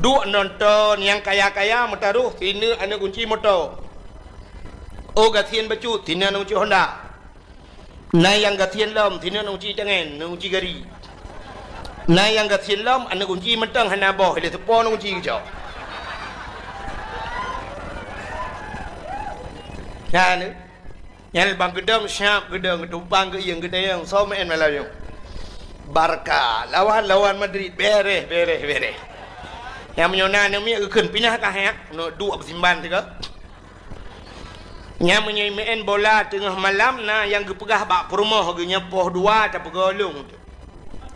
Duk nonton yang kaya-kaya mentaruh tina anak kunci motor. Oh gatian baju tina anak kunci Honda. Nah yang gatian lom tina anak kunci tangan, anak kunci gari. Nah yang gatian lom anak kunci mentang hana boh dia tepo anak kunci kejau. Kan yang bang gedang siap gedang tumpang ke yang gedang so main malam yang Barca lawan Madrid beres. Yang menyona yang mi keun pindah ka hek no dua bersimban tiga. Yang main bola tengah malam na yang gepegah bak perumah ge nyepoh dua tak pegolong tu.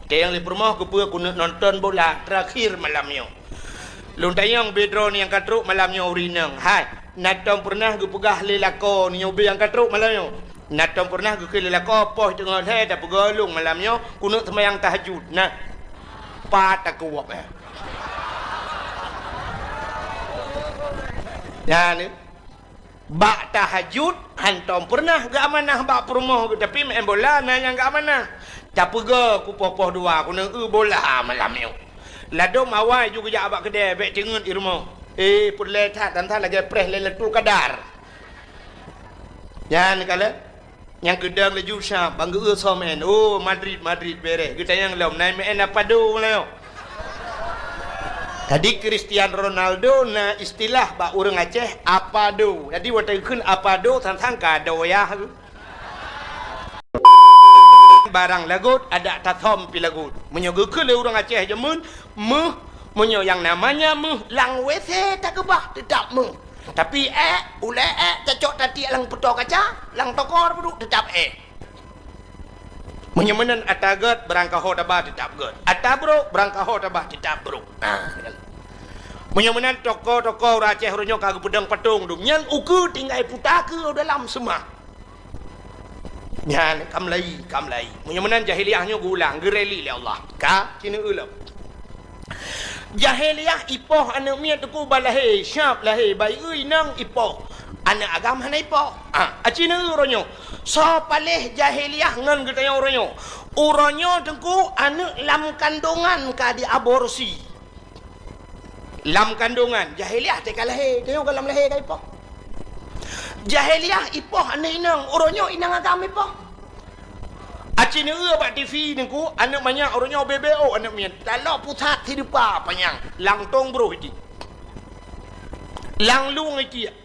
Yang di perumah gepegah ku nonton bola terakhir malam yo. Lun tayang bedron yang katruk malam yo urinang. Hai, natong pernah gepegah lelako ni nyobe yang katruk malam yo. Natong pernah ge lelako poh tengah he tak pegolong malam yo ku nak sembahyang tahajud. Nah, pat tak kuat Dan bak tahajud hantom pernah gak amanah bak perumah tapi main bola nanya gak amanah. Tak pega ku poh dua ku nak bola malam ni. Lado mawai juga jak abak kedai bek cengut di rumah. Pun letak dan lagi press letul kadar. Jangan kala yang gedang laju syap bangga somen. Oh Madrid beres. Kita yang lom naik main apa do leo. Tadi Cristiano Ronaldo na istilah bak orang Aceh apa do. Jadi waktu kun apa do tantang kado ya. Barang lagut ada tathom pi lagut. Menyogeke le orang Aceh jemun menyo yang namanya lang WC tak kebah tetap Tapi ule cocok tadi lang petok kaca, lang tokor duduk tetap Menyemenan atagat berangkah tabah tetap god. Atabro berangkah tabah tetap bro. Menyemenan toko Aceh ronyo kagak pedang patung dum. Nyan uku tinggal putar ke dalam semua. Nyan kamlai. Menyemenan jahiliahnya gulang gereli le Allah. Ka cina ulam. Jahiliah ipoh anak mia tuku balahe syap lahe bai ui nang ipoh. Anak agama hana ipoh. Acina ronyo. So paleh jahiliah ngan getanya oranyo. Oranyo tengku anak lam kandungan ka di aborsi. Lam kandungan jahiliah te kalahe, tengok kalam lahe ka ipoh. Jahiliah ipoh anak inang, oranyo inang agama ipoh. Acina bak TV tengku anak banyak oranyo BBO anak mian. Lalu putat hidupa panjang. Lang tong bro iki. Lang lung iki.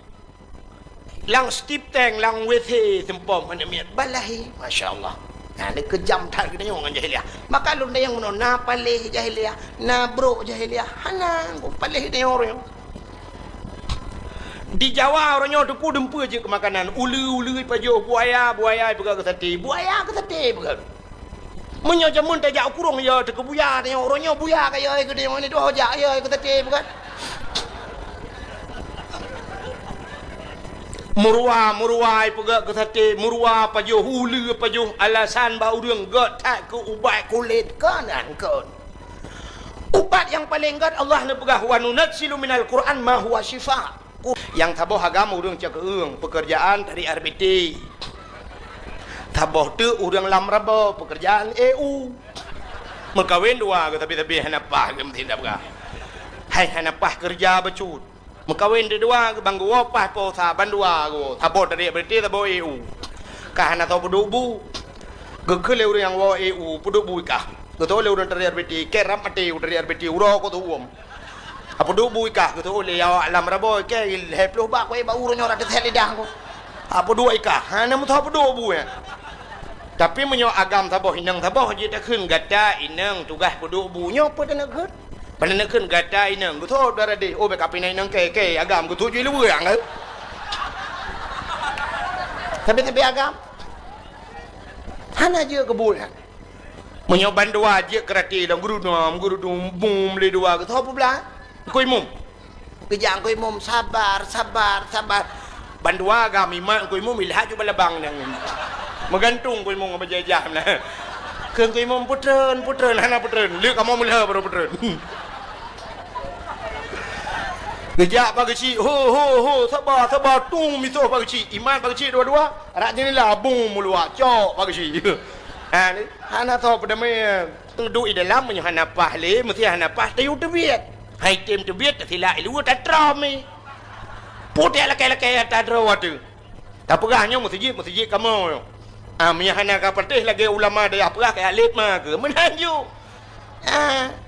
Lang stip tank, lang WC tempom mana miat balahi, masya-Allah. Nah, ni kejam tak kita dengan jahiliah. Maka lu yang ngono na palih jahiliah, na bro jahiliah, hana ko palih dia orang. Di Jawa orangnya tu ku dempu je ke makanan, ulu pajo buaya pega ke sate, pega. Menyo jamun tak jak kurung ya te ke buaya dia orangnya buaya kaya ke dia ni tu hojak ya ke sate pega. Murwa pega ke sate murwa pajo hulu pajo alasan bau urang got tak ke ubat kulit kanan kon. Ubat yang paling got Allah na pegah wa nunatsilu minal Quran ma huwa syifa. Yang taboh agama urang cak eung pekerjaan dari RBT. Taboh tu urang lam raba pekerjaan EU. Mekawin dua ke tapi hanapah ke tindak ka. Hai hanapah kerja becut. Mekawin dua ke banggu wapah po sa bandua go. Taboh dari RBT taboh EU. Ka hana tahu pedubu. Gekele urang yang wa EU pedubu ka. Getole urang dari RBT keram mati dari RBT uro ko tu apa duk bui kah gitu oleh ya alam rabo ke heploh bak we bau ronyo radet lidah ko apa dua ikah hana mu apa dua bui tapi menyo agam taboh inang taboh je tak keun gata inang tugas peduk bunyo apa nak keun pada nak keun gata inang gitu dara de oh bek apina inang ke agam gitu je lu yang tapi agam hana je kebul menyo bandua je kerati dalam guru dum bum le dua gitu apa belah Koi mum, kejang koi mum sabar. Bandua kami mak koi mum ilhat juga labang nang. Menggantung koi mum apa jajah lah. Keng koi mum putren, hana putren. Lihat kamu melihat baru putren. Kejak pagi ci, ho, sabar, tung mito pagi ci, iman pagi ci dua. Arak jenis lah, bung mulua, cok pagi ci. Hana tahu pada me. Duit dalam punya hana pah le, mesti hana pah tayu tebiat. hai tim tu biết thì lại lu ta tromi putih laki-laki ta drawatu tak pegahnya masjid kamu hanya ka pertih lagi ulama dia pegah ke alit mah ke menanju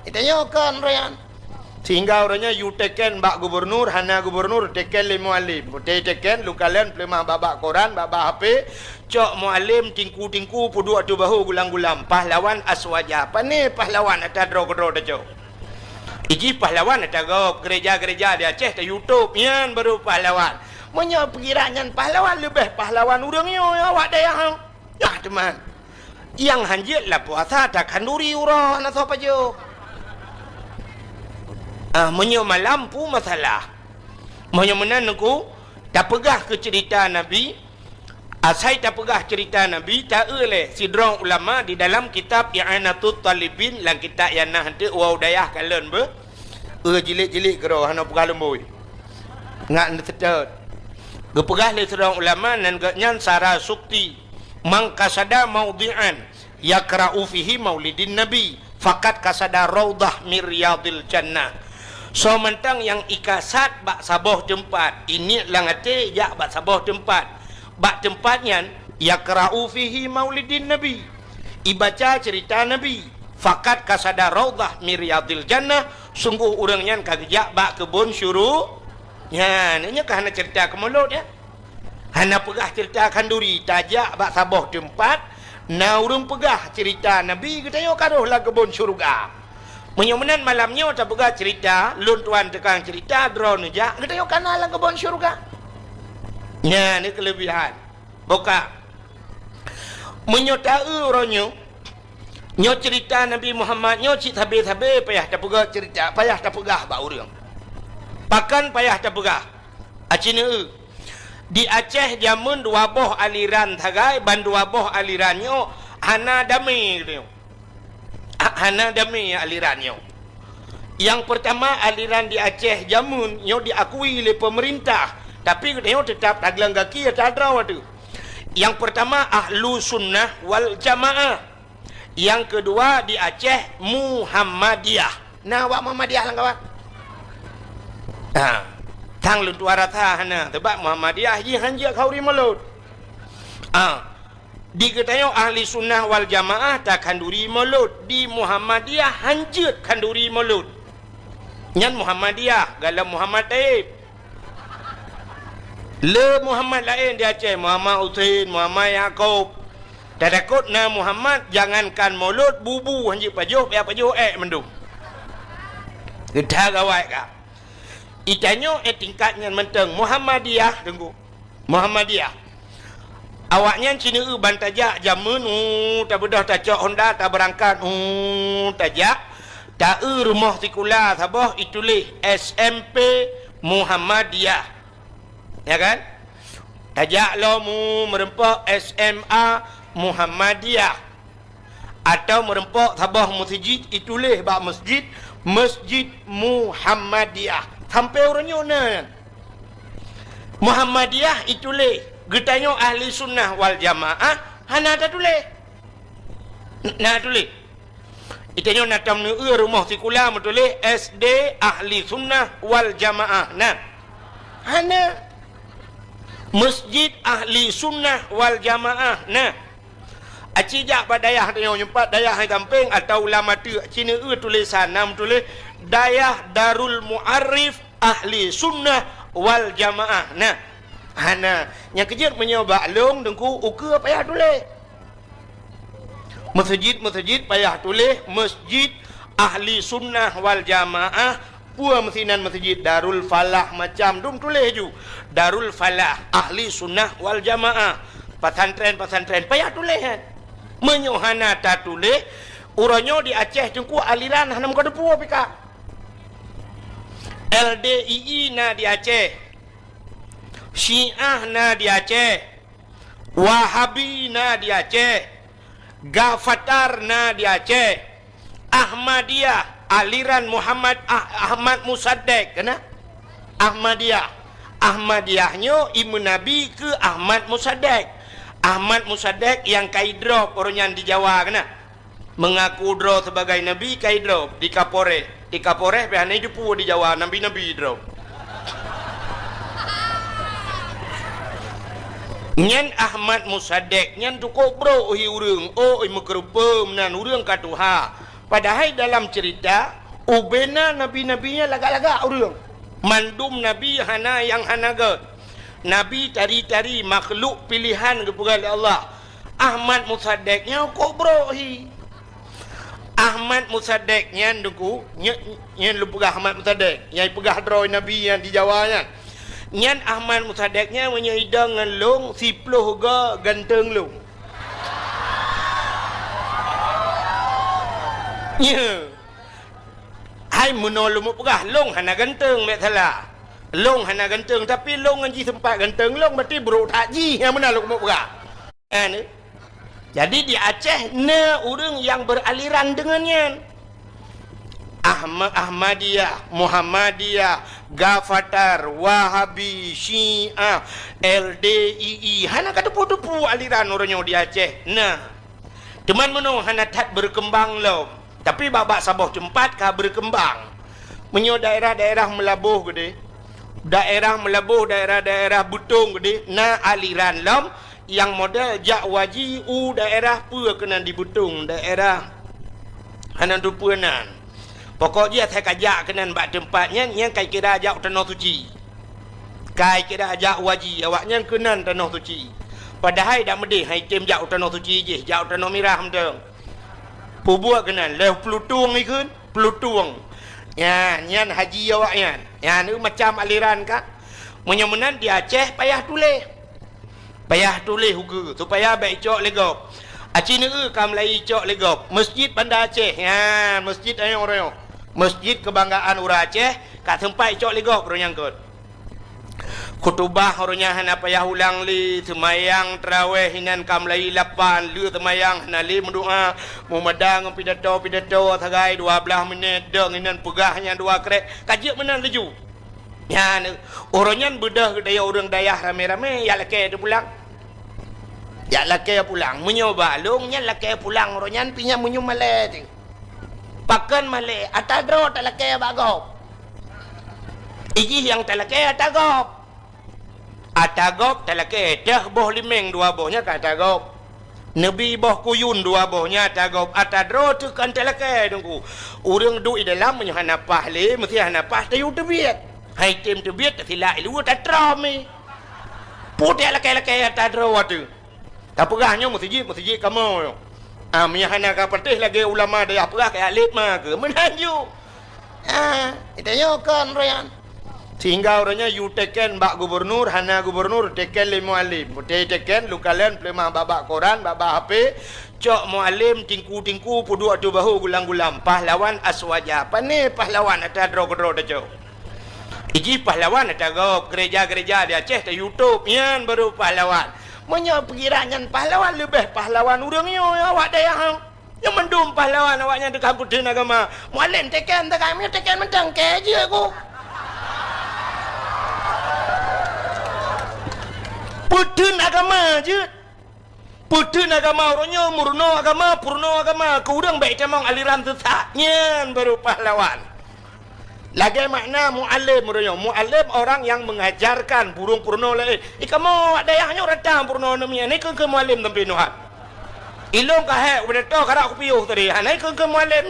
itanya kan rayan sehingga orangnya you teken bak gubernur hana gubernur teken le muallim putih teken lu kalian pelemah babak koran babak HP cok muallim tingku pudu atu bahu gulang-gulam pahlawan aswaja apa ni pahlawan ada dro-dro dah cok iji pahlawan ada gereja-gereja di Aceh di YouTube yan baru pahlawan punya perkiraan pahlawan lebih pahlawan urangnya ya awak daya ya teman yang hanjit lah puasa tak kanduri urang nak apa jo menyo malampu masalah menyo menanku tak pegah ke cerita Nabi saya tak pegah cerita Nabi tak oleh sidrong ulama di dalam kitab I'anatul Talibin lang kita yang nah henti dayah kalian be jilik-jilik kero hana pegah lembui ngak netetet gepegah le sidrong ulama nan nyan sara sukti mangkasada maudhi'an yakra'u fihi maulidin nabi fakat kasada raudah miryadil jannah so mentang yang ikasat bak saboh tempat ini langate ya bak saboh tempat bak tempatnya yakra'u fihi maulidin nabi ibaca cerita nabi fakat kasada raudah miryadil jannah sungguh urangnya kagejak bak kebun syuru ya ini kahana cerita kemulut ya hana pegah cerita kanduri tajak bak saboh tempat na urang pegah cerita nabi kita yo karuh lah kebun syurga menyomenan malamnya tak pegah cerita lun tuan tekang cerita drone aja kita yo kana lah kebun syurga nya ni kelebihan boka menyotau ronyo nyo cerita Nabi Muhammad nyo cik tabe-tabe payah tak pegah cerita payah tak pegah bak urang pakan payah tak pegah acina di Aceh jamun dua boh aliran tagai ban dua boh alirannya hana dami dia hana dami alirannya yang pertama aliran di Aceh jamun nyo diakui oleh pemerintah tapi dia tetap taglang kaki ada draw tu yang pertama ahlu sunnah wal jamaah yang kedua di Aceh Muhammadiyah nah wak Muhammadiyah lang kawan tang lun tuara tha hana tebak Muhammadiyah ji hanja khauri malut di ketayo ahli sunnah wal jamaah tak kanduri malut di Muhammadiyah hanjut kanduri malut nyan Muhammadiyah galam Muhammad Taib le Muhammad lain di Aceh Muhammad Utain Muhammad Yaakob tak takut na Muhammad jangankan malut bubu hanjut pajuh pajuh mendung kita gawai kak itanyo tingkatnya menteng Muhammadiyah tunggu Muhammadiyah awaknya cina bantajak jamun tak bedah tak cok Honda tak berangkat tajak tak rumah tikula sabah itulah SMP Muhammadiyah ya kan tajak lo mu merempok SMA Muhammadiyah atau merempok sabah masjid itulah bak masjid Muhammadiyah sampai orangnya na Muhammadiyah itulah getanya ahli sunnah wal jamaah hana tak tulis nah tulis itanya natam nu rumah sikula tulis SD ahli sunnah wal jamaah nah hana masjid ahli sunnah wal jamaah nah acijak badayah tanya nyempat dayah hai tamping atau ulama tu cina tulisan nam tulis dayah Darul Mu'arif ahli sunnah wal jamaah nah hana yang kejut menyoba long dengku ukur payah tulis masjid payah tulis masjid ahli sunnah wal jamaah pua mesinan masjid Darul Falah macam dum tulis ju Darul Falah ahli sunnah wal jamaah pesantren payah tulis kan menyohana tak tulis uranyo di Aceh jengku aliran hanam ka depu pika LDII na di Aceh Syiah na di Aceh Wahabi na di Aceh Gafatar na di Aceh Ahmadiyah aliran Muhammad Ahmad Musaddek kena Ahmadiyahnya Ibu Nabi ke Ahmad Musaddek yang kaidrop orangnya di Jawa kena mengaku draw sebagai Nabi kaidrop di Kapore di Kapolres pe hanai depu di Jawa nabi-nabi dro. Nyan Ahmad Musaddiq nyan tu bro hi urang oi mekrupa menan urang katuha. Padahal dalam cerita ubena nabi-nabinya lagak-lagak urang. Mandum nabi hana yang hanaga. Nabi tari-tari makhluk pilihan kepada Allah. Ahmad Musaddiq nya bro hi. Ahmad Musaddiq nyan duku nyan lu pegah Ahmad Musaddiq nyai pegah droi nabi yang di Jawa nya. Nyan Ahmad Musaddiqnya menyaidang dengan long siploh ga ganteng long. Ya. Hai menolong mu pegah long hana ganteng mek salah. Long hana ganteng tapi long anji sempat ganteng long berarti buruk takji yang mana long mu pegah. Kan? Jadi di Aceh ne orang yang beraliran dengannya. Ahmadiyah, Muhammadiyah, Gafatar, Wahabi, Syiah, LDII. Hana kata putu-putu aliran orangnya di Aceh. Nah, teman menung hana tak berkembang lo. Tapi babak sabah tempat kah berkembang. Menyo daerah-daerah melabuh gede. Daerah melabuh, daerah-daerah butung gede. Nah aliran lom yang model jak waji daerah pua kena di butung. Daerah hana tu puanan. Pokoknya saya kajak kenan bak tempatnya yang kai kira ajak tanah suci. Kai kira ajak waji awaknya kenan tanah suci. Padahal dak medih hai kem jak tanah suci je, jak tanah merah mendeng. Pubuak kenan leh pelutung ikun, pelutung. Ya, nyan haji awaknya. Ya ni macam aliran kah? Menyemenan di Aceh payah tulis. Payah tulis hukum supaya baik cok legop. Aceh ni kam lai cok legop. Masjid Bandar Aceh. Ya, masjid ayo orang. Masjid kebanggaan orang Aceh kat tempat cok legop orang yang kot. Kutubah orangnya hana payah ulang li semayang tarawih hinan kam lai 8 lu semayang hana li mendoa memadang pidato sagai 12 minit deng hinan pegahnya 2 krek kajik menan leju. Ya orangnya bedah daya orang dayah rame-rame ya laki dia pulang. Ya laki pulang menyoba longnya laki pulang orangnya pinya menyu malai tu. Pakan malai atadro tak laki bagop. Iji yang tak laki atagop. Atagop tak laki dah boh limeng 2 bohnya kat atagop. Nabi boh kuyun 2 bohnya atagop. Atadro tu kan tak laki tunggu. Orang duduk di dalam menyo hanapah le mesti hanapah tayu tebiat. Hai tim tebiat tak silap lu tak trami. Putih laki-laki atadro tu. Tak perahnya masjid kamu. Miyahana ka pertih lagi ulama dia perah ke alif mah ke menanju. Itu yo kan royan. Sehingga orangnya you teken bak gubernur, hana gubernur teken le mualim. Putih teken lu kalian plemah babak koran, babak HP, cok mualim tingku pudu atu bahu gulang-gulang pahlawan aswaja. Apa ni pahlawan atadro kedro dah. Iji pahlawan atagop gereja-gereja di Aceh di YouTube yan baru pahlawan. Menyo perkiraan pahlawan lebih pahlawan urangnya awak daya yang mendum pahlawan awaknya di kampus agama. Mualim teken tak kami teken mentang ke je aku. Putun agama je. Putun agama orangnya murno agama, purno agama. Kurang baik temang aliran sesatnya baru pahlawan. Lagi makna mu'alim orangnya. Mu'alim orang yang mengajarkan burung purno lain. Kamu dayahnya ratang purno namanya. Ini ke mu'alim tempi nuhat. Ilong kahek udah tahu karak aku piuh tadi. Ini ke mu'alim.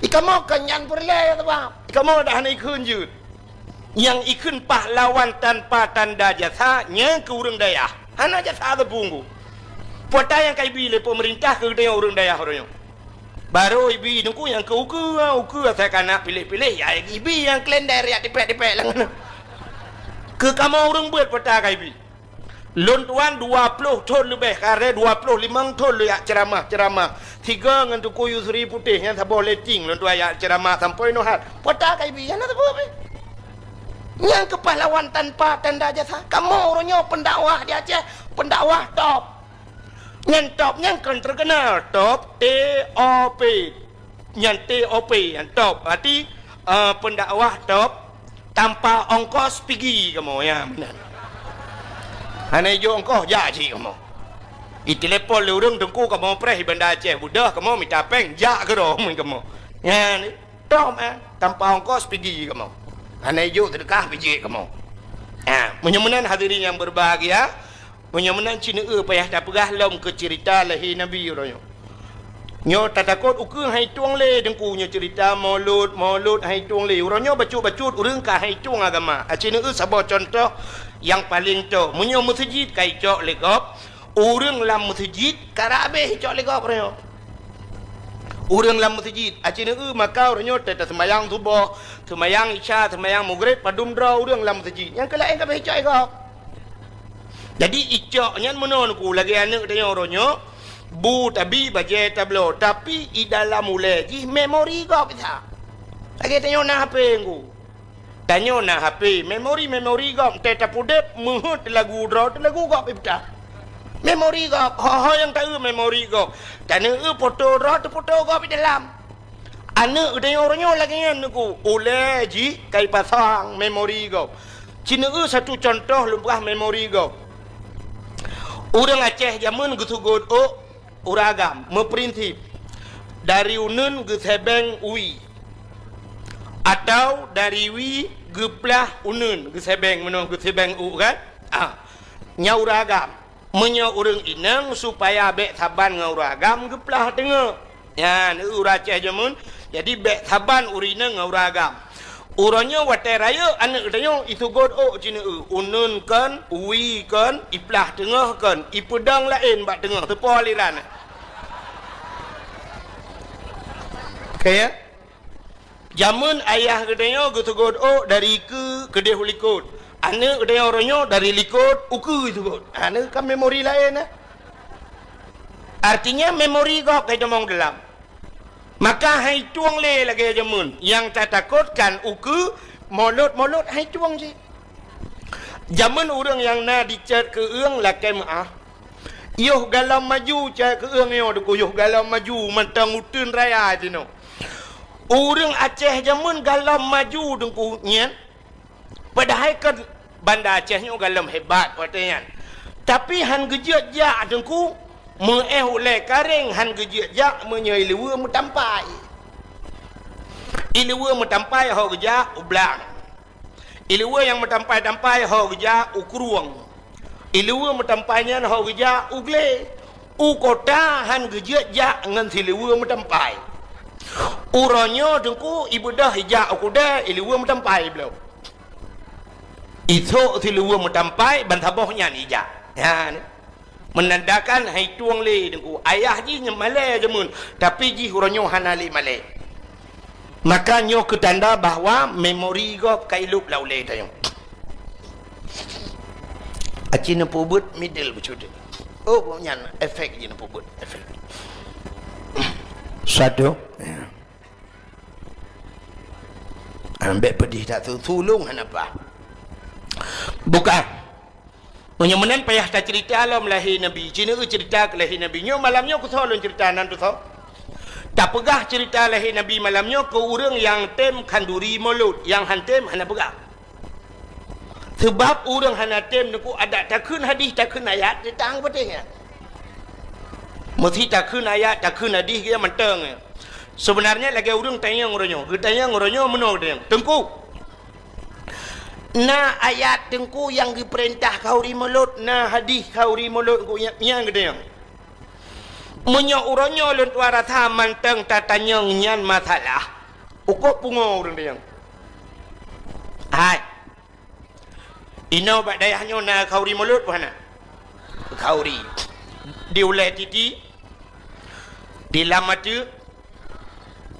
Kamu kenyan perlai atau apa? Kamu dah ini kunjut. Yang ikun pahlawan tanpa tanda jasanya ke orang dayah. Hana jasa tepunggu. Pota yang kai bila pemerintah ke daya orang dayah orangnya. Baru ibi nunggu yang ke uku saya kena pilih-pilih ya ibi yang klender ya dipek-dipek lang. Ke kamu orang buat peta kai ibi. Lontuan 20 ton lebih kare 25 ton lu ya ceramah. 3 ngan tu kuyu seri putih yang tak boleh ting lontuan ya ceramah sampai nohat. Peta kai ibi yang tak boleh. Yang kepahlawan tanpa tanda jasa. Kamu orangnya pendakwah di Aceh. Pendakwah top. Yang top yang kan terkenal. Top TOP. Yang TOP. Yang top. Berarti pendakwah top. Tanpa ongkos pergi kamu. Ya benar. Hanya jo ongkos jaji kamu. Itelepon le urang tengku kamu preh Bandar Aceh. Budah kamu minta peng. Jak ke roh kamu. Ya ni. Tom tanpa ongkos pergi kamu. Hanya yuk terdekat pergi kamu. Menyemenan hadirin yang berbahagia, menyemenan Cina payah tak perah lom ke cerita lahir Nabi orangnya. Nyo tak takut ukur hai tuang le dengkunya cerita maulud hai tuang le. Orangnya bacut urang ka hai tuang agama. Cina sabar contoh yang paling tu. Menyo masjid kai cok legop, urang lam masjid karabe cok legop orangnya. Urang lam masjid Cina maka orangnya tak sembahyang subuh, sembahyang isya, sembahyang maghrib padum draw urang lam masjid. Yang kelain ka cok legop. Jadi icok nyan menon ku lagi anak dia orangnya bu tabi baje tablo tapi i dalam mulai ji memori kau bisa lagi tanya na HP ku tanya na HP memori kau teta pudep muhut lagu draw lagu kau bisa memori kau ho yang tahu memori kau tanya foto draw tu foto kau di dalam anak dia orangnya lagi anak ku oleh ji kai pasang memori kau Cina satu contoh lumpah memori kau orang Aceh zaman gusugod uragam memprinsip dari unun ke sebeng ui atau dari wi geplah unun ke sebeng menung ke sebeng u kan nyauragam menyo urang inang supaya bek saban ngauragam geplah tengah ya ni uraceh jamun jadi bek saban urina ngauragam uranya watai raya anak katanya itu god Cina unun kan ui kan iplah tengah kan ipedang lain bak tengah tepo aliran kaya zaman ayah katanya gitu god dari ke kedai likut anak katanya orangnya dari likut uku itu god anak kan memori lain artinya memori kau kaya demong dalam maka hai tuang le lagi jamun yang tak takutkan uku mulut hai tuang je zaman orang yang na dicat ke eung lakai maah yoh galam maju cat ke eung yo deku yoh galam maju mentang utun raya jeno orang Aceh zaman galam maju dengku nyen padahal kan banda Aceh nyo galam hebat patenya tapi han gejiat ja dengku oleh kareng han gejiat jak menyai lewa metampai ilewa metampai ho geja ublang ilewa yang metampai ho geja ukruang ilewa metampainya ho geja ugle kota han gejiat jak ngan silewa metampai uronyo dengku ibadah hijak ukuda ilewa metampai beliau itu silewa metampai bantabohnya hijak ya ni menandakan hai tuang le dengku ayah ji nyemale jemun tapi ji huronyo hanali male maka nyo ketanda bahwa memori go kailup laule tayong acina pubut middle becude nyan efek ji pubut efek satu ambek pedih tak tulung hanapa bukan menyemenan payah tak cerita alam lahir Nabi Cina cerita ke lahir Nabi nyo malamnya aku tolong cerita nanti tau tak pegah cerita lahir Nabi malamnya ke orang yang tem kanduri mulut yang hantem hana pegah sebab orang hana tem aku ada takun hadis takun ayat ditang betulnya mesti takun ayat takun hadis dia menteng sebenarnya lagi orang tanya ngoronyo menol dia tengku na ayat tengku yang diperintah kauri mulut na hadis kauri mulut ku yang gede yang menyo uronyo lun tuara tha manteng tatanya nyan masalah ukok pungo urang yang hai ino bak dayahnya na kauri mulut mana kauri diulai titi dilamatu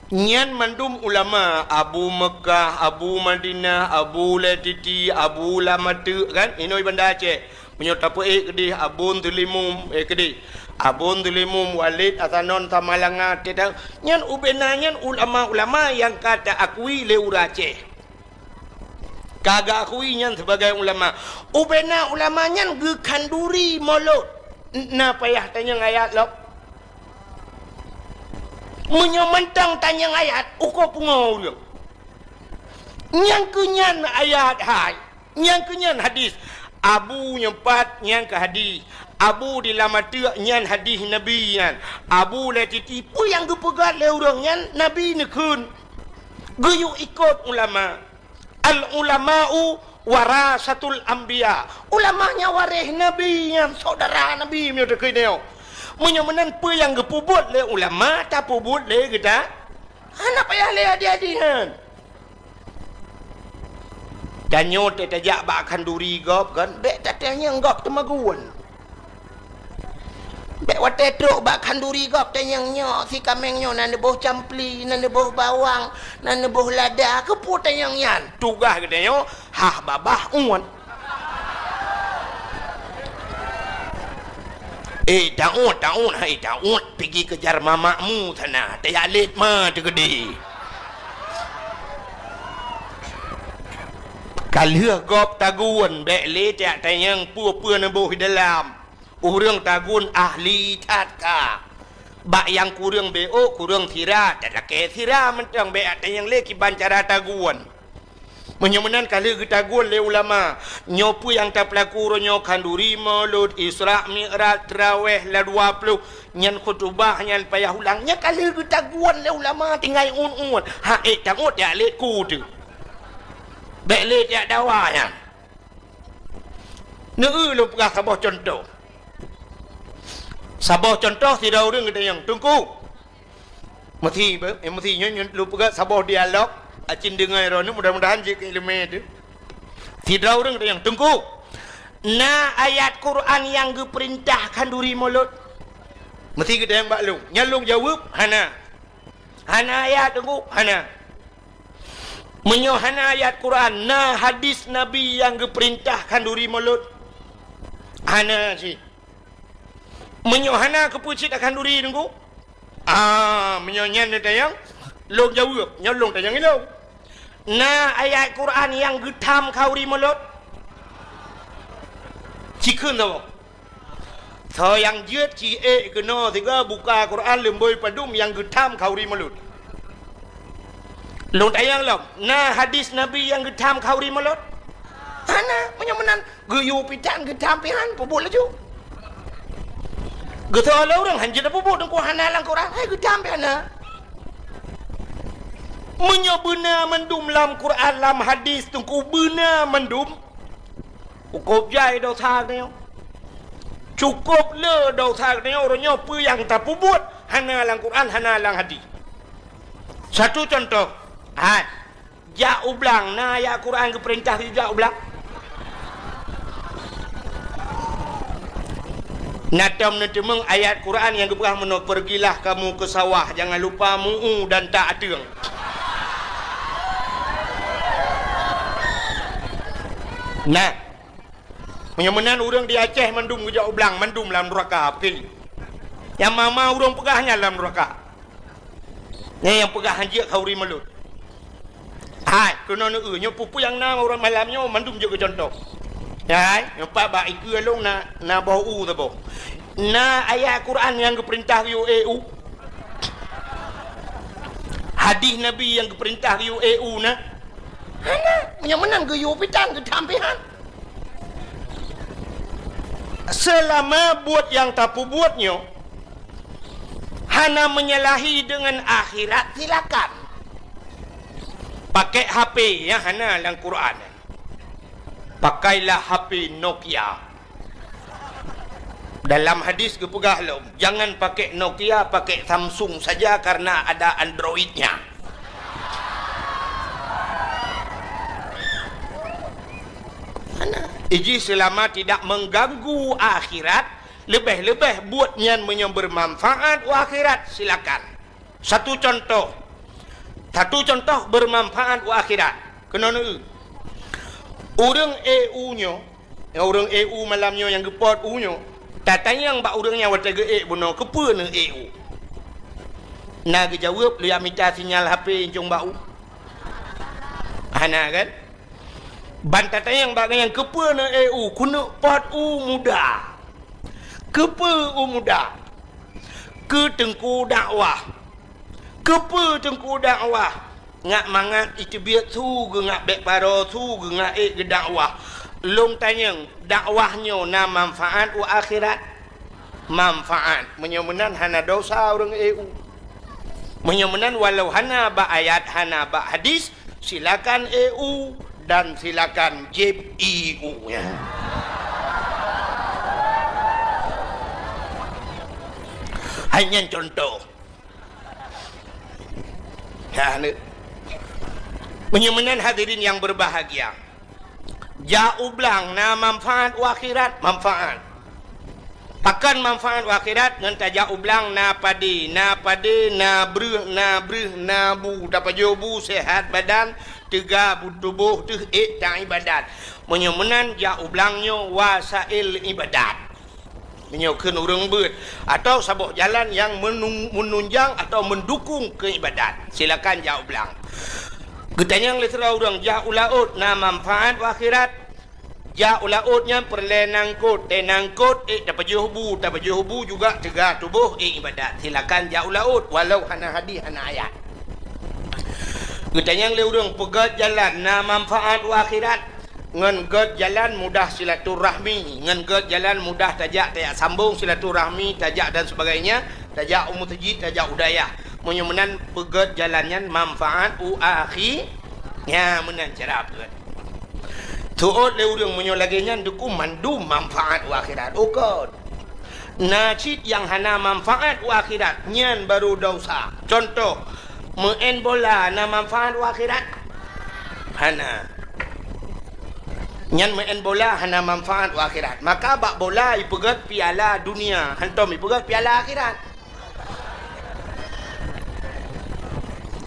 nyan mandum ulama Abu Mekah, Abu Madinah, Abu Latiti, Abu Lamatu kan inoi banda Aceh menyota pe kedih Abun Tulimum kedih Abun Tulimum Walid Atanon Tamalanga tidak nyan ubenanya ulama-ulama yang kata akui leura Aceh kagak akui nyan sebagai ulama ubena ulamanya ge kanduri mulut na payah tanya ayat lok menyementang tanya ayat uko pungau dia nyang kenyan ayat hai nyang kenyan hadis Abu nyempat nyang ke hadis Abu dilamatu nyan hadis Nabi nyan Abu latiti pu yang gepegat le urang nyan Nabi nekun Guyu ikut ulama. Al ulama'u warasatul anbiya. Ulamanya waris nabi, yang saudara nabi mi de kene. Munyo menan pe yang gepubut le ulama ta pubut le kita. Anak payah le adik-adikan. Danyo te tajak bak kanduri gop kan. Bek tatanya gop temaguan. Bek wate truk bak kanduri gop tanyang nyo si kameng nyo nan boh campli, nan boh bawang, nan boh lada ke pu tanyang yan. Tugah ke danyo hah babah uan. Taun, hai taun pergi kejar mamakmu sana. Tayak let ma tegede. Kalau gop tagun bek le tak tayang pua-pua nabuh dalam. Urang tagun ahli tatka. Bak yang kurang beo kurang thira, tak lake thira mentang bek tayang le kiban cara tagun. Menyemenan kali kita gol le ulama nyopu yang tak pelaku nyo kanduri maulud Isra Mi'raj Tarawih la 20 nyan khutbah nyan payah ulangnya kali kita gol le ulama tinggal un ha tangut ya le ku tu bek le ya dawa ya neu lu pegah sabah contoh tidak orang kita yang tunggu mesti nyon lu pegah sabah dialog acin dengar rono mudah-mudahan jika ilmu itu tidak orang yang tunggu na ayat Quran yang diperintahkan duri mulut mesti kita yang baklung nyalung jawab hana ayat tunggu hana menyohana ayat Quran na hadis Nabi yang diperintahkan duri mulut hana si menyohana kepucit akan duri tunggu menyonyan dia yang long jawab nyalung tayang ini na ayat Quran yang getam kauri mulut cikun tau so yang jet ci kena tiga buka Quran lemboi padum yang getam kauri mulut long tayang lom na hadis Nabi yang getam kauri mulut ana menyemenan geyu pitan getam pihan pubul laju getol orang hanjit pubul dengku hana lang Quran hai getam pihan menyebena mendum dalam Quran dalam hadis tungku bena mendum cukup jai dau thang ni cukup le dau thang ni orangnya apa yang tak buat hana dalam Quran hana dalam hadis. Satu contoh ja ublang na ayat Quran ke perintah ja ublang natam natemeng ayat Quran yang keberah menok pergilah kamu ke sawah jangan lupa mu'u dan tak adeng. Nah, menyemenan orang di Aceh mendum kejak ublang, mendum dalam neraka pilih. Yang mama orang pegahnya dalam neraka. Yang pegah hanjir kauri melut. Kena nyo pupu yang nama orang malamnya mendum juga contoh. Ya, yang pak ba iku long na bau tu boh. Na ayat Quran yang keperintah yo EU. Hadis Nabi yang keperintah yo EU na. Yang menang ke yupitan ke tampihan selama buat yang tak buatnya hana menyalahi dengan akhirat silakan pakai HP ya hana dalam Quran pakailah HP Nokia dalam hadis kepegah lo jangan pakai Nokia pakai Samsung saja karena ada Androidnya. Iji selama tidak mengganggu akhirat lebih-lebih buatnya yang bermanfaat akhirat silakan. Satu contoh bermanfaat akhirat kena orang EU nyo orang EU malamnya yang gepot U nyo tatanya yang bak orangnya wata ge buno kepa ne EU na ge jawab lu yang minta sinyal HP jong bau hana kan bantat yang bagian kepa na EU kuna pot U muda kepa U muda ke tengku dakwah kepa tengku dakwah ngak mangat itu biar tu ngak bek paro tu ngak ke dakwah long tanyang dakwahnya na manfaat u akhirat manfaat menyemenan hana dosa orang EU Menyemenan walau hana ba ayat hana ba hadis, silakan EU dan silakan JIU ya. Hanya contoh. Ya, menyemenan hadirin yang berbahagia. Jauh belang na manfaat akhirat manfaat. Pakan manfaat akhirat ngan tajak ublang na padi na bruh na bu dapat jobu sehat badan tiga tubuh tuh tak ibadat menyemenan ja ublangnya wasail ibadat menyokun urang beut atau sabuk jalan yang menunjang atau mendukung keibadat silakan ja ublang getanya litera urang ja ulaut na manfaat akhirat ja ulautnya perlenangkut tenangkut dapat juhubu juga tegak tubuh ibadat silakan ja ulaut walau hana hadis hana ayat getanya leurang pegat jalan na manfaat akhirat ngan get jalan mudah silaturahmi ngan get jalan mudah tajak sambung silaturahmi tajak dan sebagainya tajak umutaji tajak udayah menyemenan pegat jalannya manfaat akhi ya menan cara pegat tuot leurang menyolaginya duku mandum manfaat akhirat ukod najid yang hana manfaat akhirat nyan baru dosa contoh main bola na manfaat akhirat hana nyan main bola hana manfaat akhirat maka bak bola ipegat piala dunia hantom ipegat piala akhirat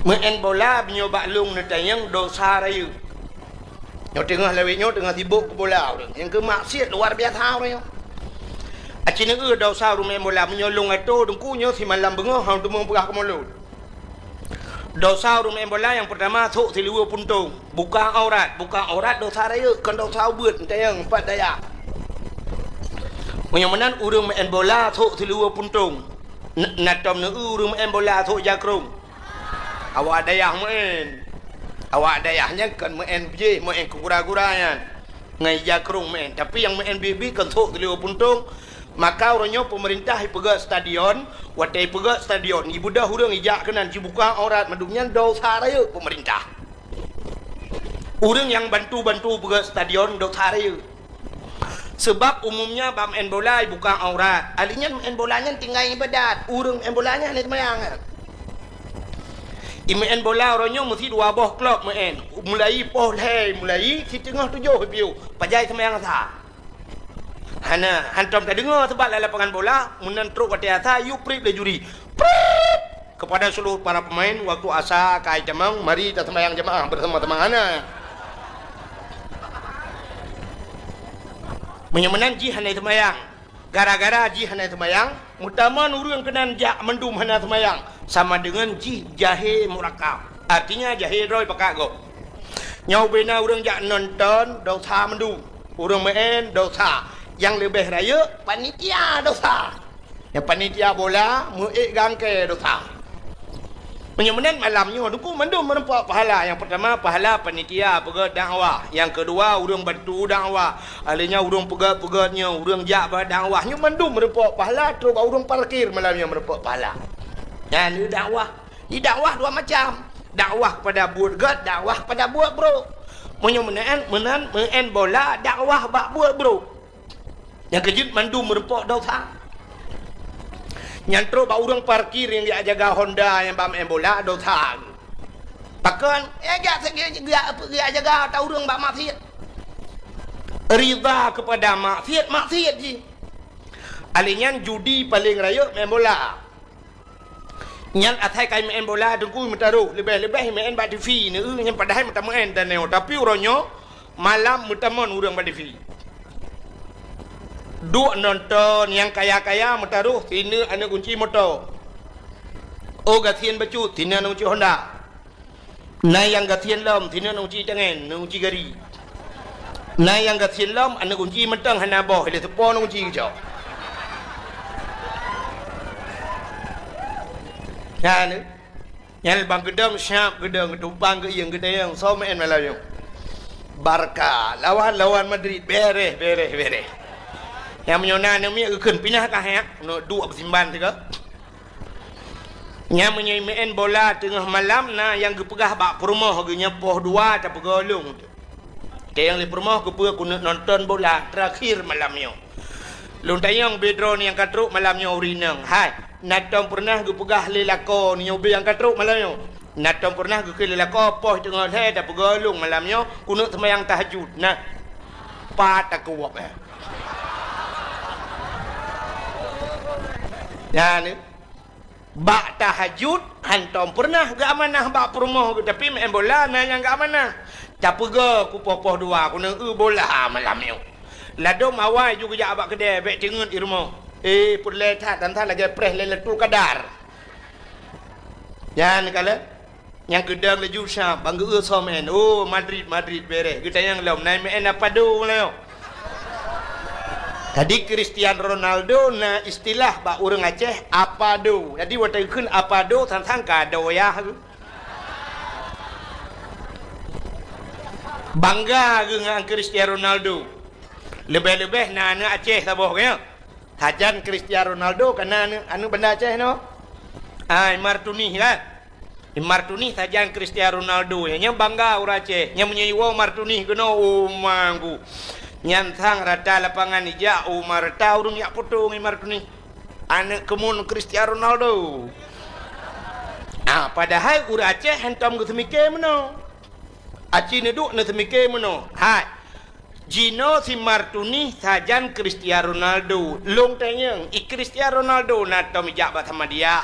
main bola binyoba lung netayang dosa raya Nyo tengah lewetnya tengah tibuk ke bola yang ke maksiat luar biasa orang acina dosa rumah bola menyolong itu dengkunya si malam bengah hang tu mempegah ke mulut dosa rumah bola yang pertama thuk si liwa puntung buka aurat dosa raya kan dosa ubud tayang empat daya menyemenan urang main bola thuk si liwa puntung natom ne urang main bola thuk jakrung awak dayah main awak dayahnya kan main biji main kura-kuranya ngai jakrung main tapi yang main bibi kan thuk liwa puntung maka orangnya pemerintah ipegat stadion watai ipegat stadion ibu dah urang ijak kenan cibuka aurat madumnya dosa raya pemerintah urang yang bantu pegat stadion dosa raya sebab umumnya bam main bola buka aurat alinya main bolanya tinggal ibadat urang main bolanya ni semayang main bola orangnya mesti dua boh klub main mulai poh leh mulai si tengah 7 piu pajai semayang sah hana hantam tak dengar sebab lapangan bola munan truk kat atas you prip le juri prip kepada seluruh para pemain waktu asa kai jamang mari kita sembahyang jemaah bersama teman hana menyemenan ji hana sembahyang gara-gara ji hana sembahyang mutaman urang kenan jak mendum hana sembahyang sama dengan ji jahe murakab artinya jahe roy pakago nyau bena urang jak nonton dosa mendum urang main dosa yang lebih raya panitia dosa yang panitia bola muik gangke dosa menyemenan malamnya duku mendum merempak pahala yang pertama pahala panitia pegat dakwah yang kedua urang bantu dakwah alinya urang pegat-pegatnya urang jak dakwahnya mendum merempak pahala terus urang parkir malamnya merempak pahala ya ni dakwah dua macam dakwah kepada buat gat dakwah kepada buat bro menyemenan main bola dakwah bak buat bro yang kejut mandu merempok dosa nyantro bau orang parkir yang dia jaga Honda yang bam bola dosa pakan gak jaga tahu orang bak maksiat rida kepada maksiat je alinya judi paling raya main bola nyan atai kai main bola dengku mentaruh lebih main bak TV ni yang padahal mata main dan tapi orangnya malam mutamon orang bak TV duk nonton yang kaya-kaya mentaruh sini ada kunci motor oh gatian bacut sini ada kunci Honda nah yang gatian lom sini ada kunci tangan ada kunci gari nah yang gatian lom ada kunci mentang hana boh ada sepon ada kunci hijau ya ni yang bang gedang siap gedang tumpang ke yang gedang so main malam Barca lawan Madrid beres yang menyona ni mi keun pindah kah ya no dua bersimban juga Nya main bola tengah malam na yang gepegah bak perumah ge nyepoh dua tak pegolong. Ke yang di perumah ke aku nonton bola terakhir malamnya. Lung tayang bedron yang katruk malamnya urinang. Hai, natong pernah gepegah lelako ni ubi yang katruk malamnya. Natong pernah ge lelako poh tengah he tak pegolong malamnya kuno sembahyang tahajud. Nah, pat aku wap. Ya ni. Bak tahajud hantom pernah gak amanah bak perumah tapi main bola na yang gak amanah. Tak pega ku poh dua ku nang bola malam ni. Ladom awai juga jak abak kedai bek cengut di rumah. Pulai tak dan tak lagi press letul kadar. Jangan kala yang kedang laju syam bangga somen. Oh Madrid beres. Kita yang lom naik main apa do leo. Tadi Cristiano Ronaldo na istilah bak urang Aceh apa do. Jadi waktu kun apa do tantang kado ya. Bangga dengan Cristiano Ronaldo. Lebih-lebih na Aceh saboh ke. Hajan Cristiano Ronaldo kana anu benda Aceh no. Martuni kan. Martuni sajan Cristiano Ronaldo nya bangga urang Aceh. Nya menyewa Martuni kena manggu. Nyantang rata lapangan ija Umar tahu dunia potong Martuni. Anak kemun Cristiano Ronaldo. Padahal urang Aceh hentam ke semike meno. Aceh neduk na semike meno. Hai. Jino si Martuni sajan Cristiano Ronaldo. Long tanyang Cristiano Ronaldo na tom ija bat sama dia.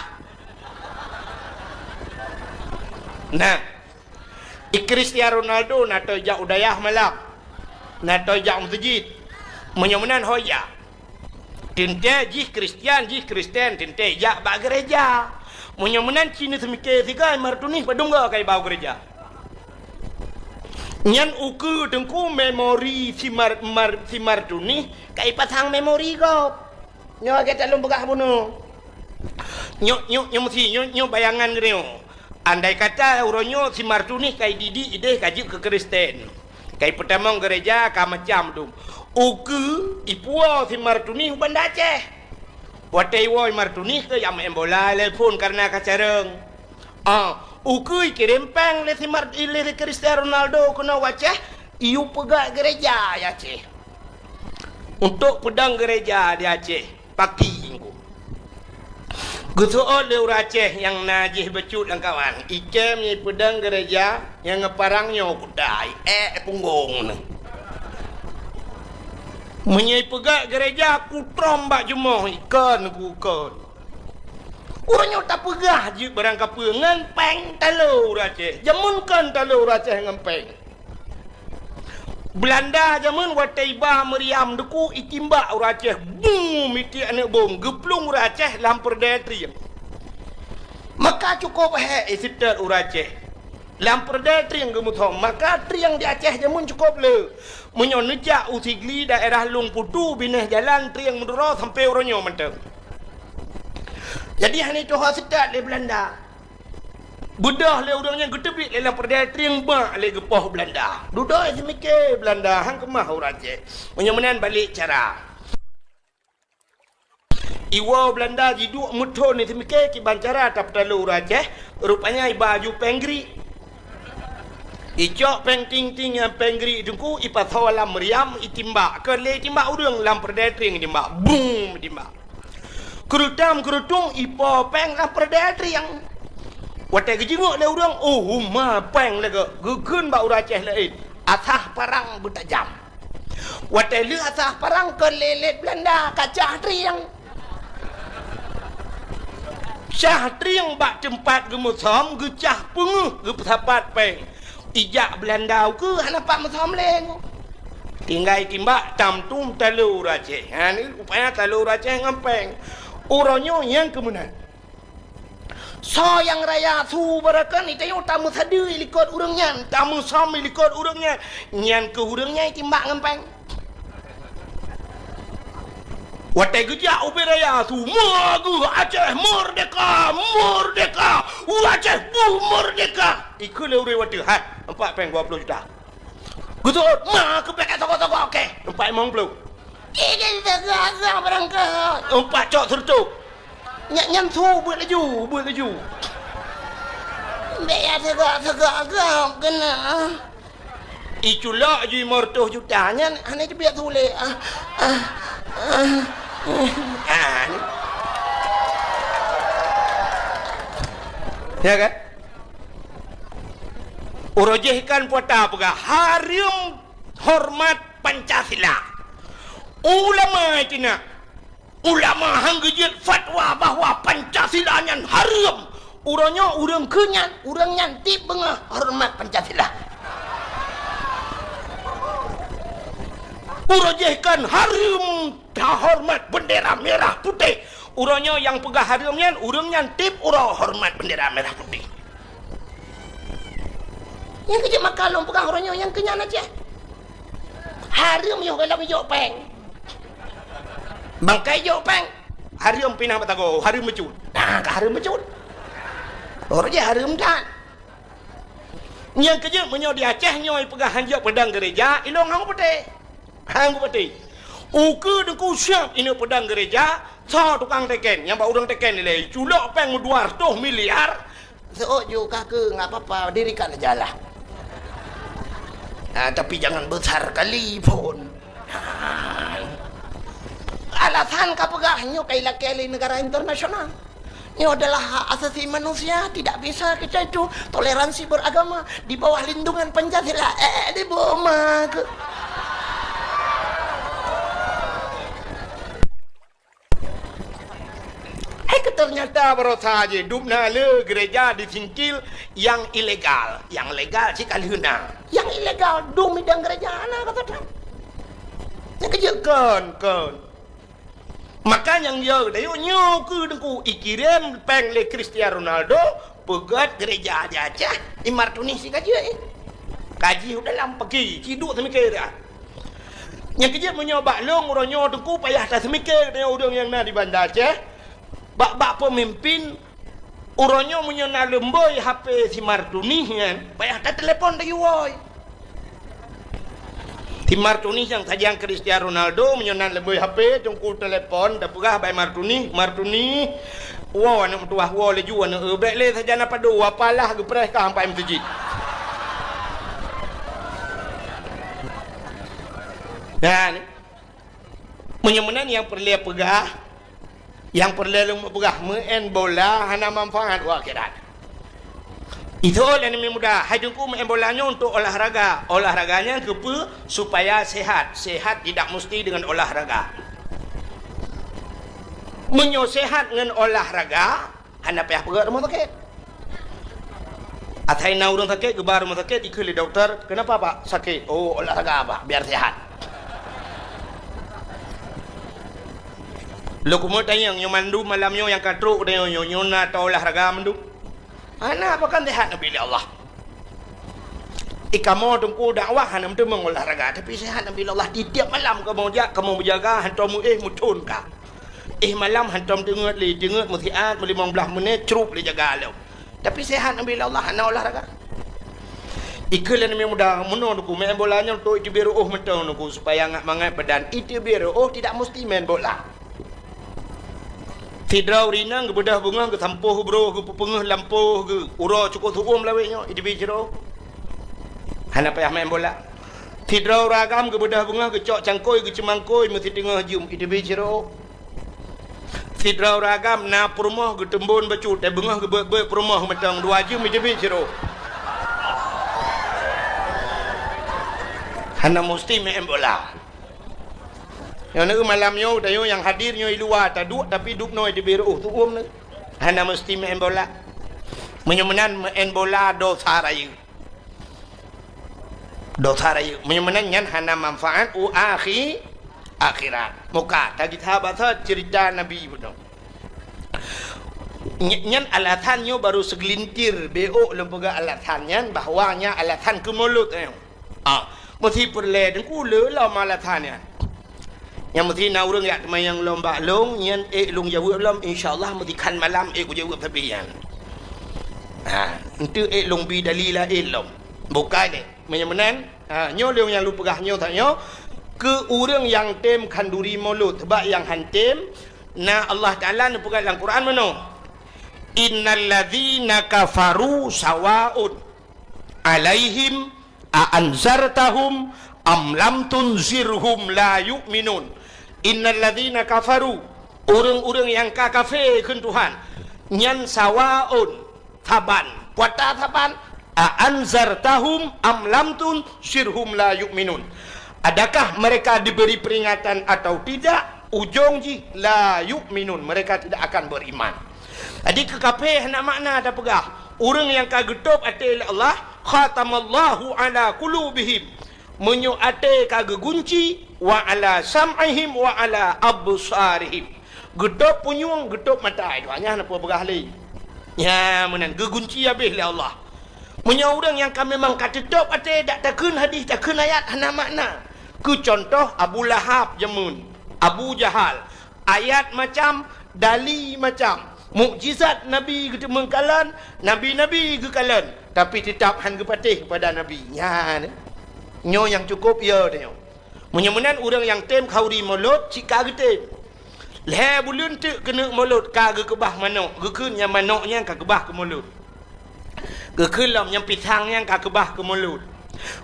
Nah. Cristiano Ronaldo na to ija udayah malak. Nato jak masjid menyemenan hoya tinte jih Kristian tinte jak bak gereja menyemenan Cina semike tiga Martuni padung ga kai bau gereja nyan uku tengku memori si Martuni kai pasang memori go nyo ke talung begah bunuh nyo mesti nyo bayangan gini andai kata uronyo si Martuni kai didi ide kaji ke Kristen. Kai pertama gereja ka macam tu. Uku ipua si Martuni banda Aceh. Watai woi Martuni ke yang main bola telepon karena kacareng. Uku kirim peng le si Martuni Cristiano Ronaldo kena Aceh, iu pegak gereja ya Aceh. Untuk pedang gereja di Aceh, paki ku. Gusuot le urang Aceh yang najih becut dan kawan. Ikem ni pedang gereja yang ngeparangnya kudai punggung ni. Menyai pegak gereja ku trombak jemaah ikan ku ikan. Urangnya tak pegah je barang kapa ngempeng talu urang Aceh. Jamunkan talu urang Aceh ngempeng. Belanda zaman watai bah meriam deku itimbak urang Aceh. Boom iti anak bom geplung urang Aceh lampur daya triang. Maka cukup sitar urang Aceh. Lampur daya triang gemuthom. Maka triang di Aceh zaman cukup le. Menyon nejak usigli daerah Lung Putu binah jalan triang mendura sampai orangnya mentang. Jadi hanya tu sitar le Belanda. Bedah le urangnya gedebik le lampur daya triang bak le gepoh Belanda. Duduk semikir Belanda hang kemah urang Aceh. Menyemenan balik cara. Iwa Belanda jiduk muton ni semikir ki bancara tak perlu urang Aceh. Rupanya baju penggri. Icok peng ting yang penggri dengku ipat sawalam meriam itimbak. Ke le timbak urang lampur daya triang timbak. Boom timbak. Kerutung ipo peng lampur daya triang. Watai kejenguk le urang, ma peng le ke. Gegun ba urang Aceh lain. Asah parang bertajam. Watai le asah parang ke lelet Belanda kacah triang. Syah triang bak tempat gemusom gecah penguh gepesapat peng. Ijak Belanda ke hanapak musom leng. Tinggal timbak tamtum talu urang Aceh. Ni rupanya talu urang Aceh ngempeng. Orangnya yang kemudian. So yang raya su barakan itayo tamu sadu ilikot urangnya, tamu som ilikot urangnya, nyan ke urangnya timbak ngempeng. Watai geja ubi raya su magu Aceh merdeka, Aceh merdeka. Ikut le ure watai, hai, 4.20 juta. Gusut, kepek toko-toko okey, 4.50. Ini segala berangkat. 4 cok sertuk. Nyan thu buat laju. Biar tegak kena. Itulah je mortoh jutanya. Ane biar tulis. Ya kan? Urojehkan puata apa? Harum hormat Pancasila. Ulama Cina. Ulama hanggejit fatwa bahawa Pancasila nyan harum. Urangnya urang kenyan, urang nyantip bengah hormat Pancasila. Urojehkan harum hormat bendera merah putih. Urangnya yang pegang harumnya, urang nyantip urang hormat bendera merah putih. Yang kerja makalong pegang orangnya yang kenyan aja. Harum yo kalau yo peng. Bangkai yo peng. Harum pinah batago, harum mecut. Nah, harum mecut. Orangnya harum kan. Yang kerja menyo di Aceh nyoy pegang hanjak pedang gereja, ilong hang putih. Hang putih. Uke dengku siap ini pedang gereja, so tukang teken, yang bau orang teken nilai, culok peng 200 miliar. Seojo kakek nggak apa-apa, dirikan aja lah. Nah, tapi jangan besar kali pun. Alasan kapegahnya kaila-kaila negara internasional. Ini adalah hak asasi manusia, tidak bisa kita itu toleransi beragama di bawah lindungan Pancasila. Di bawah ke. Ternyata baru saja dubna le gereja disingkil yang ilegal. Yang legal sih kalihuna. Yang ilegal dum midang gereja anak kata dia. Yang kejekan kan. Makanya yang dia dayo nyoku dengku ikirim peng le Cristiano Ronaldo pegat gereja aja. Imar Tunisi kaji kaji udah lam pergi ciduk semikir dah. Yang kerja menyoba long orang dengku payah tak semikir dia orang yang na di Bandar Aceh. Bak pemimpin orangnya menyana lemboy HP si Martuni kan payah tak telepon dari woi si Martuni yang saja Cristiano Ronaldo menyana lemboy HP tunggu telepon tak pegah by Martuni wow anak tua wow leju anak baik le saja nak padu apalah gepres kah sampai masjid dan menyemenan yang perlu pegah yang perlu pegah main bola hana manfaat akhirat. Itu oleh ini mudah. Hajungku main bolanya untuk olahraganya kepa supaya sehat tidak mesti dengan olahraga. Menyo sehat dengan olahraga hana payah pergi rumah sakit. Atai na urang sakit gebar rumah sakit ikeli dokter, kenapa Pak sakit? Oh olahraga apa? Biar sehat. Lo kumut yang mandu malamnya yang katruk dia nyona atau olahraga mandu. Anak apa kan sehat nabi Allah. Ikamu tunggu dakwah hana mesti mengolahraga tapi sehat nabi Allah di tiap malam kamu menjaga hantamu mutun ka. Malam hantam dengat musiat 15 menit cerup le jaga lo. Tapi sehat nabi Allah hana olahraga. Ikalan yang mudah menurutku main bolanya untuk itu biru menurutku supaya ngak mangat badan itu biru tidak mesti main bola. Tidrau rinang ke bedah bunga ke sampuh bro ke pepengah lampuh ke ura cukup tuum laweknya itu bicaro hana payah main bola tidrau ragam ke bedah bunga ke cok cangkoi ke cemangkoi mesti tengah jum itu bicaro tidrau ragam na perumah ke tembun bacut bengah ke ber perumah metang 2 jum itu bicaro hana mesti main bola. Yang malamnya dayo yang hadirnya luar taduk tapi duk noi di biru tu ni. Hana mesti main bola. Menyemenan main bola dosa raya. Menyemenan yang hana manfaat akhirat. Muka tadi sahabat cerita Nabi betul. Nyan alasannya baru segelintir BO lembaga alasannya bahwanya alasan ke mulut mesti perle dan kula lama alasannya. Yang mesti na urang yak yang lomba long nyan long jawab lam insyaallah mesti kan malam ku jawab tabian. Itu long bi dalila long. Bukan ni. Menyemenan nyo leong yang lu pegah nyo tanya ke urang yang tem kanduri mulut sebab yang hantem na Allah Ta'ala ni pegat dalam Quran mana? Innal ladzina kafaru sawaun alaihim a'anzartahum am lam tunzirhum la yu'minun. Innal ladzina kafaru, orang-orang yang kafir keun Tuhan, nyan sawaun taban, puata taban, a'anzartahum am lam tunzirhum la yu'minun. Adakah mereka diberi peringatan atau tidak? Ujung ji la yu'minun, mereka tidak akan beriman. Jadi kekafir nak makna dah pegah. Orang yang kagetup ate Allah, khatamallahu ala qulubihim, menyu ate kagegunci, wa ala sam'ihim wa ala absarihim. Getup punyung, getup mata itu hanya apa pegah li. Ya menan gegunci habis oleh Allah. Menyu orang yang kami memang katetup ate dak takun hadis, takun ayat hana makna. Ku contoh Abu Lahab jamun, Abu Jahal, ayat macam, dali macam, mukjizat Nabi kita mengkalan, Nabi-Nabi kekalan, tapi tetap han kepatih kepada Nabi. Ya, nyo yang cukup ya dia. Menyemenan orang yang tem khauri mulut, cika getem. Leh bulun tu kena mulut ka kebah manok, gekun yang manoknya ka kebah ke mulut. Gekelam yang pisangnya ka kebah ke mulut.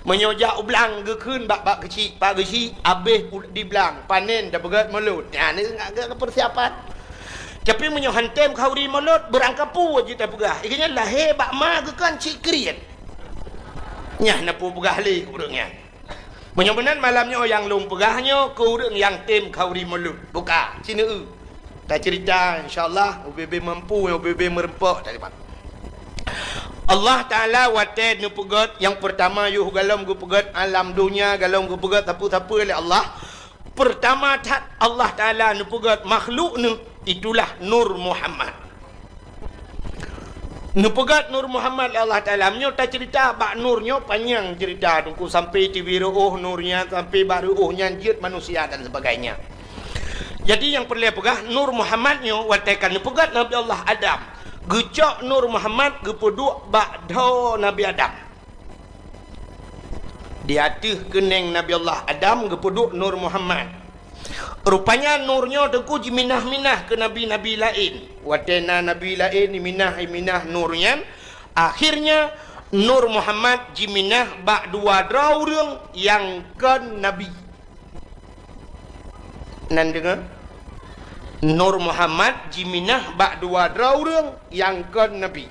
Menyojak ulang gekun bak kecil, pak kecil habis di belang panen dah berat mulut. Ya ni agak persiapan. Tapi menyohan tem khauri mulut berangkapu aja tak pegah. Ikanya lahir bak ma gekan cik kriat. Nyah napu pegah li urangnya. Menyobenan malamnya yang lum pegahnya ke urang yang tem khauri mulut. Buka sini tak cerita insya-Allah UBB mampu, UBB merempak tak dapat. Allah Ta'ala wated nu pegat yang pertama yuh galam gu pegat alam dunia galam gu pegat tapu-tapu oleh Allah. Pertama tat Allah Ta'ala nu pegat makhluk nu itulah Nur Muhammad. Nu pegat Nur Muhammad Allah Ta'ala menyo ta cerita bak nurnya panjang cerita tunggu sampai TV ruh nurnya sampai baru nyanjit manusia dan sebagainya. Jadi yang perlu pegah Nur Muhammadnya watekan nu pegat Nabi Allah Adam. Gecok Nur Muhammad gepeduk bakdo Nabi Adam. Di atas keneng Nabi Allah Adam gepeduk Nur Muhammad. Rupanya nurnya tengku jiminah-minah ke nabi-nabi lain. Watena nabi lain minah nurnya. Akhirnya Nur Muhammad jiminah bak dua draurung yang kan nabi. Nan dengar? Nur Muhammad jiminah bak dua draurung yang kan Nabi.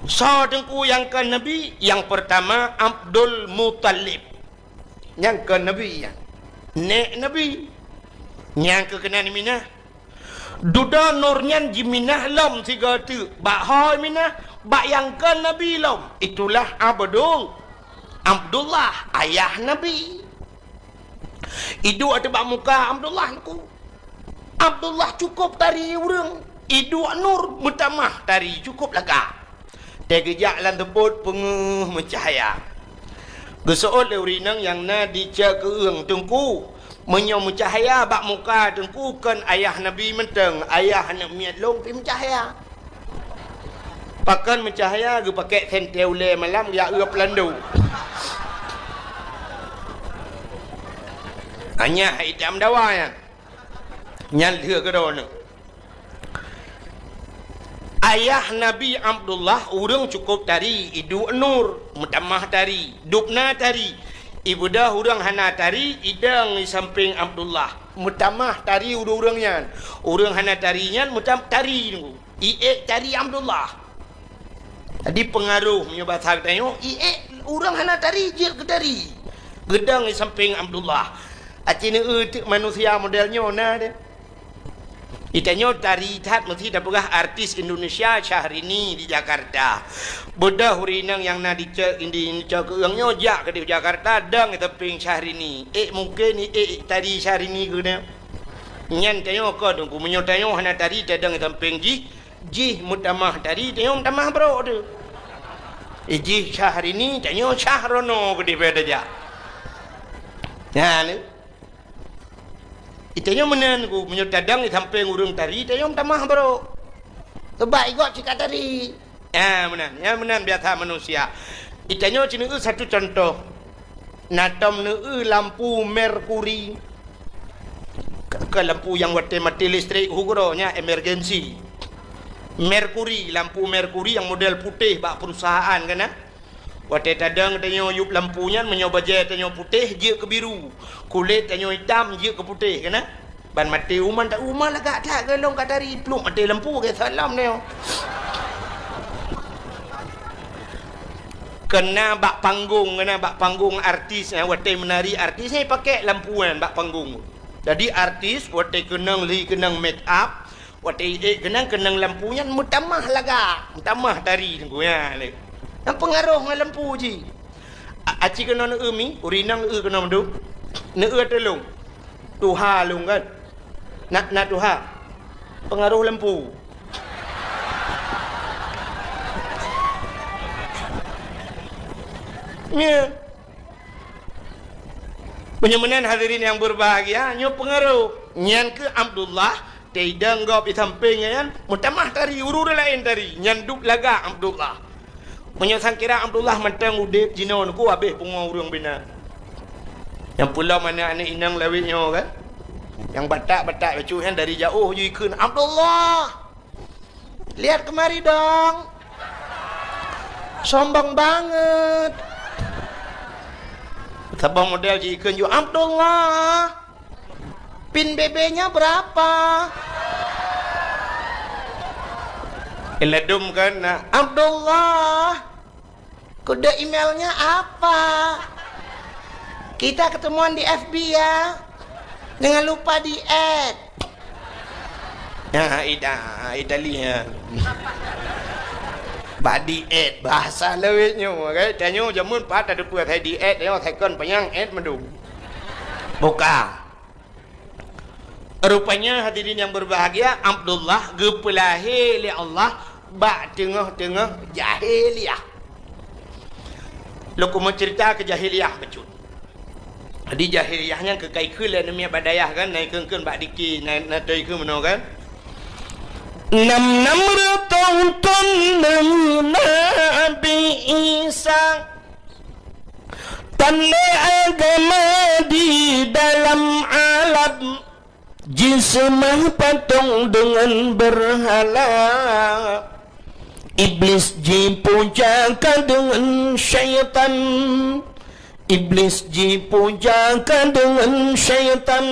So tengku yang kan Nabi, yang pertama Abdul Muttalib. Yang kan Nabi ya. Nek Nabi. Yang kekenan minah. Duda nurnya jiminah lom tiga tu. Bak hoi minah, bak yang kan Nabi lom. Itulah Abdullah ayah Nabi. Itu ada bak muka Abdullah ku. Abdullah cukup tari urang. Idu nur mutamah tari cukup laga. Tegejak lan teput penguh mencahaya. Gesoot leurinang yang na dicak keung tengku. Menyo mencahaya bak muka tengku kan ayah Nabi menteng. Ayah nak miat long pi mencahaya. Pakan mencahaya ge pakai sentel le malam ya uap landu. Hanya hitam dawa ya. Nyal dia ke dona. Ayah Nabi Abdullah urang cukup tari, idu nur mutamah tari, dupna tari. Ibu dah urang hana tari, idang di samping Abdullah. Mutamah tari urang-urangnya. Urang hana tarinya mutam tari nunggu. Ie tari Abdullah. Tadi pengaruh punya bahasa tanya, ie urang hana tari je ke tari. Gedang di samping Abdullah. Acina manusia modelnya nah dia. Itanya tari tat mesti dah pegah artis Indonesia Syahrini di Jakarta. Bodah hurinang yang na dicek indi cak keungnya jak ke di Jakarta dang teping Syahrini. Mungkin tari Syahrini guna. Nyan tayo ko tunggu menyo tayo hana tari tadang teping ji mutamah tari tayo mutamah bro tu. Ji Syahrini tayo Syahrono ke di beda ja. Ya ni. Itanya menan ku menyotadang di samping urung tari tayong tamah bro. Terbaik kok cika tari. Ya menan biasa manusia. Itanya cina satu contoh. Natam lampu merkuri. Bukan lampu yang wate mati listrik hukuronya emergency. Merkuri, lampu merkuri yang model putih bak perusahaan kan ah. Wate tadang tanyo yup lampunya menyoba je tanyo putih je ke biru. Kulit tanyo hitam je ke putih kan ah. Ban mati uman tak umah lah kat tak gelong kat dari peluk mati lampu ke salam ni. Kena bak panggung artis wate menari artis ni pakai lampuan bak panggung. Jadi artis wate kenang make up, wate kenang lampunya mutamah laga, mutamah tari tunggu ya ni. Yang pengaruh dengan lampu je. Aci kena nak emi, urinang kena mendu. Nak telung. Tuha lung kan. Nak tuha. Pengaruh lampu. Ya. Penyemanan hadirin yang berbahagia, nyo pengaruh. Nyan ke Abdullah, tidak ngop di sampingnya kan. Mutamah tari, urur lain tari. Nyan duk laga Abdullah. Menyosan kira Abdullah mentang udip jinon ku habis pungung urung bina. Yang pula mana anak inang lawitnya kan. Yang batak-batak bacu kan dari jauh je ikut Abdullah. Lihat kemari dong. Sombong banget. Sabang model je ikut juga Abdullah. Pin BB-nya berapa? Eladum kan Abdullah. Kode emailnya apa? Kita ketemuan di FB ya. Jangan lupa di add. Ya Ida lihat. Badi add bahasa lewitnya okay? Tanya jamun pat ada buat hai di add dia thai kon panyang add mendu. Buka. Rupanya hadirin yang berbahagia, Abdullah gepelahi li Allah bak tengah-tengah jahiliyah. Lo mau cerita ke jahiliyah becut. Di jahiliyahnya ke kai kula namanya badayah kan naik keun bak diki naik toi ke meno kan. Nam ratun Nabi Isa tanle agama di dalam alam jismah patung dengan berhala. Iblis dipujakan dengan syaitan. Iblis dipujakan dengan syaitan.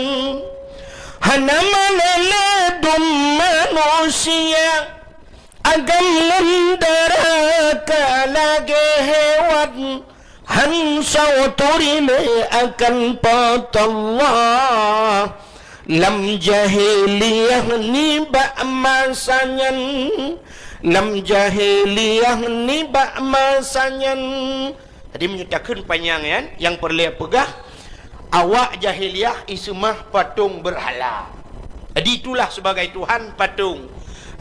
Hana maladum manusia agam mendaraka lagi hewan. Hansau turime akan patallah. Lam jahiliyah ni bak masanyan. Lam jahiliyah ni bak masanyan. Tadi menyatakan panjang kan. Yang perlu pegah. Awak jahiliyah ismah patung berhala. Jadi itulah sebagai Tuhan patung.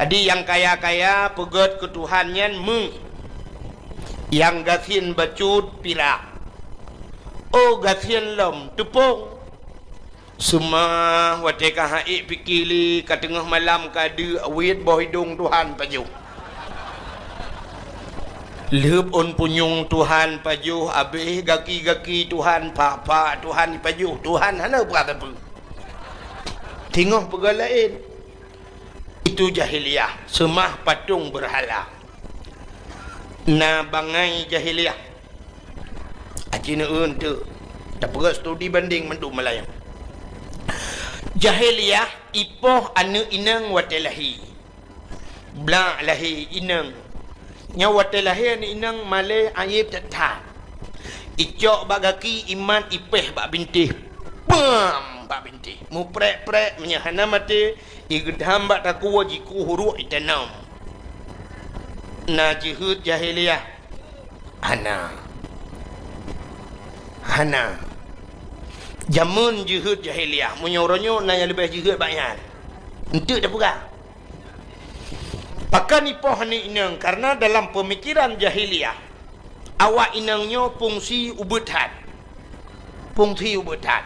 Jadi yang kaya-kaya pegat ke Tuhannya yang gasin bacut pirak. Oh gasin lom tepung. Semua wateka haik pikili kat tengah malam kada awit bawah hidung Tuhan paju. Lep on punyung Tuhan paju habis gaki-gaki Tuhan pak Tuhan paju. Tuhan hana berat apa. Tengok perkara lain. Itu jahiliyah, semah patung berhala. Na bangai jahiliyah. Acina tu. Tak perlu studi banding mendu Melayu. Jahiliyah ipoh anu inang watelahi. Bla lahi inang. Nya watelahi anu inang malay ayib tetap. Icok bagaki iman ipeh bak bintih. Pam bak bintih. Mu prek-prek menyahana mati igedham bak takuwa jiku huruk itanam. Na jihud jahiliyah. Hana. Jamun jihud jahiliyah menyoronyo nanya lebih jihud banyak. Untuk dah pula. Pakan ipoh ni inang karena dalam pemikiran jahiliyah awak inangnya fungsi ubutan. Fungsi ubutan.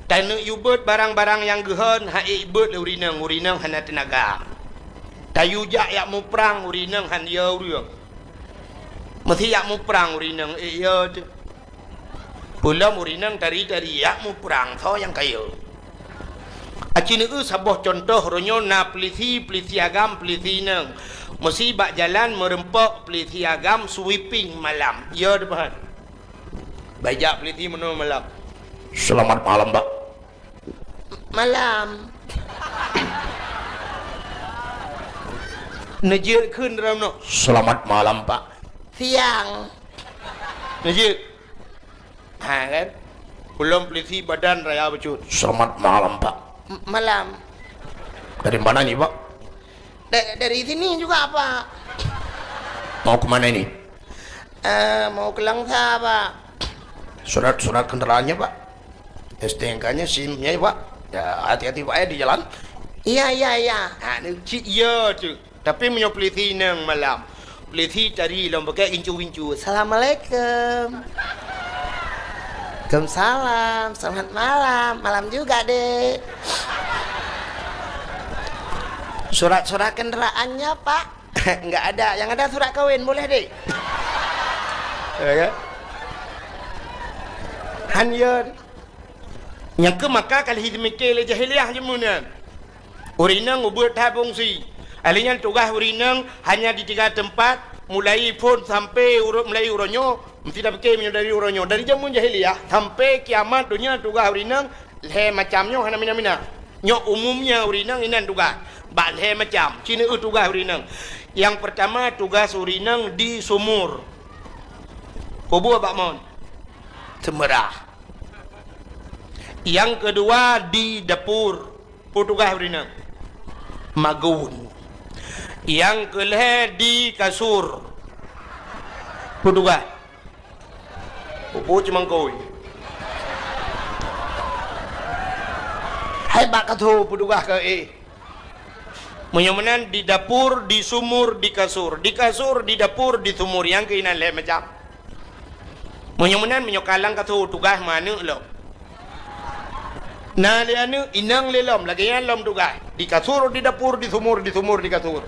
Tanah ubut barang-barang yang gehan hai ibut urinang hana tenaga. Tayu jak yak mu perang urinang han ya urang. Mesti yak mu perang urinang ya tu. Pula murinang tari-tari yak mu perang so yang kaya. Acini sabuh contoh ronyo na peliti agam peliti neng. Mesti bak jalan merempok peliti agam sweeping malam. Ya depan. Bajak peliti menurut malam. Selamat malam, Pak. Malam. Najir kun dalam no. Selamat malam, Pak. Siang. Najir. Ha kan? Belum peliti badan raya becut. Selamat malam, Pak. Malam. Dari mana nih, Pak? Dari sini juga, Pak. Mau kemana ini? Mau ke Langsa, Pak. Surat kendaraannya, Pak. STNK-nya, SIM-nya, Pak. Ya, hati-hati, Pak, ya di jalan. Iya. Nah, iya tu. Tapi punya peliti nang malam. Peliti cari lomba incu-incu. Assalamualaikum. Waalaikumsalam. Selamat malam. Malam juga, Dek. Surat kendaraannya, Pak. Enggak ada. Yang ada surat kawin, boleh, Dek? Ya. Hanya yang ke Makkah kali hidmikil jahiliyah jemunan. Urinang ubud tabungsi. Alinya tugas urinang hanya di 3 tempat, mulai pun sampai mulai uronyo, tidak pakai dari uronyo. Dari jamun jahiliyah sampai kiamat dunia tugas urinang le macamnya hana mina. Nyo umumnya urinang inan tugas. Bak le macam. Cina tugas urinang. Yang pertama tugas urinang di sumur. Kubu bak mon. Semerah. Yang kedua di dapur. Tugas urinang. Magun. Yang kelih di kasur. Puduga. Pupu cuma kau. Hai bak katu puduga ke Menyamanan di dapur, di sumur, di kasur. Di kasur, di dapur, di sumur. Yang keinan leh macam. Menyamanan menyokalang katu tugas mana lo. Nah lianu inang lelom lagi yang lom tugas. Di kasur, di dapur, di sumur, di kasur.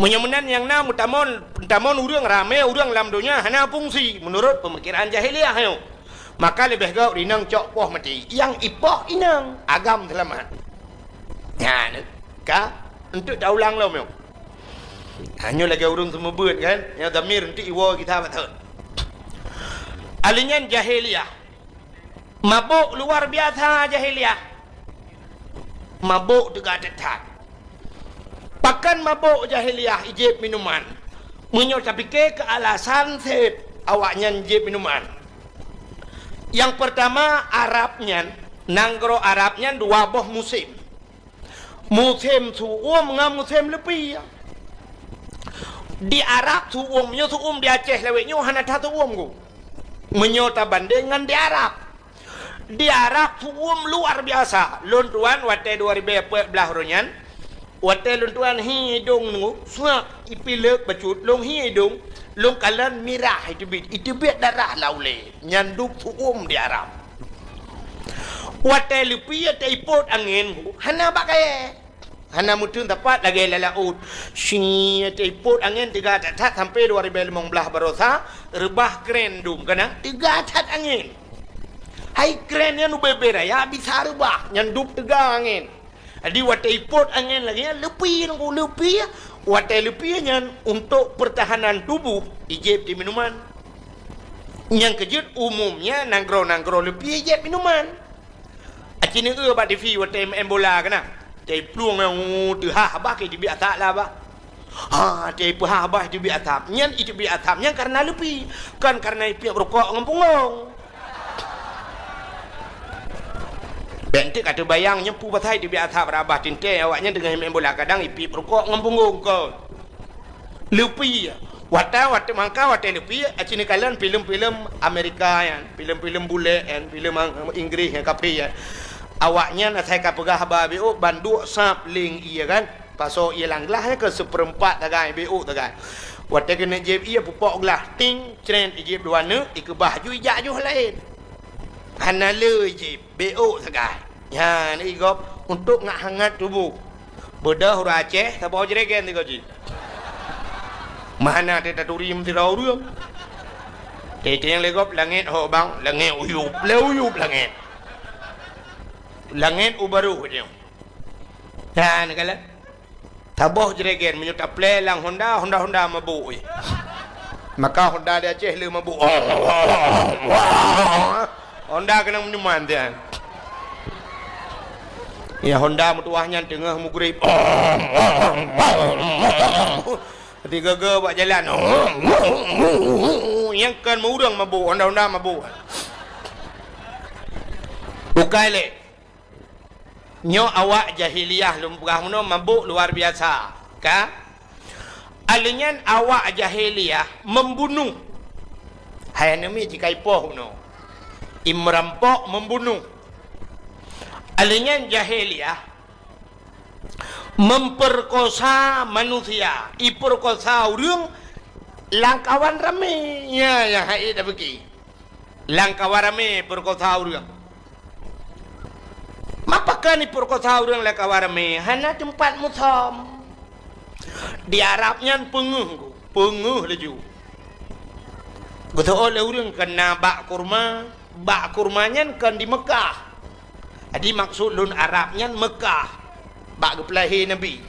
Menyamanan yang na mutamon urang rame urang lamdonya hana fungsi menurut pemikiran jahiliyah yo. Maka lebih gau inang cok poh mati. Yang ipoh inang agam selamat. Ya, ka untuk daulang lo meu. Hanya lagi urang semua buat kan. Yang damir untuk iwo kita betul. Alinyan jahiliyah. Mabuk luar biasa jahiliyah. Mabuk juga detak. Pakan mabuk jahiliyah ijib minuman. Menyo tapi ke alasan set awaknya ijib minuman. Yang pertama Arabnya, nanggro Arabnya 2 boh musim. Musim suum ngam musim lebih. Di Arab suumnya suum di Aceh leweknya hana satu ku. Menyo ta bandingan di Arab. Di Arab suum luar biasa. Luntuan wate 2014 ronyan. Wate luntuan hidung nunggu suak ipilek bacut long hidung long kalan mirah itu bit darah laule nyanduk suum di Arab. Wate lupi te ipot angin hana bakai hana mutun tepat lagi lalaut si te ipot angin 3 tat sampai 2015 barosa rebah keren dum kana 3 tat angin hai kerennya nu bebera ya bisa rebah nyanduk 3 angin. Jadi wate ipot angin lagi lebih nunggu lebih wate lebihnya untuk pertahanan tubuh ijib di minuman. Yang kejut umumnya nanggro lebih ijib minuman. Acini bak di fi wate bola kana. Cai pluang yang tu habah ke di biasa lah bah. Cai habah di biasa. Nyan itu biasa nya karena lebih kan karena ipi rokok ngempungong. Bentik kata bayang nyempu batai di biasa berabah tinte awaknya dengan main bola kadang ipi perukok ngempunggung kau. Lupi wata mangka wata lupi acini kalian film-film Amerika yan, film-film bule yan, film Inggris yang kapi ya. Awaknya nak saya kapegah BO bandu sap ling iya kan. Paso ia langlahnya ke 1/4 tagai BO tagai. Wata kena jeb iya pupok gelah ting cren ijib dua ne ikebah ju ijak ju lain. Hana le ijib BO tagai. Ya, ni gop untuk ngak hangat tubuh. Bedah huruf Aceh, tak bawa jeregen ni gaji. Mana teta turim tirau ruang. Teta yang legop langit ho bang, langit uyup langit. Langit ubaru dia. Ha nak kala. Taboh jeregen menyuta plelang Honda mabuk. Maka Honda dia Aceh le mabuk. Honda kena menyuman dia. Ya Honda mutuahnya tengah mugrib. Ketika ke buat jalan. Yang kan murang mabuk, Honda mabuk. Bukai le. Nyo awak jahiliyah lumpah muno mabuk luar biasa. Ka? Alinyan awak jahiliyah membunuh. Hai nami jika ipoh no. Imrampok membunuh. Alinyan jahiliyah memperkosa manusia. Iperkosa orang langkawan rame. Ya hai dah pergi. Langkawan rame perkosa orang. Mapakan ni perkosa orang langkawan rame. Hana tempat mutam. Di Arabnya penguh laju. Betul oleh orang kena bak kurmanya kan di Mekah. Jadi maksud lun Arabnya Mekah. Bak kepelahi Nabi.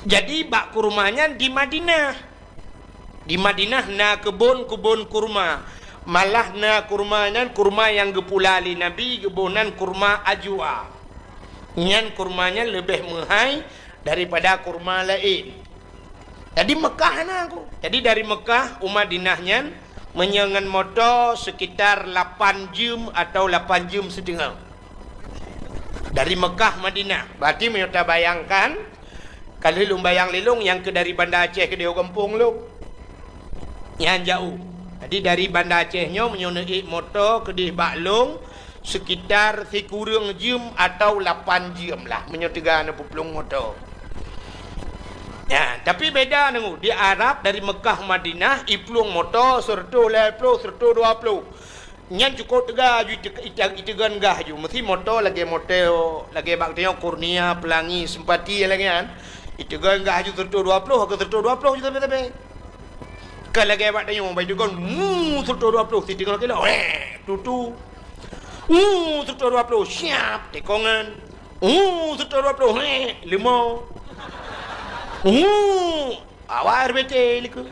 Jadi bak kurmanya di Madinah. Di Madinah na kebun kurma. Malah na kurmanya kurma yang gepulali Nabi kebunan kurma ajwa. Nyan kurmanya lebih mahal daripada kurma lain. Jadi Mekah na aku. Jadi dari Mekah Madinahnya menyengan motor sekitar 8 jam atau 8 jam setengah. Dari Mekah Madinah. Berarti kita bayangkan kalau lu bayang lilung yang ke dari Banda Aceh ke Deo Kampung lu. Yang jauh. Jadi dari Banda Acehnya menyonai motor ke di Baklung sekitar sekurang jam atau 8 jam lah menyotega na puplung motor. Ya, tapi beda nengu di Arab dari Mekah Madinah iplung motor serta 10 serta 20. Nyan cukup tega ju itegan gah ju mesti motor lagi bak tengok kurnia pelangi simpati lagi kan. Itegan gah ju serta 20 ke serta 20 ju tapi. Kalau lagi bak tengok bai degan serta 20 si tengok kilo tutu. Serta 20 siap tekongan. Serta 20 limau. Awak RBT liku.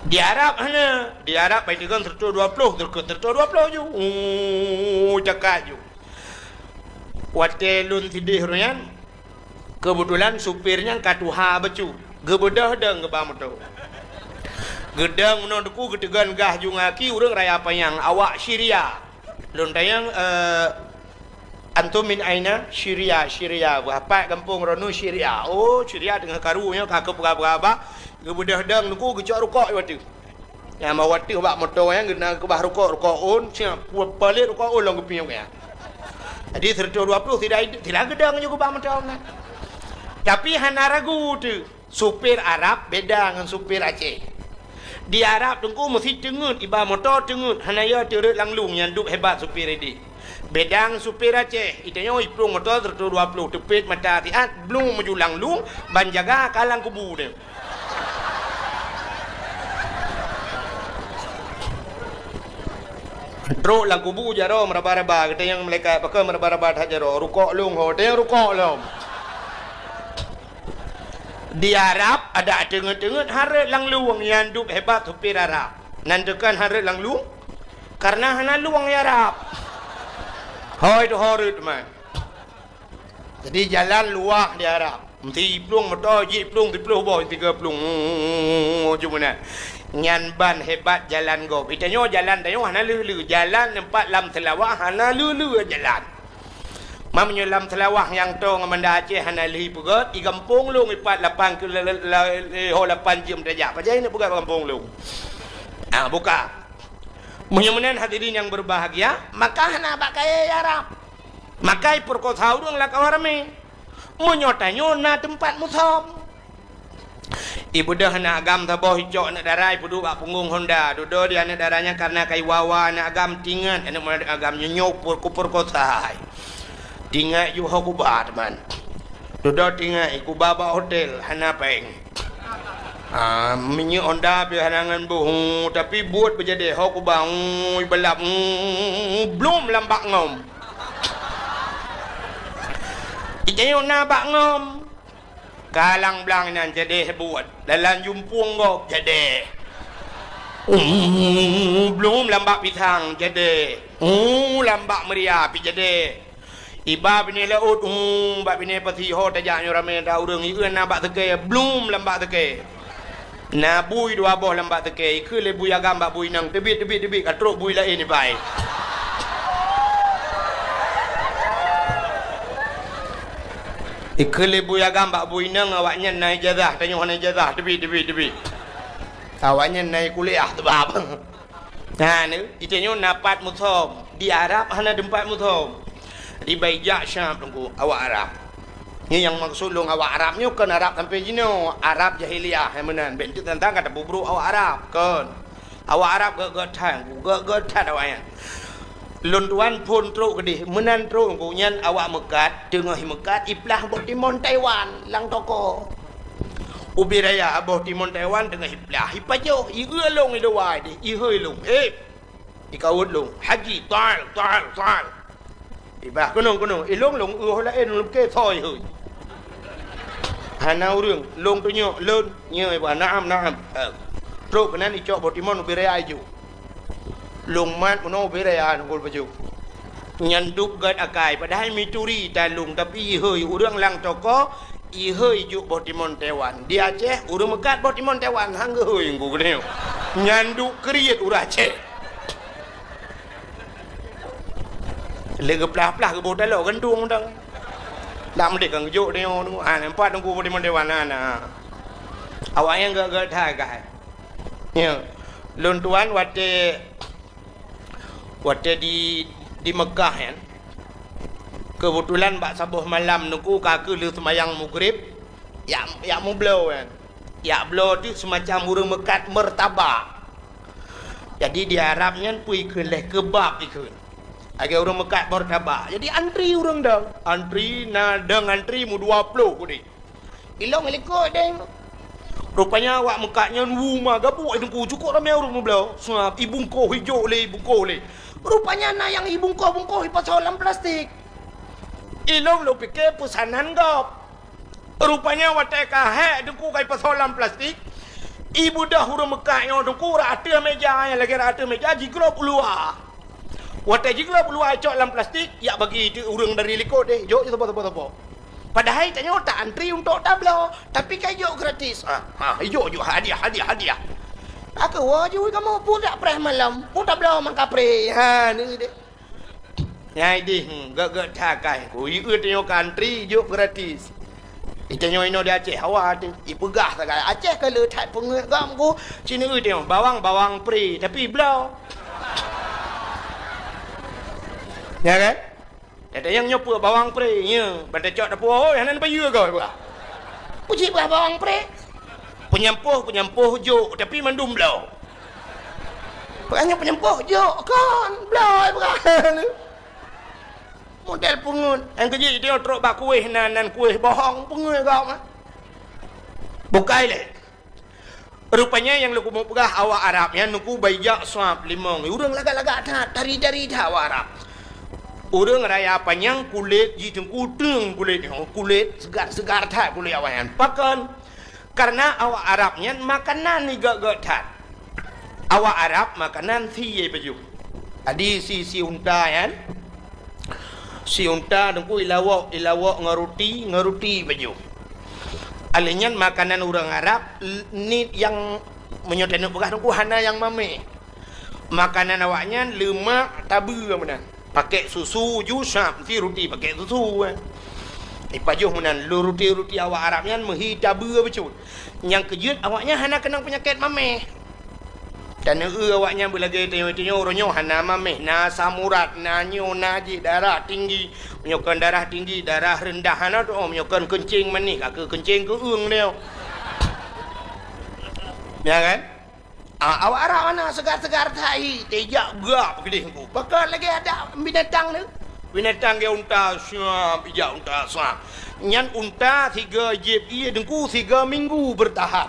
Di Arab mana? Di Arab baik dengan serta 20 serta 20 ju. Cakap ju. Watelun sidih royan. Kebetulan supirnya katuha becu. Gebedah deng ke motor. Gedang menonduku gedegan gah ju ngaki urang raya payang awak Syria. Lun tayang antum min aina Syria berapa kampung Ronu Syria. Oh Syria dengan karunya kakak berapa gebedah dang nuku gecok rokok waktu yang mau waktu bak motor yang gena ke bah rokok on siap balik rokok on lang kepiang ya. Jadi serta 20 tidak gedang juga bak motor kan. Tapi hana ragu tu supir Arab beda dengan supir Aceh. Di Arab tunggu mesti tengut iba motor tengut hana ya turut langlung yang duk hebat supir ini. Bedang supir Aceh itanya iplung motor serta 20 tepit mata tiat belum menjulang lung ban jaga kalang kubu dia. Teruk lang kubu jaro meraba-raba kita yang mereka pakai meraba-raba dah jaro rukuk lung ho dia rukuk lung. Di Arab ada tengut-tengut harat lang luang yang duk hebat supir Arab. Nantikan harat lang luang karena hana luang ya Arab. Hoi tu harat man. Jadi jalan luah di Arab. Mesti plung motor je plung 30 boy 30 cuma nak. Nyan ban hebat jalan go. Itanya jalan tayo hana lulu jalan tempat lam telawah hana lulu jalan. Mamnya lam telawah yang to ngamanda Aceh hana li pugat di kampung lu ipat 8 ke 8 jam dajak. Pajai nak pugat kampung lu. Buka. Mudah-mudahan hadirin yang berbahagia, maka hana bakai Arab. Makai perkota urang la kawarame. Menyotanyo na tempat mutam. Ibu dah nak agam taboh hijau nak darai pudu bak punggung Honda. Dodo dia nak darahnya karena kai wawa nak agam tingan, nak agam nyonyok kupur kota. Tingat you ho kubat man. Dodo tingat iku baba hotel hana peng. Minyak Honda bihanangan buh tapi buat berjadi ho kubang belap belum lambak ngom. Ijanyo na bak ngom. Kalang blang nan jadi buat. Dalam jumpung gok jadi. Belum lambak pitang jadi. Lambak meriah pi jadi. Iba bini laut bak bini pati ho tajak nyorame da urang ieu na bak teke belum lambak teke. Na bui dua boh lambak teke ke le bui agam bak bui nang tebit katrok bui lain ni bai. Ikele bui agam bak bui nang awaknya naik jazah tanya hana jazah tebit. Awaknya naik kuliah tebab. Nah ni itenyo napat muthom di Arab hana dempat muthom. Di Baijak Syam tunggu awak Arab. Ni yang maksud long awak Arabnya kan Arab sampai jino Arab jahiliyah yang menan bentuk tentang kata bubruk awak Arab kan. Awak Arab gak tang awaknya. Lon tuan pun truk gede menan truk tunggu nyan awak mekat tengah mekat iplah boh timon Taiwan lang toko. Ubi raya boh timon Taiwan tengah iplah ipajo ieu long ido wai di i hơi long ikawut long haji tal Iba kunung ilong long la en lum ke thoi hơi hanau rương long tu nyo lơn như ba nam truk nan i chok boh timon ubi raya ju long mat mono ubi raya ngul baju nyan dup gat akai padahal mituri ta long tapi hơi urang lang toko i hơi ju boh timon Taiwan di Aceh urang mekat boh timon Taiwan hang hơi ngul gede nyan du kriet urang Aceh lega plah ke botai lo gendung dang lam dek kang jo deo nu empat nunggu boh timon Taiwan ana awak yang gak thai kai ya lon tuan wate di Mekah kan kebetulan bak sabuh malam nunggu kaku lu semayang maghrib ya mu blow kan ya blow tu semacam urang mekat mertabak jadi di Arabnya pui ke leh kebab ikut agak orang mekat mertabak jadi antri orang dah antri antri mu 20 kudi ilong ikut deng rupanya awak mekatnya rumah gabuk dengku cukup ramai orang mu belau suap ibungko hijau le rupanya na yang ibungko pasal dalam plastik ilong lo pikir pesanan gap rupanya watai kahek dengku kai pasal dalam plastik ibu dah orang mekatnya dengku rata meja yang lagi rata meja jigrop luar watai jigla peluai cok dalam plastik ya bagi urang dari likut deh jok je topo padahal tanya tak antri untuk tablo tapi kayu gratis jok hadiah aku wajib kamu budak preh malam budak tablo man kapre ni deh nyai deh gak takai ku ieu tanya antri jok gratis itanya ino di Aceh awak ipegah takai Aceh kalau tak pengagam ku sini tanya bawang pre tapi blau ya kan? Ada yang nyopo bawang pre nya, pada cok dapur yang nan bayu kau apa? Puji bawang pre. Penyempuh jo tapi mandum blau. Banyak penyempuh jo kan blau bukan. Model pungut. Yang kerja dia trok bak kuih nan kuih bohong pungut kau mah. Bukai le. Rupanya yang lu mau pegah awak Arabnya nuku Baijak Swab limong. Urang lagak-lagak dari awak Arab. Orang raya panjang kulit jiteng kudeng kulit segar tak kulit awayan pakan karena awak Arabnya makanan ni gak tak awak Arab makanan si baju adi si unta kan si unta dengku ilawak ngaruti baju alinyan makanan orang Arab ni yang menyotenuk bekas dengku hana yang mame makanan awaknya lemak tabu mana pakai susu jusap si roti pakai susu ipajuh menan lu roti awak Arabnya menghidab becut yang kejut awaknya hana kena penyakit mameh dan awaknya belagi tengok ronyo hana mameh na samurat na nyo naji darah tinggi menyokan darah tinggi darah rendah hana tu menyokan kencing manih ke kencing ke dia ya kan awak Arab mana segar-segar tai tejak gap gede ku bakal lagi ada binatang ni binatang dia unta siap ijak unta siap nyan unta 3 jeb ia dengku 3 minggu bertahan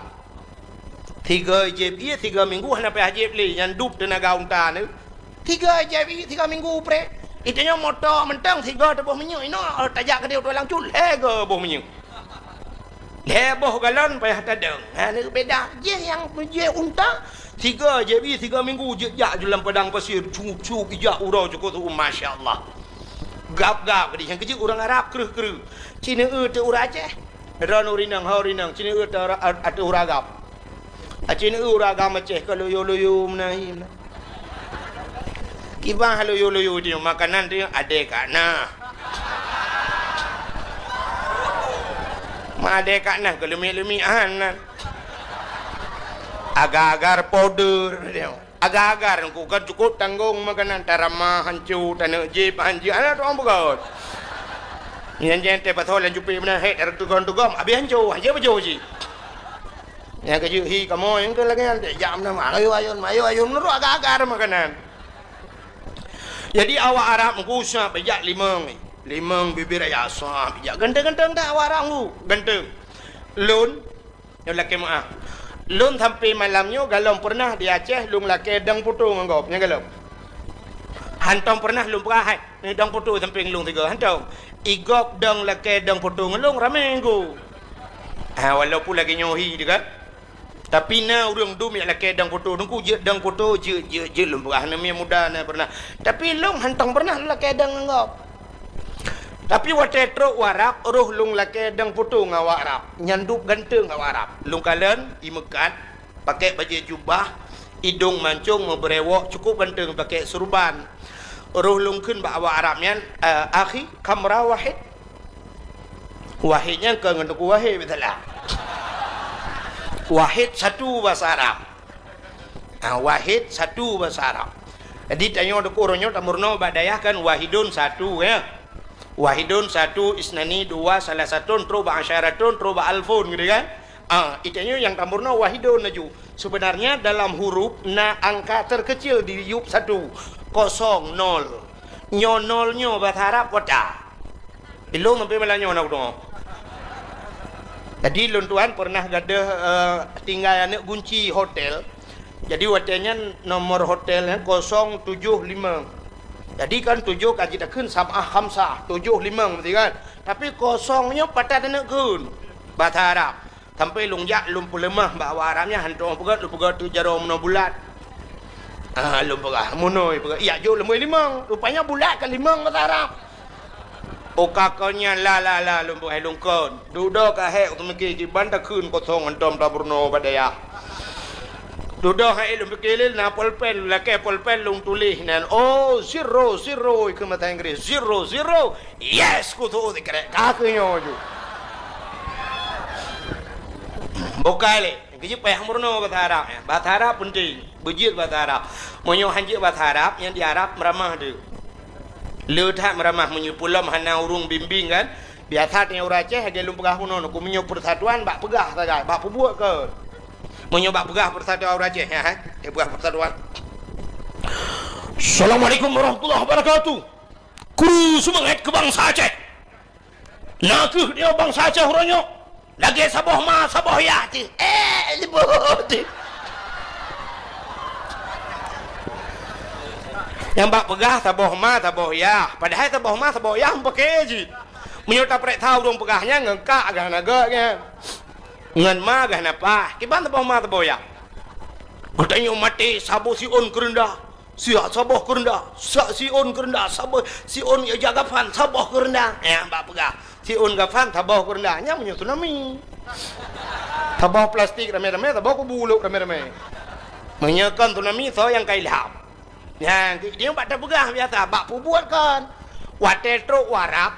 3 jeb ia 3 minggu hana pe hajib le nyan dup tenaga unta ni 3 jeb ia 3 minggu pre Itunya motor mentang tiga tu boh menyu ino tajak ke dia tulang cul lega boh menyu. Boh galon payah tadang. Ni beda je yang je unta tiga je bi 3 minggu je jak dalam padang pasir cup ijak urau cukup tu masya-Allah. Gap-gap dia yang kecil orang Arab kereh-kereh. Cina tu orang Aceh. Ran urinang haurinang Cina tu ada orang Arab. Cina orang agama Aceh kalau yo-yo menahi. Kibah loyo-loyo dia makanan dia ada kat nah. Ma ada kat nah kalau lemi-lemian. Agar-agar powder dia. Agar-agar ku kan cukup tanggung makanan tarama hancur tanah jip hancur ana tu orang begot. Yang gente patol yang jupi mana hek tugam habis hancur aja bejo ji. Yang kerja hi kamu yang ke lagi nanti jam nama ayo ayun menurut agar-agar makanan. Jadi awak Arab mengusah bijak limang bibir ayah sah bijak genteng-genteng dah awak Arab tu genteng lun yang laki maaf lun sampai malamnya galong pernah di Aceh lung laki dang putu menggop yang galong hantong pernah lung perahai ni dang putu sampai lung tiga hantong igop dang laki dang putu ngelung ramai minggu walaupun lagi nyohi juga tapi na urang du mi laki dang foto nungku je dang foto je lembah na mi muda na pernah tapi long hantang pernah laki dang ngop tapi wate tro warap roh lung laki dang foto ngawak Arab nyanduk ganteng ngawak Arab lung kalen imekat pakai baju jubah hidung mancung berewok cukup ganteng pakai surban roh lung kun ba awak Arab nyan akhi kamera wahidnya ke ngenduk wahid betalah wahid satu bahasa Arab. Wahid satu bahasa Arab. Jadi tanya ada orangnya tamurno badayah kan wahidun satu ya. Wahidun satu isnani dua salah satu troba asyaratun troba alfun gitu kan. Itanya yang tamurno wahidun naju. Sebenarnya dalam huruf na angka terkecil di yup satu 0 0. Nyo bahasa Arab wata. Belum sampai melanya nak dong. Jadi lun tuan pernah ada tinggal anak kunci hotel. Jadi hotelnya nomor hotelnya 075. Jadi kan 7 kaji tak kun sama khamsah 75 mesti kan. Tapi kosongnya patah anak kun. Bahasa Arab. Sampai lung jak lum pulemah bawa Arabnya hantong pegat lu pegat tu jarum no bulat. Lu pegat monoi pegat. Iya jo lemui limang. Rupanya bulat kan limang bahasa Arab. Kakonya la lumpuh lungkon duduk ka hek tu meki di banda kun kosong antom taburno badaya duduk ha ilmu kelil na polpen la ke polpen lung tulih nan zero ke mata Inggris zero yes ku tu dikre kakunyo ju bokale giji payah murno bahasa Arab penting bujit bahasa Arab monyo hanji bahasa Arab yang di Arab meramah tu letak meramah menyupulam hana urung bimbing kan biasa tanya orang Aceh dia lum pegah puno aku menyo persatuan bak pegah saja bak buat ke menyo bak pegah persatuan orang Aceh ya dia pegah persatuan Assalamualaikum warahmatullahi wabarakatuh kru semangat ke bangsa Aceh nak dia bangsa Aceh orangnya lagi saboh ya libut yang bak pegah taboh ya padahal taboh ya pakai je menyuta prek tahu dong pegahnya ngengkak gah naganya ngan ma gah napa kiban taboh ya katanya mati sabo si on kerendah si saboh kerendah si on kerendah sabo si on ya jaga fan saboh kerendah ya bak pegah si on gafan taboh kerendahnya menyut tsunami taboh plastik rame-rame taboh kubuluk rame-rame menyekan tsunami so yang kailham ya, dia tak pegah biasa, bak buat kan. Wate truk warap,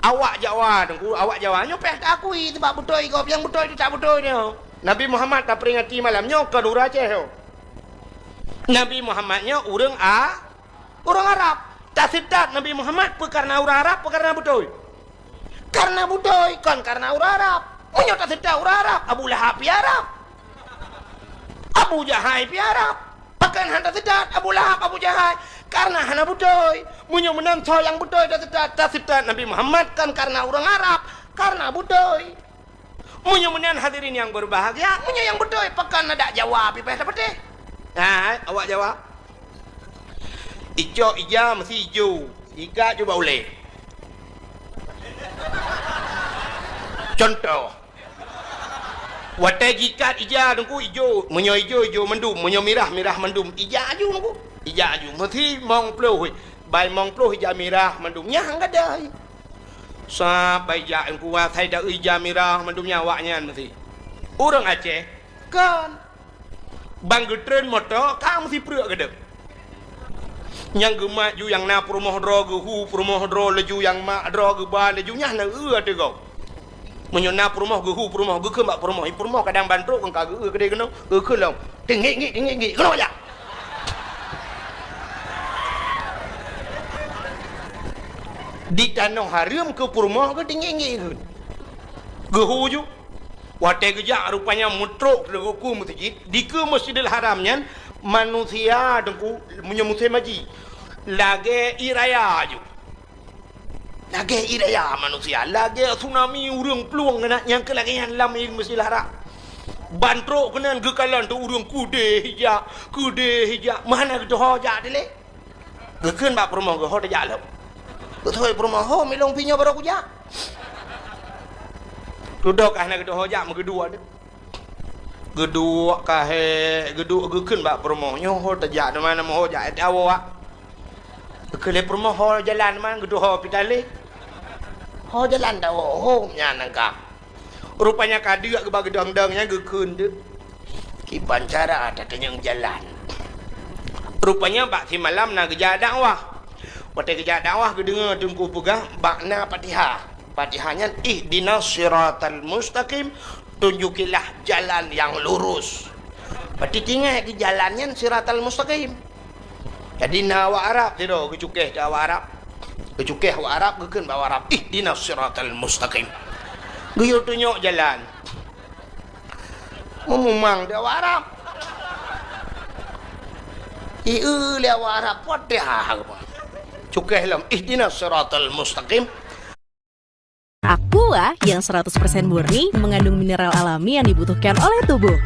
awak Jawa nyopeh tak akui, sebab betul kau yang betul itu tak betul dia. Nabi Muhammad tak peringati malamnya ke Nur Aceh. Nabi Muhammadnya orang Arab. Tak sedap Nabi Muhammad karena orang Arab, karena betul. Karena betul kan karena orang Arab. Punya tak sedap orang Arab. Abu Lahab pi Arab. Abu Jahal pi Arab. Bahkan handa sedat Abu Lahab Abu Jahal karena hana budoy munyo menang yang budoy tak sedat Nabi Muhammad kan karena orang Arab karena budoy munyo menang hadirin yang berbahagia munyo yang budoy pekan ada jawab ipeh dapat deh awak jawab Hijau ija mesti hijau. Ikat juga boleh. Contoh. Watai jikat ija dengku hijau. Menyo hijau mendum. Menyo mirah mendum. Ija aju dengku. Ija aju. Mesti mong peluh. Bai mong peluh ija mirah mendum. Nyah enggak ada. Sampai ija dengku. Watai dah ija mirah mendumnya awaknya mesti. Orang Aceh. Kan. Bang getren motor. Kamu mesti peruk kedek. Yang gemak ju yang na perumoh dro ge hu perumoh dro leju yang mak dro ge ba leju nyah na ada kau menyona perumoh ge hu perumoh ge ke mak perumoh kadang bantu kang ka ge gede kena ke long tinggi kena aja di tanah haram ke perumoh ke tinggi ge hu ju wate ge ja rupanya mutruk de ku masjid di ke Masjidil Haramnya manusia dengku menyemut maji lagi iraya ju lagi iraya manusia lagi tsunami urang peluang kena yang ke lagi yang lam Masjidil Haram bantro kena gekalan tu urang kude hijak mana gitu hoja dile gekeun bak perumahan ge hoja jalep betul perumahan ho milong pinya baru kuja duduk kana gitu hoja kedua deh gedua kahe gedua gekeun bak promo nyo ho tajak mana mo ja et awak kele promo ho jalan man gedua ho pitale ho jalan dah ho nya nangka rupanya kadi ke bag gedang-dangnya gekeun de ki pancara ada kenyang jalan rupanya bak si malam na geja dakwah wate geja dakwah gedengar tungku pegang bakna Fatihahnya ihdinas siratal mustaqim tunjukilah jalan yang lurus. Berarti tinggal di jalannya siratal mustaqim. Jadi nawa Arab tidak kecukeh Jawa Arab. Kecukeh wa Arab gekeun bawa Arab ihdinas siratal mustaqim. Geus tunjuk jalan. Memang Jawa Arab. Ieu Jawa Arab Fatihah. Cukeh lam ihdinas siratal mustaqim. Aqua yang 100% murni mengandung mineral alami yang dibutuhkan oleh tubuh.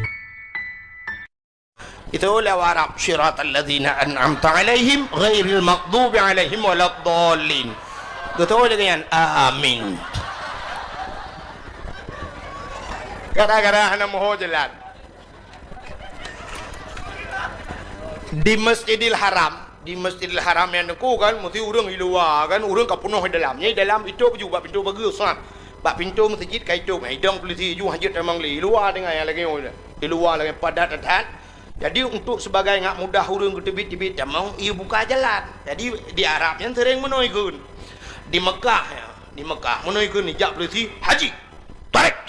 Itu lewat Arab siratal ladzina an'amta alaihim ghairil maghdubi alaihim waladdallin. Betul dengan amin. Gara-gara ana mau jalan di Masjidil Haram. Di Masjidil Haram yang aku kan mesti urang di luar kan urang ka penuh di dalamnya dalam itu juga pintu bagus sah bak pintu masjid ka itu hidung polisi ju hajat memang di luar dengan yang lagi di luar lagi padat jadi untuk sebagai ngak mudah urang ke tebit-tebit jamang ia buka jalan jadi di Arabnya sering menoikeun di Mekah ya di Mekah menoikeun jak polisi haji tarik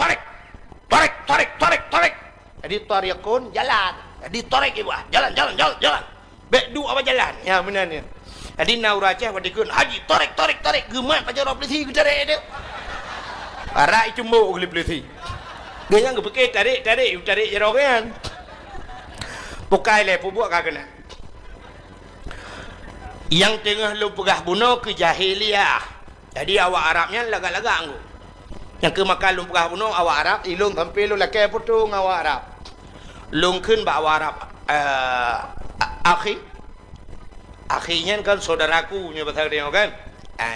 jadi tarikun jalan jadi tarik ibu jalan Bek du apa jalan? Ya benar ni. Jadi nauracah wadikun haji tarik gemat pacar polisi ke tarik dia. Arak cumbu oleh polisi. Dia yang kepekeh tarik jero kan. Pukai le pubuak kagena. Yang tengah lu pegah bunuh ke jahiliyah. Jadi awak Arabnya lagak-lagak anggu. Yang ke makan lu pegah bunuh awak Arab ilung sampai lu lakai putung awak Arab. Lung keun ba awak Arab akhinya kan saudaraku nya bahasa dia kan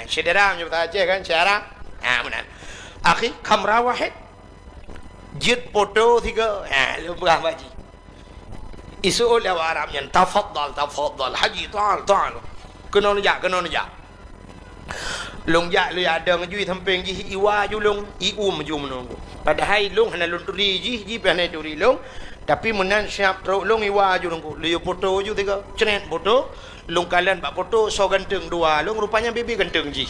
saudara nya bahasa Aceh kan saudara benar akhi kamera wahid jid foto tiga lu berah baji isu oleh Arabnya tafaddal haji ta'al kena ja long ja lu ada ngejui samping ji iwa ju long iu maju menunggu padahal long hana long turi ji panai turi long tapi menan siap teruk long iwa ju nunggu liu foto ju tiga cenet foto long kalian bak foto so ganteng dua long rupanya bibi ganteng ji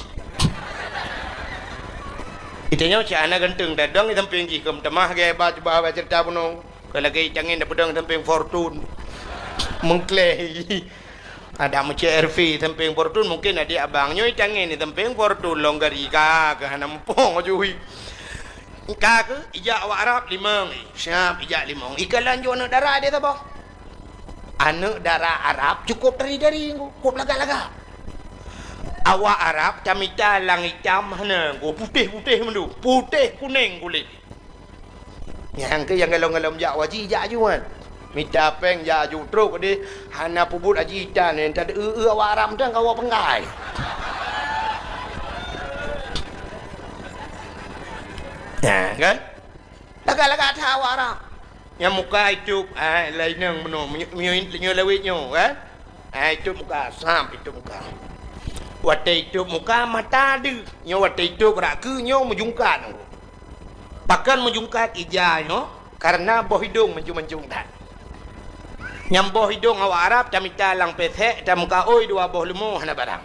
itanya si anak ganteng dadang di samping ji kem temah ge baca cerita punong kalau lagi cangin pedang samping fortune mengkleh ada macam RV samping fortune mungkin ada abangnya cangin di samping fortune long garika ke hanam pong ajui Ika ke ijak awak Arab limang siap ijak limang ikalan jo anak darah dia apa anak darah Arab cukup dari cukup lagak-lagak awak Arab camita lang hitam hana go putih mendu putih kuning kulit yang ke yang galong-galong jak waji jak juan minta peng ya jutru ke di hana pubut aji tan ni tak waram dah kau pengai nah kan laga tahu waram yang muka itu lain yang meno nyo lewit nyo kan itu muka sam itu muka waktu itu muka mata dia nyo waktu itu gerak ke nyo menjungkat bahkan menjungkat ija nyo karena boh hidung menjung-menjungkat nyam boh hidung awak Arab tamita lang pesek tam muka oi dua boh lemu hana barang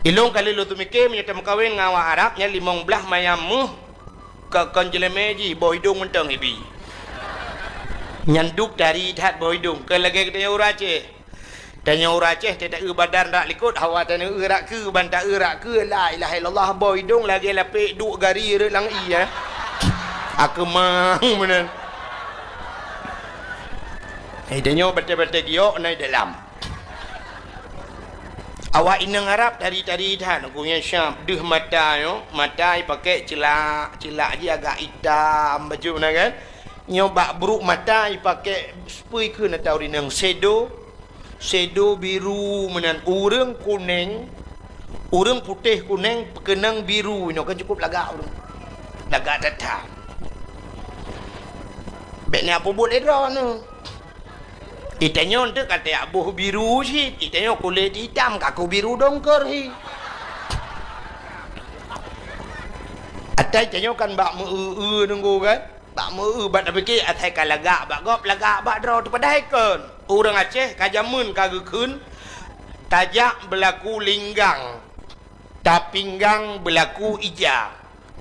ilong kali lu tu mikir menyetam kawin ngawak Arab nya 15 mayamu ke konjelemeji boh hidung menteng hibi nyanduk dari that boh hidung ke lagi kita urace tanya urace tidak badan rak likut hawa tanya urak ke banta urak ke la ilaha illallah boh hidung lagi lapik duk gari re lang iya aku mau benar tanya betul-betul giok naik dalam awak inang Arab dari tan aku yang Syam duh mata yo mata pakai celak je agak hitam baju na kan nyoba buruk mata pakai spui ke na tahu dinang sedo biru menan urang kuning urang putih kuning pekenang biru no kan cukup lagak datang beknya apa buat edra no itanya untuk kata abuh biru sih itanya kulit hitam kaku biru dongker hi atai itanya kan bak meu nunggu kan bak meu bat fikir atai kalagak bak gop lagak bak draw tu padai kan urang Aceh kajamun kagekeun tajak berlaku linggang tapinggang berlaku ija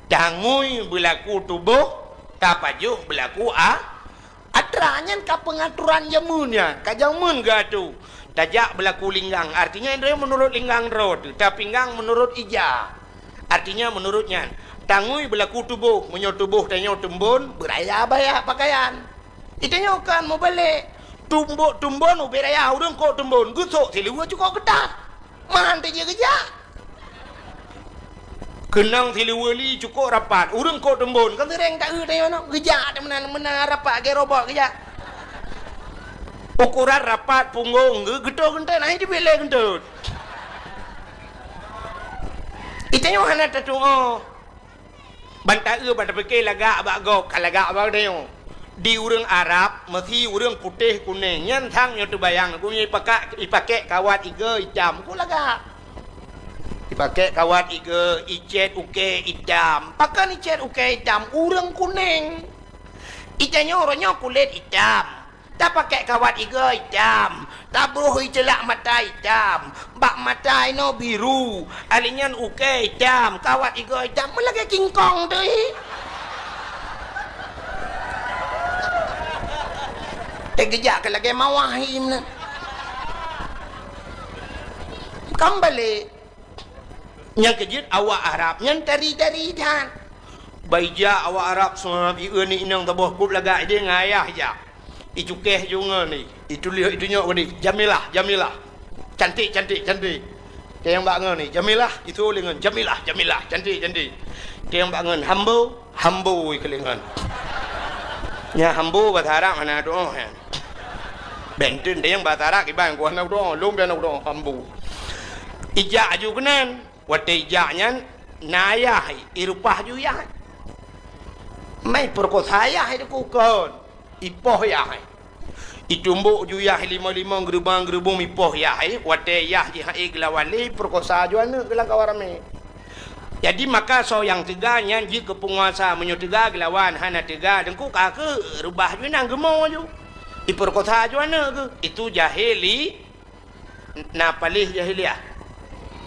tangui berlaku tubuh tapajuh berlaku atranya ka pengaturan jamunnya ka jamun gatu tajak berlaku linggang artinya dia menurut linggang rod tapinggang menurut ija artinya menurutnya tangui berlaku tubuh menyo tubuh tanyo tumbun beraya baya pakaian itanya kan mau balik tumbun beraya urang ko tumbun gusok silu cukup ketat man tanya kerja kenang tiliwali cukup rapat urang ko tumbun kan tereng tak tayo no kerja menan rapat ke robot kerja ukuran rapat punggung gedor gentut naik di belai gentut itanya hana tatu banta banta fikir lagak bak gok kalagak bak dayo di urang Arab mesti urang putih kuning nyan thang nyo tu bayang aku ipakai kawat iga hitam ku lagak dipakai kawat iga icet uke hitam pakai icet uke hitam urang kuning itanya orangnya kulit hitam tak pakai kawat iga hitam tak buh celak mata hitam bak mata ino biru alinyan uke hitam kawat iga hitam melagi kingkong tu tegejak ke lagi mawahim kembali yang kejut awak Arab yang dari dan baija awak Arab semua biar ni inang tabuh kup lagak dia ngayah je itu keh juga ni itu lihat itu nyok ni Jamilah cantik dia yang bangun ni Jamilah itu lengan Jamilah cantik dia yang bangun hambo kelengan nya hambo bahasa Arab mana doa kan benten dia yang bahasa Arab iban gua nak doa lum dia nak doa hambo ijak aju kenan waktu ijaknya nayah irupah ju ya mai perkosa ya itu kukon ipoh ya itumbuk ju ya 55 gerubang ipoh ya waktu ya ji hai gelawali perkosa ju anu gelang kawarame jadi maka so yang teganya ji ke penguasa menyo tega gelawan hana tega dengku ka ke rubah ju nang gemo ju iperkosa ju anu ke itu jahili na palih jahiliah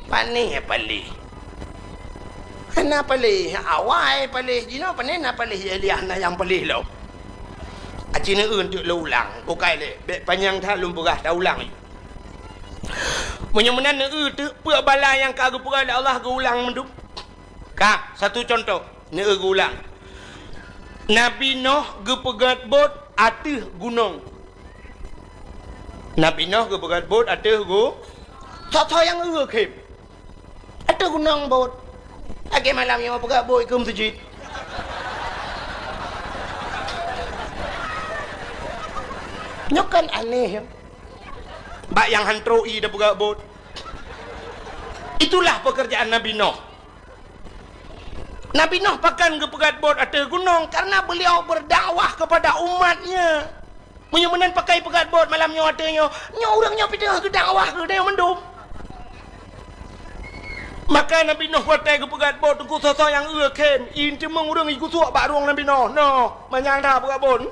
panih palih kena palih awai palih jino panih na palih jahiliah na yang palih lo acina untuk lo ulang bukai le panjang tha lumpurah dah ulang menyemenan tu puak bala yang kagu pura Allah ke ulang mendup ka satu contoh ne ulang Nabi Nuh ge pegat bot atih gunung Nabi Nuh ge pegat bot atih go Toto yang khip ada gunung bot agi malam yang pegat bot ke masjid Nyokan aneh. Bak yang hantroi dah pegat bot. Itulah pekerjaan Nabi Nuh. Nabi Nuh pakan ke pegat bot atas gunung karena beliau berdakwah kepada umatnya. Menyumenan pakai pegat bot malamnya atanya. Nya orangnya pindah ke dakwah ke dia mendum. Maka Nabi Nuh pakai ke pegat bot tunggu sosok yang kem. In cemeng orang ikut suak bak ruang Nabi Nuh. No, manyang dah pegat bot.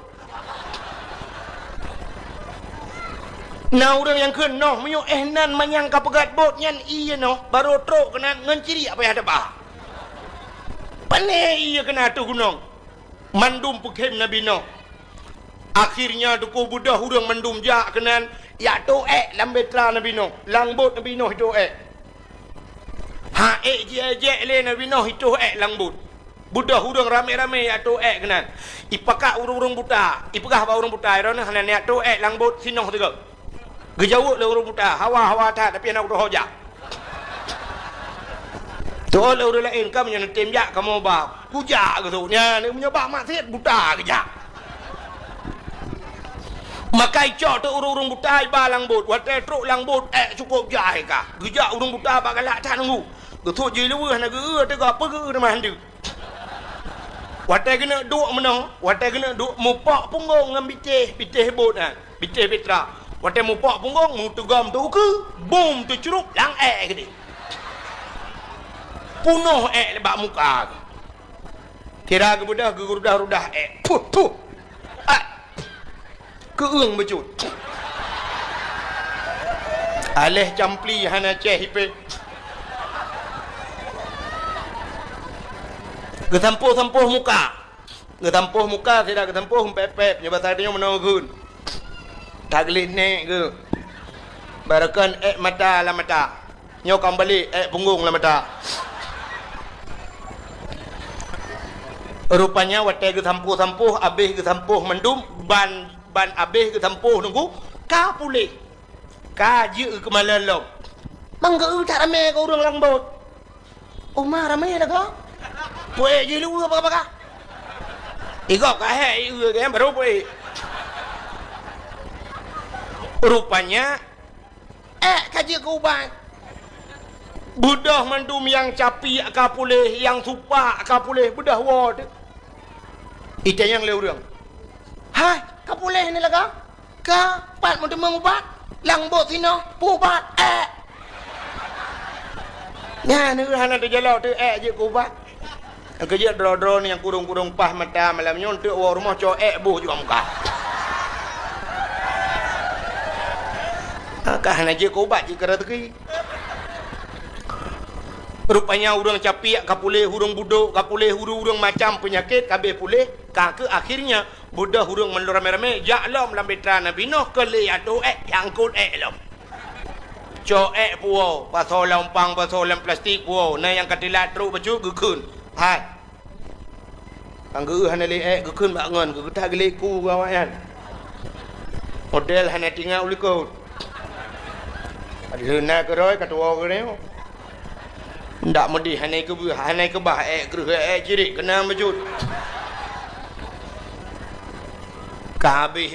Nah orang yang kena menyo nan manyang ka pegat bot nyan iya no baru trok kena ngenciri apa yang ada bah. Pane iya kena tu gunung. Mandum pekhem Nabi Nuh. Akhirnya tu ko budah urang mandum jak kenan ya tu lambetra Nabi Nuh. Langbut Nabi Nuh itu Ha je le Nabi Nuh itu langbut. Budah urang rame-rame ya tu kenan. Ipakak urang-urang buta. Ipakah ba urang buta ro nah hanan ya tu langbut sinoh tu. Gejauh le urang buta, hawa-hawa tak tapi anak udah hojak. Tu le urang lain kamu yang tembak kamu ba. Kujak gitu nya ni punya bak maksiat buta kejak. Maka icok tu urang buta ba langbut, wate truk langbut cukup jai ka. Gejak urang buta ba galak tak nunggu. Gitu je lewah nak ge tu apa ge dah handu. Wate kena duk menang, wate kena duk mupak punggung ngam bitih bot ah. Bitih petra. Wate mupak punggung mu tegam tu ke boom tu curuk lang gede. Punuh lebak muka. Kira ke budak ke rudah puh. Keung becut. Aleh campli hana ceh hipe. Getampuh muka. Getampuh muka tidak getampuh pepep nya batadnya menogun. Taglit ni ke. Barakan mata lah mata. Nyokam balik punggung lah mata. Rupanya watai ke sampuh habis ke sampuh mendum ban habis ke sampuh nunggu ka pulih. Ka je ke malalom. Mangga tak ramai ke orang langbut. Omah ramai dah ka? Puai je lu apa ka? Igok ka ke baru puai. Rupanya kaji kuban budah mandum yang capi kapuleh yang supa kapuleh budah wad ita yang leurang hai kapuleh ni laga ka pat mandum mengubat langbut sino pubat nya ni hana de jalau tu je kubat kerja dro-dro ni yang kurung-kurung pah mata malam nyon tu rumah co buh juga muka. Kah naje ko ubat je kara teki. Rupanya urang capi kapuleh hurung buduk kapuleh hurung macam penyakit kabeh pulih ka ke akhirnya budah hurung melu rame-rame jaklom lambetra Nabi Nuh ke le atu yang kut lom. Co puo pasal lompang pasal plastik puo na yang katilat tru baju gekun. Hai. Angge hana le gekun bak ngon ge tak gele ku gawayan. Model hana tinggal ulikut. Ada nak keroi ketua kerana, ndak mudi hanai ke bah kerja jirik kena majud. Kabih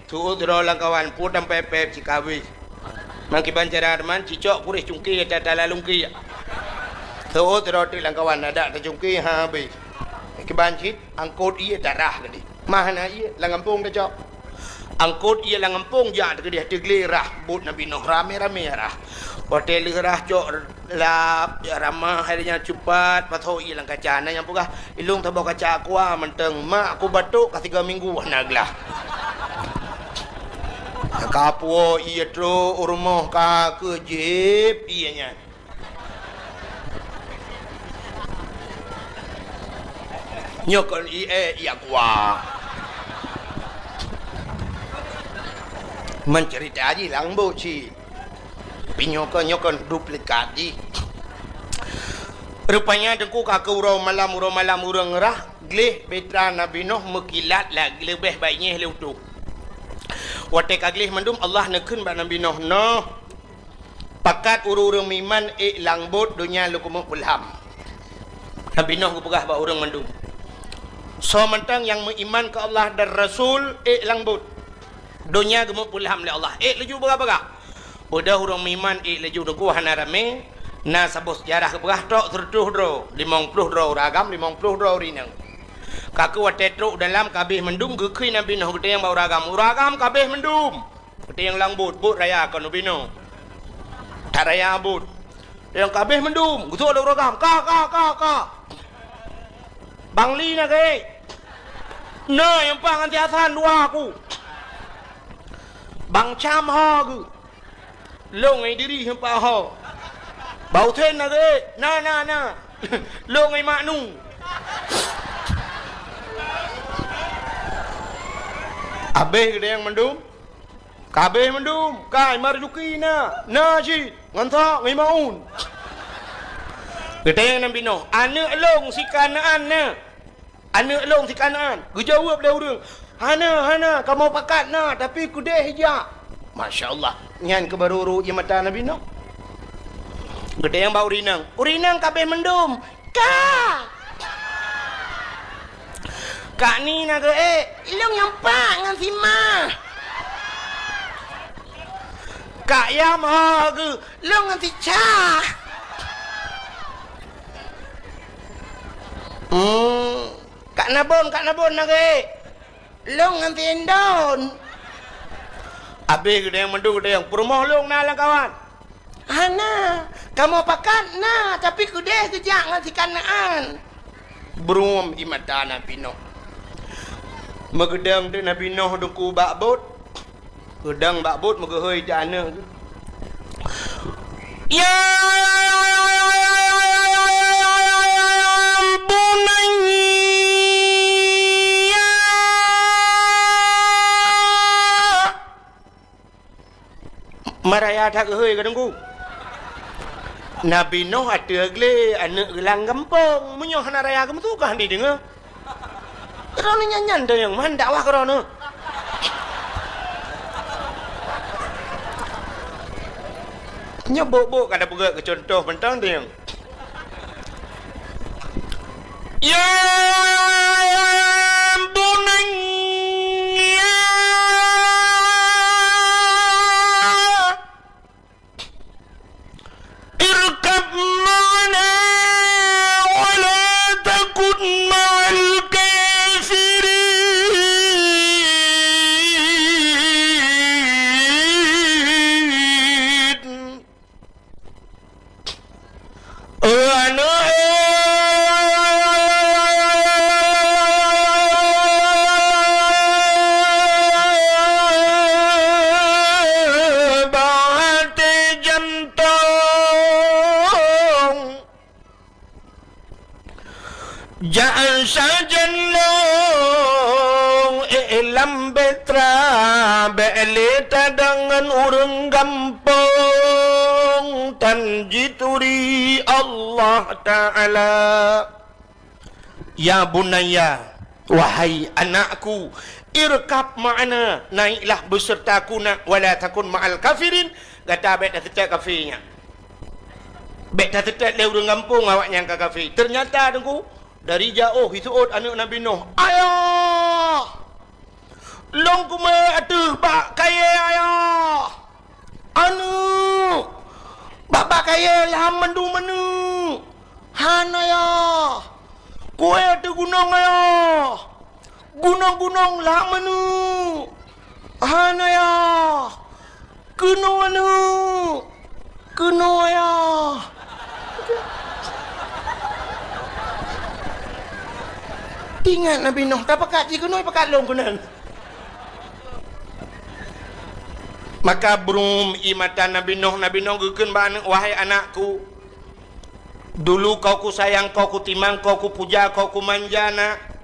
tu udro langkawan pudam pepep si kabih. Mangki bancara man cicok kurih cungki tata lalungki. Tu udro ti langkawan ada ta cungki habis. Kibancit angkut ia darah gede. Mahana ia langampung kecok. Angkut ia lang ampung ja ke dia teglerah but Nabi Nuh rame-rame rah. Hotel gerah cok lap ya ramah harinya cepat patho ia lang kaca na yang pugah ilung tabo kaca aku menteng mak aku batuk ka 3 minggu naglah. Kapuo ia tro urmoh ka ke jip ianya. Nyokon ia kuah. Mencerita aja langbut si pinyokon duplikat ji. Rupanya dengku kaka urau malam urang ngerah gleh betra Nabi Nuh mekilat lagi lebih baiknya leutu. Wate kagleh mandum Allah nekun ba Nabi Nuh no. Pakat urang miman langbut dunia lukum ulham. Nabi Nuh gupegah ba urang mandum. So mentang yang beriman ke Allah dan Rasul langbut. Dunia gemuk pulham oleh Allah. Laju berapa kah? Udah hurung miman laju dengku hana rame. Na sabos sejarah ke berah tok tertuh dro. 50 dro ragam 50 dro rinang. Kaku watetruk dalam kabeh mendum gekui Nabi Nuh gede yang bau ragam. Ragam kabeh mendum. Gede yang langbut but raya kan Nabi Nuh. Tak raya but. Yang kabeh mendum. Gitu ada ragam. Ka. Bangli nak ke? Nah, yang pang anti asan dua aku. Bang cam ha ke? Long ai diri yang pa ha. Bau then nak ke? Na. Long ai mak nu. Abeh gede yang mendum. Kabeh mendum. Kai marjuki na. Na ji. Ngantak ngai maun. Gede yang Nabi Nuh. Anak long si Kanaan na. Anak long si Kanaan. Gue jawab dah orang. Hana, kamu pakat na. Tapi ku deh hijak. Masya Allah. Nyan kebaruru je mata Nabi Nuh. Gede yang bau rinang. Urinang kabeh mendum. Kak ni nak ke long yang pak ngan si ma. Kak yam ha ke long ngan si cha. Kak nabon nak ke long ngan si endon. Habis gede yang mendu gede yang perumoh long na lah kawan. Hana, kamu pakat na tapi kude sejak ngan si Kanaan. Berum imata Nabi Nuh. Megedang tu Nabi Nuh dengku bakbut. Gedang bakbut megehoi jana. Ya bunayya. Maraya tak gehoi ke dengku. Nabi Nuh ada gle anak gelang kampung. Munyoh hana raya kamu tu kah di dengar? Kerana nyanyan dah yang mana dakwah kerana. Nyebuk-buk kada pegat ke contoh pentang dia. Ya bunayya irkab ma'ana wa la takun ma'al Jangan saja long ilam betra beleta dengan urang gampang tanjituri Allah Ta'ala. Ya bunayya, wahai anakku, irkab ma'ana, naiklah besertaku nak wala takun ma'al kafirin. Kata bet dah tetap kafirnya. Bet dah tetap le urang gampang awak yang kafir. Ternyata dengku dari jauh hisuut anak Nabi Nuh. Ayah, long kume atuh bak kaya ayah. Anu, bak kaya lah menu. Han ayah, kue atuh gunung ayah. Gunung lah menu. Han ayah, kuno anu, kuno ayah. Ingat Nabi Nuh, tak pakat jika Nuh pakat long kunang. Maka berum imatan Nabi Nuh gekeun ba anak, wahai anakku. Dulu kau ku sayang, kau ku timang, kau ku puja, kau ku manja nak.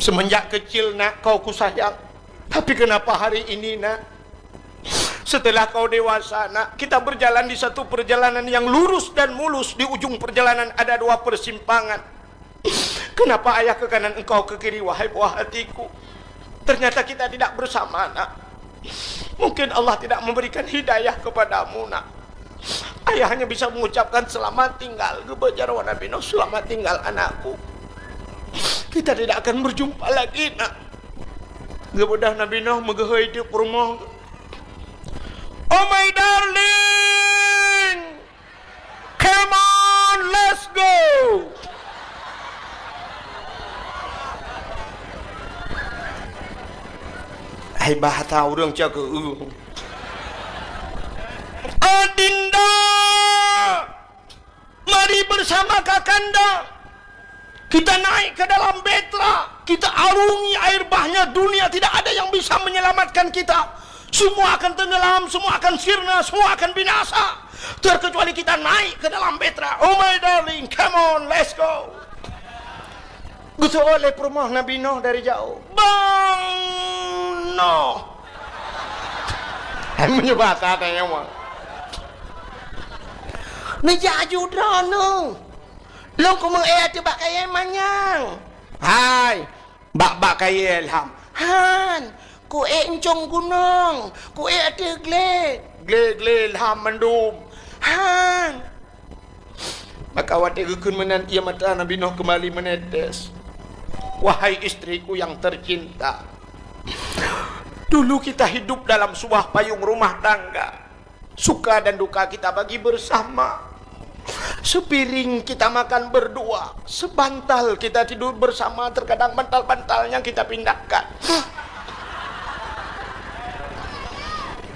Semenjak kecil nak kau ku sayang. Tapi kenapa hari ini nak? Setelah kau dewasa nak, kita berjalan di satu perjalanan yang lurus dan mulus. Di ujung perjalanan ada dua persimpangan. Kenapa ayah ke kanan, engkau ke kiri, wahai buah hatiku? Ternyata kita tidak bersama nak. Mungkin Allah tidak memberikan hidayah kepadamu nak. Ayah hanya bisa mengucapkan selamat tinggal kepada Nabi Nuh, selamat tinggal anakku. Kita tidak akan berjumpa lagi nak. Kemudah Nabi Nuh megahai di rumah. Oh my darling, come on, let's go. Hai bahasa orang jaga Adinda, mari bersama Kakanda kita naik ke dalam Betra, kita arungi air bahnya dunia, tidak ada yang bisa menyelamatkan kita. Semua akan tenggelam, semua akan sirna, semua akan binasa, terkecuali kita naik ke dalam Betra. Oh my darling, come on, let's go. Gusto oleh perumah Nabi Nuh dari jauh. Bang Nuh. Menyebut katanya mah. Nejaju drone. Long ko mang tu bak kaya manyang. Hai, bak kaya ilham. Han, ku encong gunung, ku ada gle ilham mendum. Han. Maka waktu gekun menan ia mata Nabi Nuh kembali menetes. Wahai istriku yang tercinta, dulu kita hidup dalam sebuah payung rumah tangga. Suka dan duka kita bagi bersama. Sepiring kita makan berdua, sebantal kita tidur bersama, terkadang bantal-bantalnya kita pindahkan.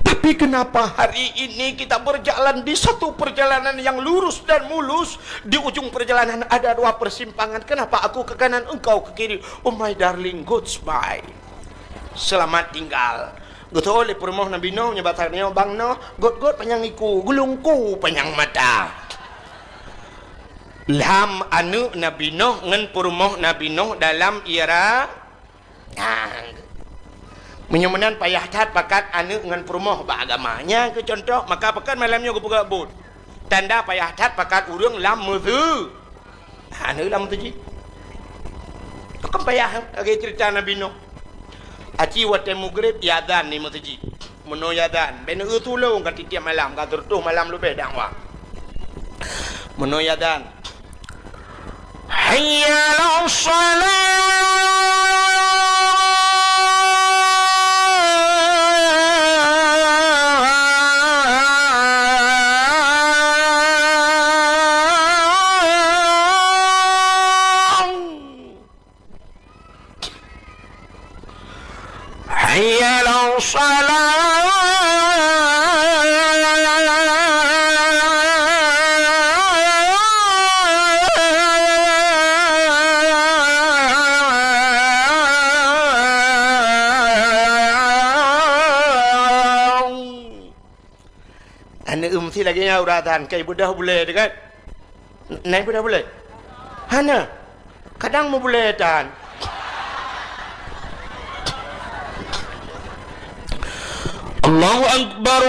Tapi kenapa hari ini kita berjalan di satu perjalanan yang lurus dan mulus, di ujung perjalanan ada dua persimpangan. Kenapa aku ke kanan, engkau ke kiri? Oh my darling, goodbye, selamat tinggal. Betul oleh perumah Nabi Nuh nyebatannya Bang Nuh, god panyangiku, gulungku panyang mata. Lam anu Nabi Nuh ngan perumah Nabi Nuh dalam era menyemenan payah tat pakat anu ngan perumah bagamanya ke contoh, maka pakat malamnya gue buka bud. Tanda payah tat pakat urang lam mutu. Anu lam tu ji. Kan payah lagi cerita Nabi Nuh. Aci wate mugrib yadan ni mutu ji. Meno yadan. Ben utulung kat tiap malam kat tertuh malam lu bedang wa. Meno yadan. Hayya 'alas si lagi nya uratan kai budah boleh dekat naik budah boleh hana kadang mau boleh tan Allahu akbar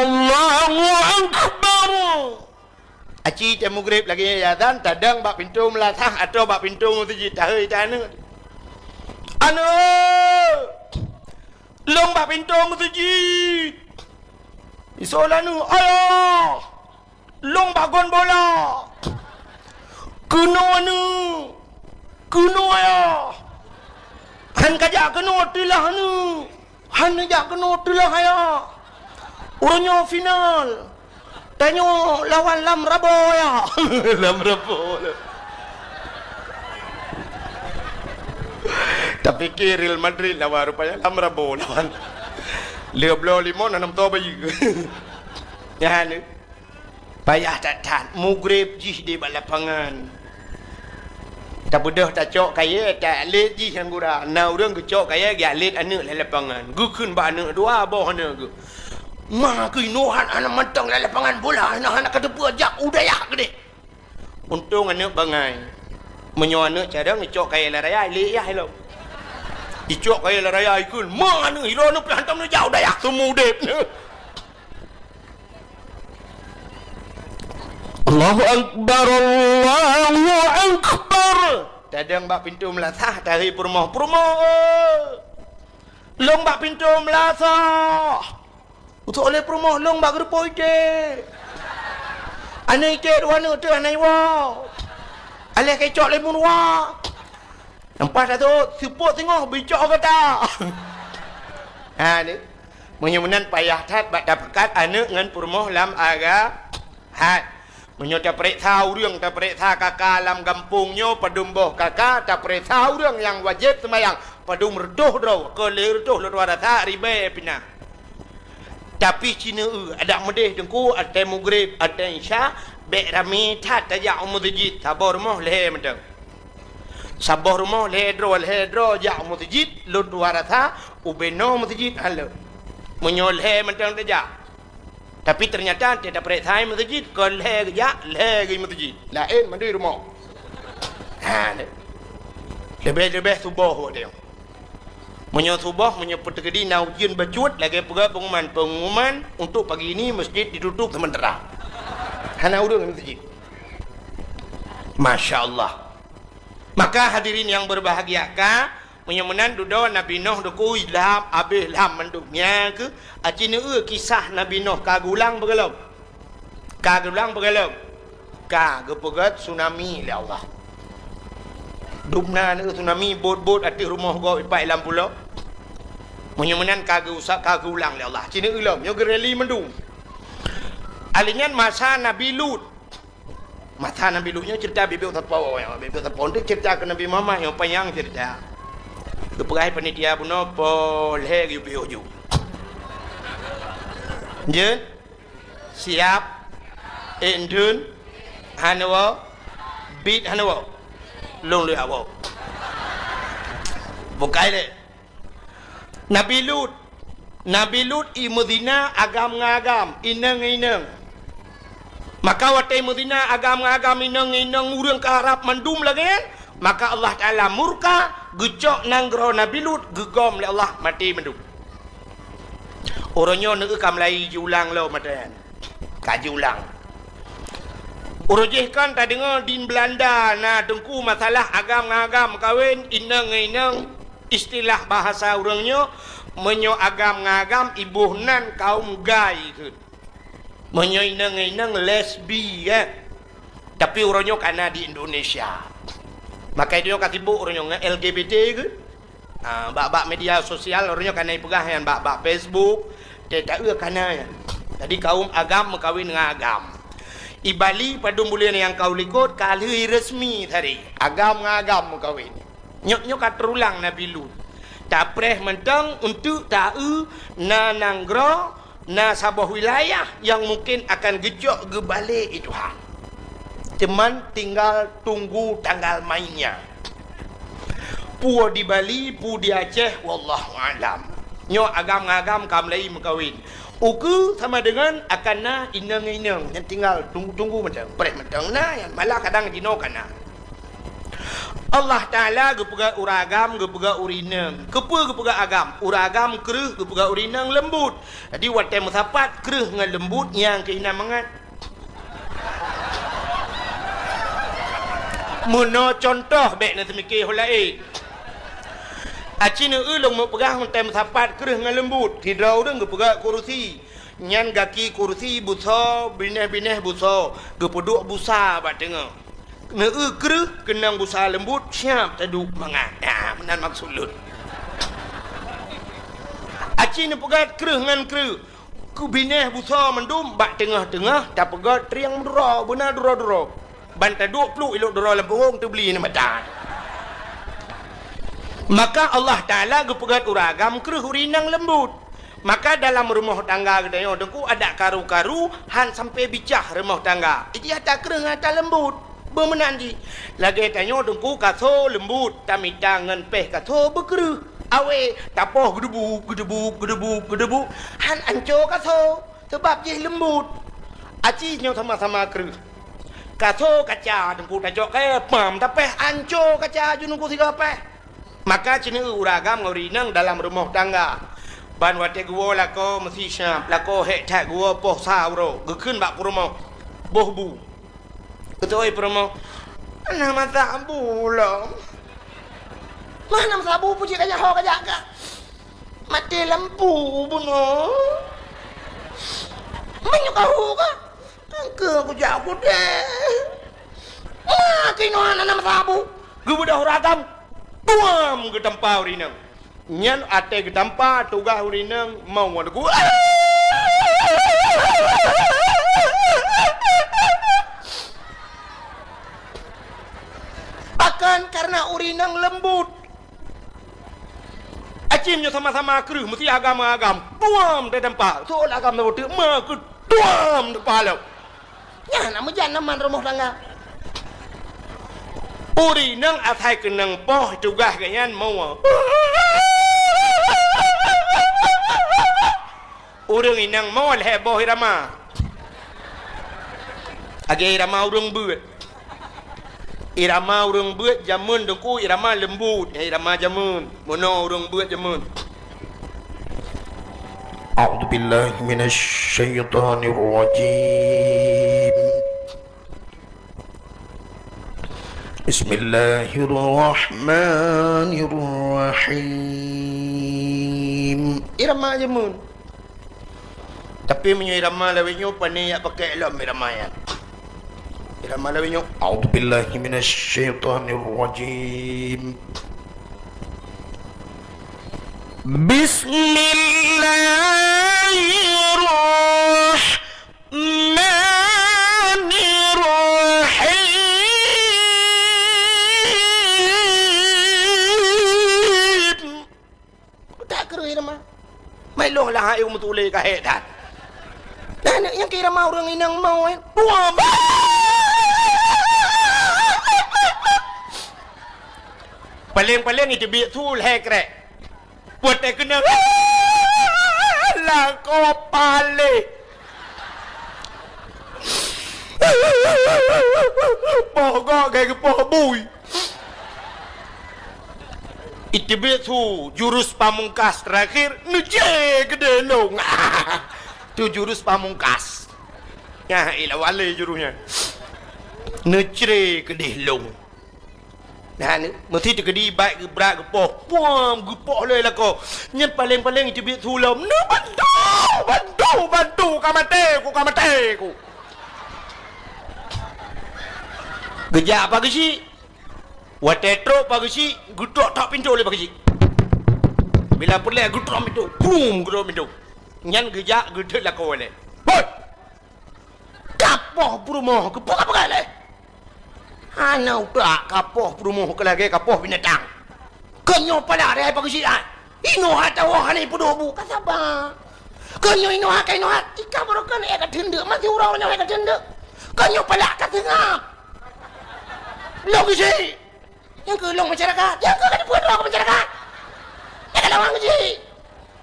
aci temu grip lagi ya tan tadang bak pintu melatah atau bak pintu mutiji tahai tanu anu long bak pintu mutiji isolanu ayo long bagon bola kuno ayo han kajak kuno tilah han kajak kuno tilah ayo uronyo final tanyo lawan lam rabo ya lam rabo tapi Real Madrid lawan rupanya lam rabo lawan Liablo limon anam toba juga ya ni payah tak mugrib jih di lapangan tak budah tak cok kaya tak let jih yang gura na urang ke cok kaya ga let anak la lapangan gukun ba anak dua boh anak ke mah ke inohan anak matang la lapangan bola anak kata buajak udaya gede untung anak bangai menyo anak cadang cok kaya la raya le ya hello icok kaya la raya ikun mah anak hiro anak hantam nu jauh dayak temu dep Allahu akbar tadang bak pintu melatah dari perumah long bak pintu melatah untuk oleh perumah long bak gerpoi ke anai ke wana tu anai wa alih kecok lemun wa nampak tu support tengok bicok kata Ni menyemunan payah tat bak dapat anak ngan permoh lam aga hat menyo ta prek tahuរឿងta prek tha kakak lam kampungnya padumboh kakak ta prek tahuរឿងyang wajib sembahyang padum reduh ro ke le reduh lu wara tha ribe pina tapi Cina ada medeh dengku ada maghrib ada isya be rami tat ya masjid sabar moh le mendeng sabar moh le dro ya masjid lu wara tha ubeno masjid halo menyoleh mentang saja tapi ternyata tidak percaya masjid ke leh ya leh ke masjid lain mandi rumah lebih subuh dia menyo subuh menyo petegedi naujian bacut lagi pengumuman untuk pagi ini masjid ditutup sementara hana urang masjid Masya Allah. Maka hadirin yang berbahagia menyemenan dudo Nabi Nuh duku ilham abih ilham menduknya ke acina kisah Nabi Nuh kagulang bergelum kagepegat tsunami le Allah dubna tsunami bot ati rumah go ipai lam pulau menyemenan kagulang le Allah cina ilham yo gereli mendung alingan masa Nabi Lut nya cerita bibir tapau tu cerita ke Nabi Muhammad yang panjang cerita keperai panitia puno pol he yu biu je siap endun hanwa bit hanwa long le awo bukai le Nabi Lut i Madinah agam ngagam ineng maka watai Madinah agam ngagam ineng urang ke Arab mandum lagi maka Allah Ta'ala murka gecok nanggro Nabi Lut gegom le Allah mati menduk orangnya nak kamlai julang lo madan kaji ulang urujihkan tak dengar di Belanda na dengku masalah agam kawin ineng istilah bahasa orangnya menyo agam ibuhnan kaum gay ke menyo ineng lesbi tapi orangnya karena di Indonesia maka dia katibu orangnya LGBT ke bak media sosial orangnya kena pegah yang bak Facebook tak kena ya jadi kaum agam kawin dengan agam i Bali padum bulan yang kau likut kali resmi tadi agam kawin nyok terulang Nabi Lut tak preh mentang untuk tahu na nanggro na sabah wilayah yang mungkin akan gejok ke balik itu cuman tinggal tunggu tanggal mainnya. Pu di Bali, pu di Aceh, wallahu alam. Nyo agam kamlai mengkawin. Uku sama dengan akana ineng yang tinggal tunggu macam preh macam yang malah kadang dino kana. Allah Taala gepega uragam gepega urineng. Gepega agam, uragam kreuh gepega urineng lembut. Jadi watai musapat kreuh ngan lembut yang keina mangat. Muno contoh baik nak mikir holai. Acina ulung mau pegang tem sapat kereh ngan lembut. Hidrau deng gepegak kursi. Nyan gaki kursi buso bineh buso. Gepeduk busa bat dengar. Ne kereh kenang busa lembut siap taduk mangat. Menan maksud lut. Acina pegat kereh ngan kereh. Ku bineh busa mendum bat tengah-tengah dak pegat triang dura benar dura. Bantai 20 ilok dora lempung tu beli nama dah. Maka Allah Ta'ala gepegat uragam kereh urinang lembut. Maka dalam rumah tangga kita dengku ada karu-karu han sampai bicah rumah tangga. Ini ada kereh ada lembut. Bermenandi. Lagi tanya dengku kaso lembut. Tami tangan peh kaso berkereh. Awe tapoh gedebuk. Han ancur kaso. Sebab je lembut. Acinya sama-sama kereh. Kaso kaca dengku tajok mam tapeh anco kaca junungku tiga peh maka cina uragam ngorinang dalam rumah tangga ban wate gua lako mesti syam lako hek tak gua poh sauro gekun bak promo bohbu ketoi promo nama sabu lo mana sabu puji kaya ho kaya ka mati lampu buno menyukahu ka ke aku jago deh. Kino anak nama sabu. Gue udah uragam. Tuam ke tempau rinang. Nyan ate gedampa tugas urinang mau aku. Akan karena urinang lembut. Acimnya sama-sama keruh mesti agama-agam. Tuam de dampa. Soal agama betul mah ke tuam de palau. Ya nama jangan man rumah tangga. Urinang atai kenang poh tugas kanyan mau. Urang inang mau heboh irama. Age irama urang buat. Irama urang buat jamun dengku irama lembut. Irama jamun. Mono urang buat jamun. A'udzu billahi minasy syaithanir rajim. Bismillahirrahmanirrahim. Irama jamun. Tapi menyo irama lawinyo pani yak pakai lam irama ya. Irama lawinyo a'udzu billahi minasy syaithanir rajim. Bismillahirrahmanirrahim. Tak kira irama. Mai long lah ayo mutule ka hedat. Dan yang kira mau orang inang mau buam. Paling itu biar tul hekrek. Buat tak kena lah kau paling. Pokok kayak poh bui. Itu biar tu jurus pamungkas terakhir ngejek gede nong. Tu jurus pamungkas. Ya, ilah wale jurusnya. Necre kedih long. Nah, mesti tu kedih baik ke berat ke poh. Puam ke poh le lah kau. Yang paling-paling itu biar sulam. Nah, bantu. Kamate ku. Gejak apa ke si? Watetro apa ke si? Gudok tak pintu le apa ke si? Bila perlu gudok pintu. Boom, gudok pintu. Nyan gejak gede lah kau ni. Boy, kapoh perumoh ke apa kali? Anak tak kapoh perumoh ke lagi kapoh binatang. Kenyo pada hari apa kesian? Ino hata wah ni pedobu kata apa? Kenyo ino hata ika berokan eka tenda masih urang nyo eka tenda. Kenyo pada kata ngap. Logisi. Yang ke long masyarakat, yang ke kan buat long masyarakat. Eka lawang si.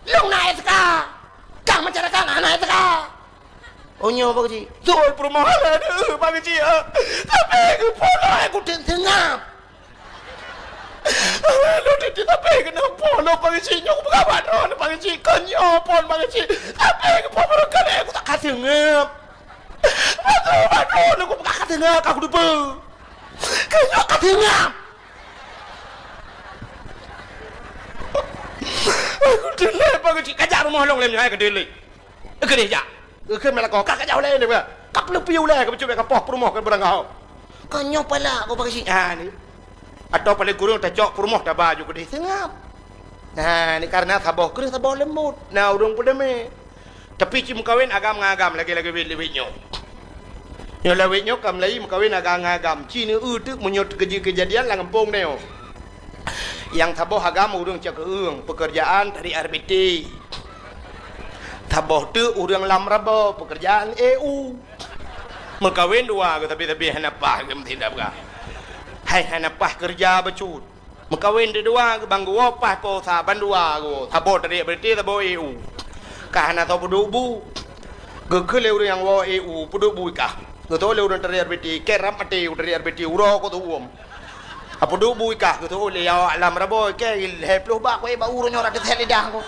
Long naik sekali. Kang masyarakat anak itu kah? Onyo apa sih? Soal perumahan ada bagi sih. Tapi aku pola aku tengah. Lu tapi kenapa pola bagi sih? Nyok berapa don bagi sih? Kenyo pon bagi sih. Tapi aku pola kan aku tak kasih ngap. Aduh, aku tak kasih ngap aku lupa. Kenyo kasih ngap. Aku delay bagi cik kajak rumah long lem nyai ke delay. Ke dia jak. Ke mela kau kajak oleh ni ba. Kap lepiu le ke cuba kapah rumah ke berang kau. Kanyo pala aku bagi cik. Ha ni. Atau paling kurang tak jok rumah tak baju ke dia sengap. Nah, ni karena sabah kerja sabah lembut. Nah, urang pada me. Tapi cik mukawin agam-agam lagi-lagi wit-witnyo. Nyo lawitnyo kam lai mukawin agam-agam. Cik ni tu menyot kejadian lang kampung ni. Yang taboh agama urang cak keung pekerjaan dari RBT. Taboh tu urang lamrabo pekerjaan EU. Mekawin dua ke tapi hanapah ke tindak ka. Hai hanapah kerja becut. Mekawin dua ke banggu wapah po sa bandua go. Taboh dari RBT taboh EU. Ka hana taboh dubu. Gekele urang yang wo EU pudubu ka. Getole urang dari RBT keram ate dari RBT uro ko tuum. Apa duk bui kah gitu oleh ya alam rabo ke heploh bak we ba urunyo ra det lidah ko.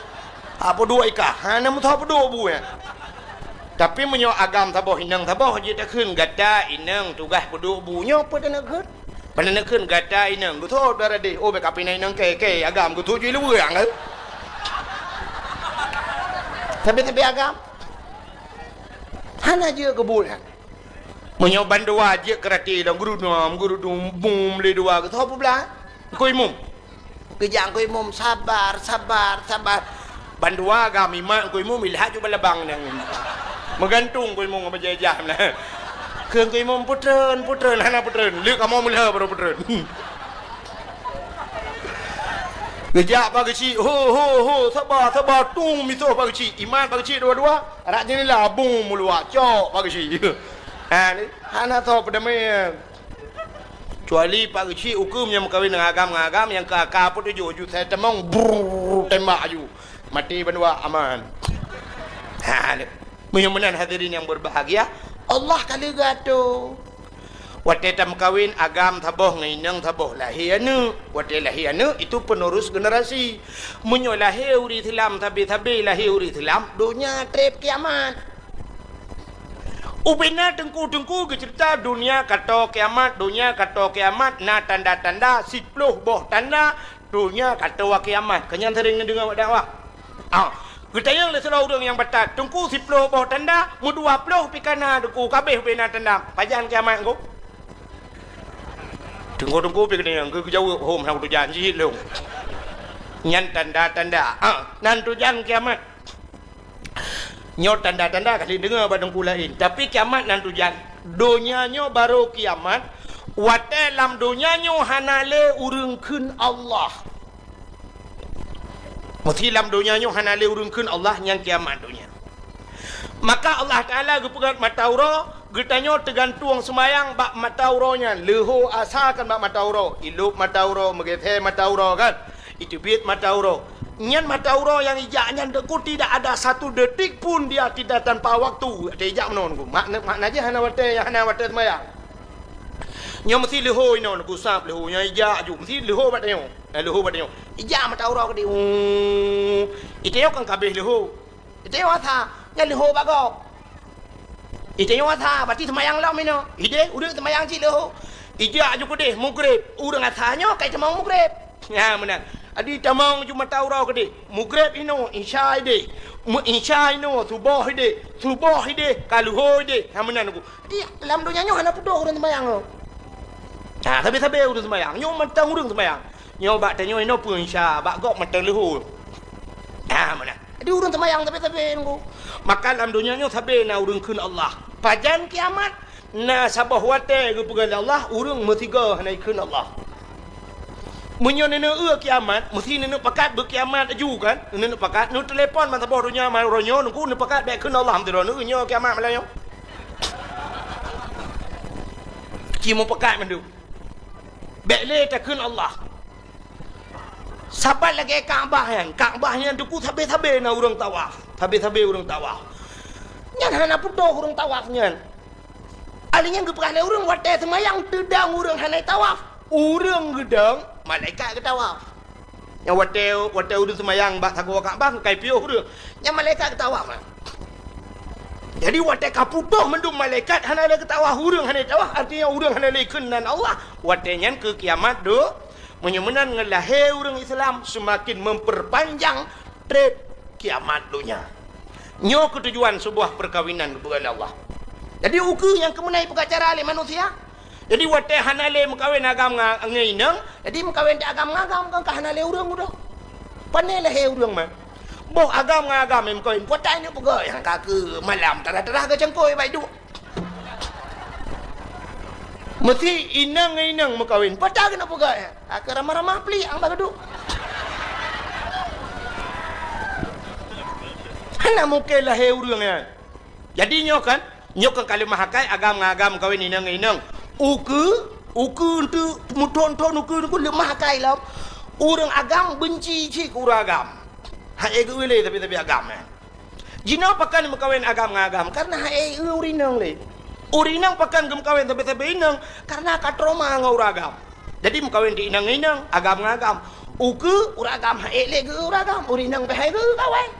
Apa duk ikah? Hana mu apa duk bui. Tapi menyo agam taboh inang taboh je ta keun gata inang tugas peduk bunyo pada nak keun. Pada nak keun gata inang gitu dara de oh be kapinai inang ke agam gitu je lu yang. Tapi agam. Hana je kebul. Menyo bandua je kerati dong guru dum bum le dua ke apa belah koi mum Kejang koi mum sabar. Bandua agam iman koi mum ilhat ju balabang nang. Menggantung koi mum apa jam lah. Keung koi mum putreun hana putreun. Liuk kamu mulha baru putreun. Kejak pagi si ho sabar tung mito pagi si iman pagi si dua-dua arak ni labung mulua cok pagi si. Ha ni hana tahu pada me kecuali pagi si hukum yang kawin dengan agam yang kakak pun tuju saya temong tembak ju mati berdua aman. Ha ni mudah-mudahan hadirin yang berbahagia Allah kali gato. Wate tam kawin agam taboh ngainang taboh lahiana. Wate lahiana itu penerus generasi. Munyo lahir uri Islam tabi lahir uri Islam dunia trip kiamat. Ubina tengku ke cerita dunia kata kiamat na tanda-tanda 10 boh tanda dunia kata wa kiamat. Kenyan sering dengar dakwah. Kita yang lesau orang yang batat tengku 10 boh tanda mu 20 pikana deku kabeh bena tanda pajan kiamat engko. Tunggu pergi dengan jauh home hang tu janji long. Nyan tanda-tanda. Nan tu jan kiamat. Nyot tanda-tanda kali dengar badang lain. Tapi kiamat nan tu jan. Donyanya baru kiamat. Wate lam donyanya hanale urungkeun Allah. Mesti lam donyanya hanale urungkeun Allah yang kiamat dunia. Maka Allah Taala gepegat matauro getanyo tergantung semayang bak matauronya leho asalkan bak matauro ilup matauro megethe matauro kan itu bit matauro nyan matauro yang ijaknya deku tidak ada satu detik pun dia tidak tanpa waktu ijak menonku makna aja hana wate semayang nya mesti leho ino ku sap leho nya ijak ju mesti leho batyo ijak matauro ke itu yo kan kabeh leho itu yo tha nya leho bago ite yo atha bati semayang lam ino ide udah semayang ci leho ija ju kede mugrib urang athanyo kai tamang mugrib ya menang adi tamang ju mataura kede mugrib ino insya ide insya ino subuh ide kaluho ide ha menang ku di lam dunya nyo hana pudo urang semayang lo sabe urang semayang nyo matang urang semayang nyo bak tanyo ino pu insya bak gok matang leho ha menang di urang semayang tapi engko maka dalam dunia nyo sabe na urungkeun Allah pajan kiamat na sabah wate gepegal Allah urung metiga hanaikeun Allah munyo nene kiamat mesti nene pakat berkiamat aju kan nene pakat nu telefon man sabah dunia man ronyo nungku nene pakat bekeun Allah hamdulillah nu nyo kiamat malayo cimo pakat mandu bekle takeun Allah sabat lagi Kaabahnya duku sabe na urang tawaf sabe urang tawaf nyan hana pudo urang tawaf nyan alinya geprah urang wate semayang tedang urang hana tawaf urang gedang malaikat ke tawaf yang wate urang semayang bak sago Kaabah kai piuh urang yang malaikat ke tawaf jadi wate kapudoh mendung malaikat hana le ke tawaf urang hana tawaf artinya urang hana le kenan Allah wate nyan ke kiamat do menyemenan ngelahir orang Islam semakin memperpanjang trip kiamat dunia. Nyo ketujuan sebuah perkawinan kepada Allah. Jadi uku yang kemenai pengacara oleh manusia. Jadi wate hanale mengkawin agam ngainang, jadi mengkawin agam kan hanale urang udah. Pane lahir urang mah. Boh agam mengkawin potai ni pegoi yang kake malam terah ke cengkoi baik duk. Mesti inang mengkawin patah kena pegak ke ramah-ramah peli ang bageduk hana mungkin lahir urang ya jadi nyokan kalau mahakai agam kawin inang uku untuk muton uku lemah kai lam urang agam benci cik urang agam hae ke wile tapi agam jina pakan mengkawin agam karena hae urinang le urinang pakan gem kawin tapi inang karena katroma ngauragam. Jadi mengkawin di inang agam uke uragam haele ge uragam urinang pe hae ge kawin.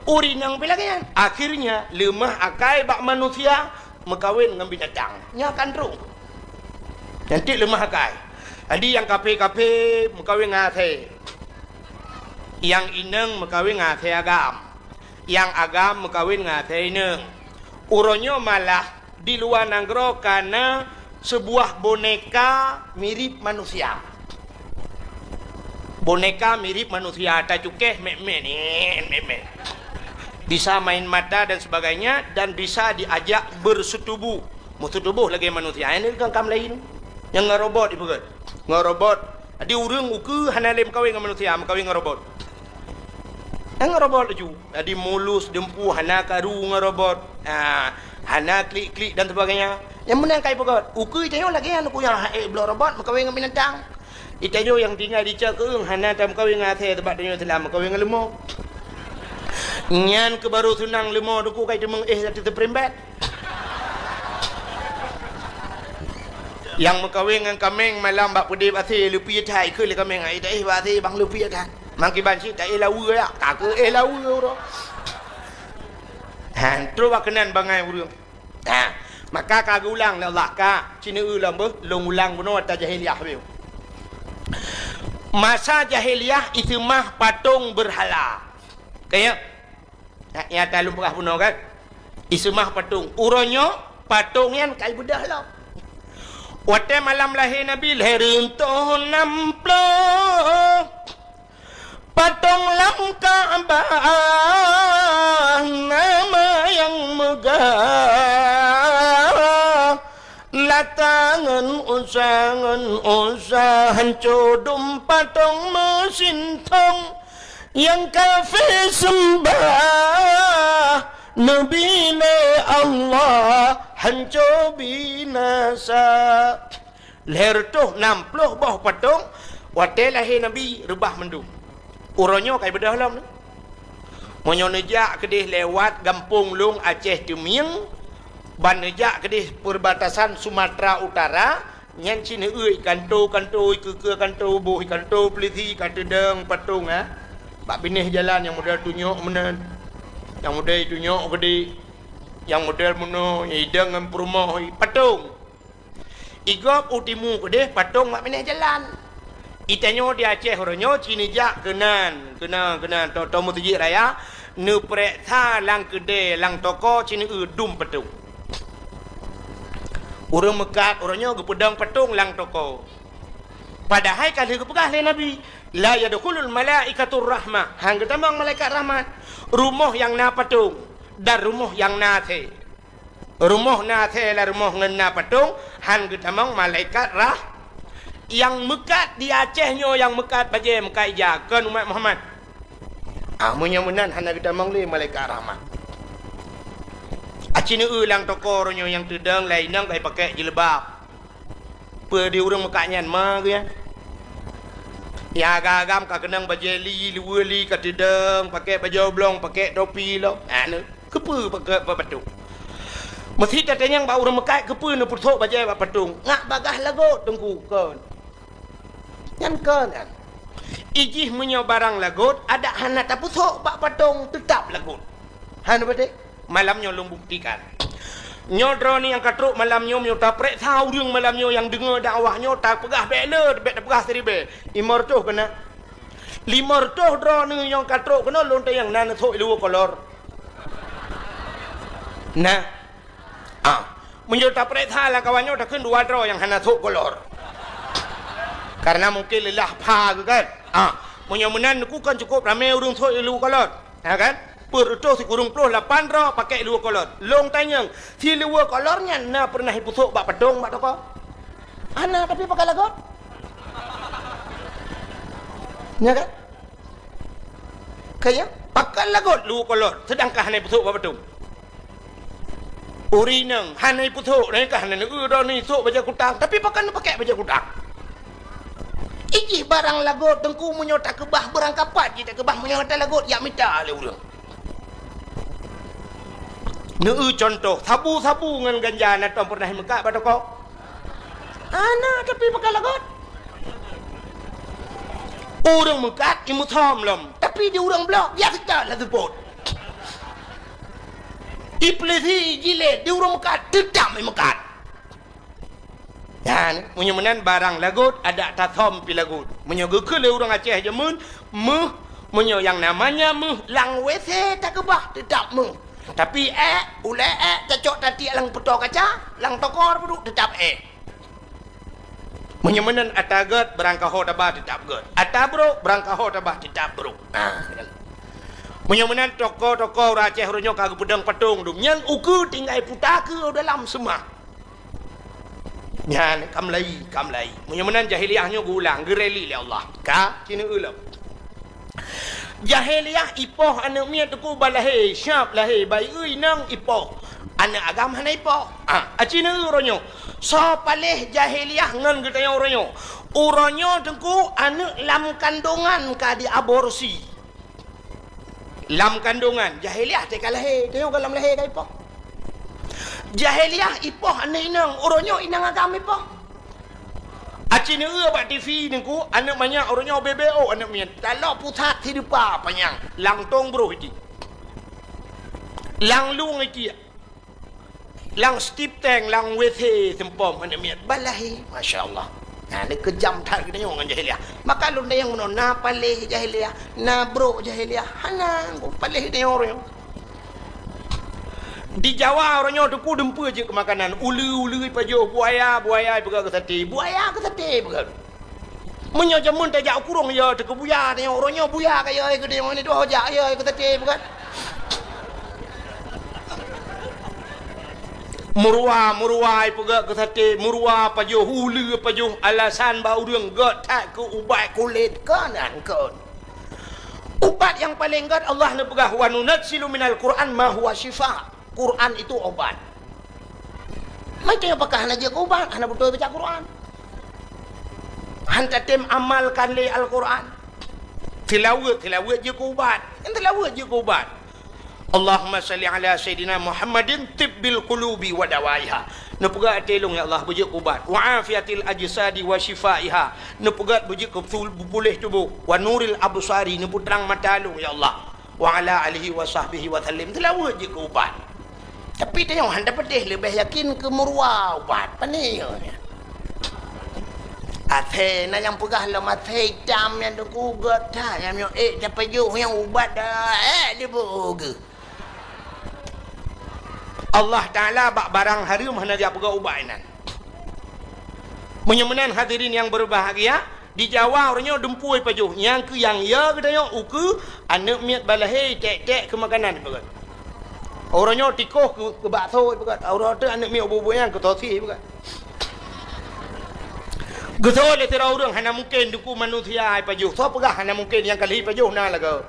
Urinang pe lagi akhirnya lemah akai bak manusia mengkawin dengan binatang. Nya kandrung. Nanti lemah akai. Jadi yang kape mengkawin ngate. Yang inang mengkawin ngate agam. Yang agam mengkawin ngate inang. Uronyo malah di luar nanggro karena sebuah boneka mirip manusia. Boneka mirip manusia, tak cukeh, mek. Bisa main mata dan sebagainya, dan bisa diajak bersetubuh. Bersetubuh lagi manusia. Ini kan kam lain. Yang ngerobot ibu kan. Ngerobot. Di urang uku hana lem kawin dengan manusia, kawin ngerobot. Yang ngerobot tu. Di mulus, dempu, hana karu ngerobot. Hana klik-klik dan sebagainya. Yang menang kai pokok. Uku itayo lagi anu ku yang blok robot kawin dengan binatang. Itayo yang tinggal di cakung hana tam kawin ngate tempat dunia Islam kawin dengan lemah. Nyan ke baru sunang lemah duku kai demeng satu terperembat. Yang mengkawin dengan kameng malam bak pede basi lupi thai ke le kameng ai dai basi bang lupi kan. Mangki ban si tak lawu ya, tak ke lawu ro. Han terus kenan bangai urang. Maka kagak ulang Allah ka cina ulang long ulang buno ta jahiliyah beu. Masa jahiliyah itu mah patung berhala. Kayak ya talum pernah buno kan. Isu mah patung. Uronyo patung yang kai bedah lah. Waktu malam lahir Nabi lahir untuk namplo. Patung lam Ka'bah nama yang megah. Latangan usahan codum patung mesin tong yang kafir sembah Nabi le Allah hancur binasa. Lahir tu 60 bawah patung. Waktu lahir Nabi rebah mendung. Uronyo kai bedah lam. Monyo nejak kedih lewat Gampung Long Aceh Tumieng. Ban nejak kedih perbatasan Sumatera Utara. Nyan cina kanto ke kanto boh kanto peliti kanto deng patung Bak binih jalan yang model tunjuk menen. Yang model tunjuk gede. Yang model mono hidang dengan perumah patung. Igop utimu kedih patung bak binih jalan. Itanyo di Aceh horonyo cini jak kenan to mutiji raya ne preksa lang kede lang toko cini dum patung. Urang mekat oronyo gepedang patung lang toko. Padahal kali gepegah le Nabi la yadkhulul malaikatur rahmah. Hang ketamang malaikat rahmat. Rumah yang na patung dan rumah yang na the. Rumah na the la rumah ngena patung, hang ketamang malaikat yang mekat di Acehnya yang mekat baje mekat jakan umat Muhammad. Munyamunan hana kita mangli malaikat rahmat. Acina ulang toko ronyo yang tedang lainang kai pakai jilbab. Pe di urang mekaknya ma ya. Ya agam ka kenang baje li luweli ka tedang pakai baju blong pakai topi lo. Kepe pakai patung. Mesti tatanya ba urang mekat kepe ne putok baje ba patung. Ngak bagah lago tengku kon. Yang kan ijih punya barang lagut ada hana tak pusok bak patung tetap lagut. Hana betul malamnya long buktikan. Nyodro ni yang katruk malamnya nyo tak prek tahuរឿងmalamnya yang dengar dakwahnya tak pegah bela tak pegah seribe. Imor tu kena. Limor tu dro ni yang katruk kena lonte yang nan thoi lu kolor. Nah. Menyo tak prek thala kawannya tak keun dua dro yang hana thoi kolor. Karena mungkin lelah pa kan. Menyamunan ku kan cukup ramai urung thoi lu kolot. Kan? Perto si kurung puluh 8 ro pakai lu kolot. Long tanyang, si lu kolornya na pernah ipusuk bak pedong bak toko. Ana tapi pakai lagot. Ya kan? Kayak pakai lagot lu kolot sedangkan hana ipusuk bak pedong. Uri nang hana ipusuk mereka hana ro ni sok baja kutang tapi pakai baja kutang. Iji barang lagot tengku menyota kebah berangkapat kita kebah menyota lagot ya minta le urang. Contoh sabu-sabu dengan ganja na tom pernah mekak ba toko. Ana tapi pakai lagot. Urang mekat imu thom lom tapi di urang blok ya kita la sebut. Iplesi jile di urang mekat tetap mekat. Dan menyemenan barang lagut ada tathom pi lagut. Menyogekeun le urang Aceh je mun menyo yang namanya lang WC tak kebah tetap Tapi ule cocok tadi lang peto kaca, lang tokor peduk tetap Menyamanan atagat berangkah tabah tetap gad. Atabro berangkah tabah tetap bro. Menyamanan toko-toko Aceh ronyo kagak pedang patung dum. Yang uku tinggal putaka dalam semua. Nyan kamlai. Menyamanan jahiliahnya gulang gereli le Allah. Ka cina ulam. Jahiliah ipoh anak mia tuku balahe syap lahe bai ui nang ipoh. Anak agam hana ipoh. Cina ronyo. So palih jahiliah ngan kita yang ronyo. Uronyo tuku anak lam kandungan ka di aborsi. Lam kandungan jahiliah teka lahir tengok dalam lahir ka ipoh. Jahiliah ipoh anak inang uronyo inang agam ipoh. Acina bat TV niku anak banyak uronyo BBO anak mian. Kalau putat hidupa panjang lang tong bro iki. Lang lung iki. Lang stip teng lang WC tempom anak mian balahi masya-Allah. Nah, ni kejam tak kita dengan jahiliah. Maka lu yang mana na palih jahiliah, na bro jahiliah, hana palih dia orang. Di Jawa orangnya tu ku dempa je ke makanan, ulu pajo buaya pergi ke sate, pergi. Menyo jamun tak jak kurung ya te ke buaya dia orangnya buaya kaya ke dia ni tu hojak ya ke sate pergi. Murwa pergi ke sate, murwa pajo hulu pajo alasan bau urang gat tak ke ubat kulit kanan kan. Ubat yang paling gat Allah nak pegah wa nunazzilu minal Quran ma huwa syifa. Quran itu obat. Macam apakah nak jaga ubat? Hana betul baca Quran. Hanta tem amalkan le Al-Quran. Tilawat jaga ubat. Tilawat jaga ubat. Allahumma salli ala Sayyidina Muhammadin tibbil qulubi wa dawaiha. Nepugat telung ya Allah bujik ubat. Wa afiatil ajsadi wa shifaiha. Nepugat bujik pulih tubuh. Wa nuril absari neputrang mata lu ya Allah. Wa ala alihi wa sahbihi wa sallim. Tilawat je ke ubat. Tapi dia yang hendak pedih lebih yakin ke murwa ubat. Pani ya. Athe na yang pegah lah mathe hitam yang tu gata yang dapat ju yang ubat dah dia boga. Allah Ta'ala bak barang harum hana dia pegah ubainan. Menyamanan hadirin yang berbahagia, di Jawa orangnya dempui pajuh. Yang ke yang ya kedaya uku anak miat balahe tek ke makanan begat. Orangnya tikoh ke bakso begat. Orang tu anak miat bubu yang ke tosi begat. Getol le tera orang hana mungkin duku manusia ai pajuh. So pegah hana mungkin yang kali pajuh na laga.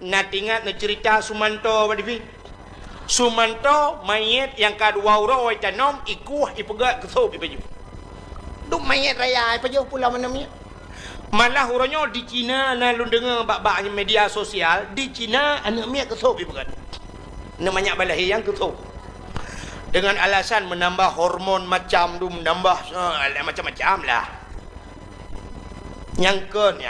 Nak ingat nak cerita Sumanto badifi. Sumanto mayat yang kedua orang tanom ikuh ipegat kesop ipaju. Duk mayat raya ipaju pula mana mi. Malah orangnya di Cina na lu dengar bak-baknya media sosial di Cina anak mi kesop ipegat. Namanya balahi yang kesop. Dengan alasan menambah hormon macam tu menambah macam-macam lah. Nyangkun.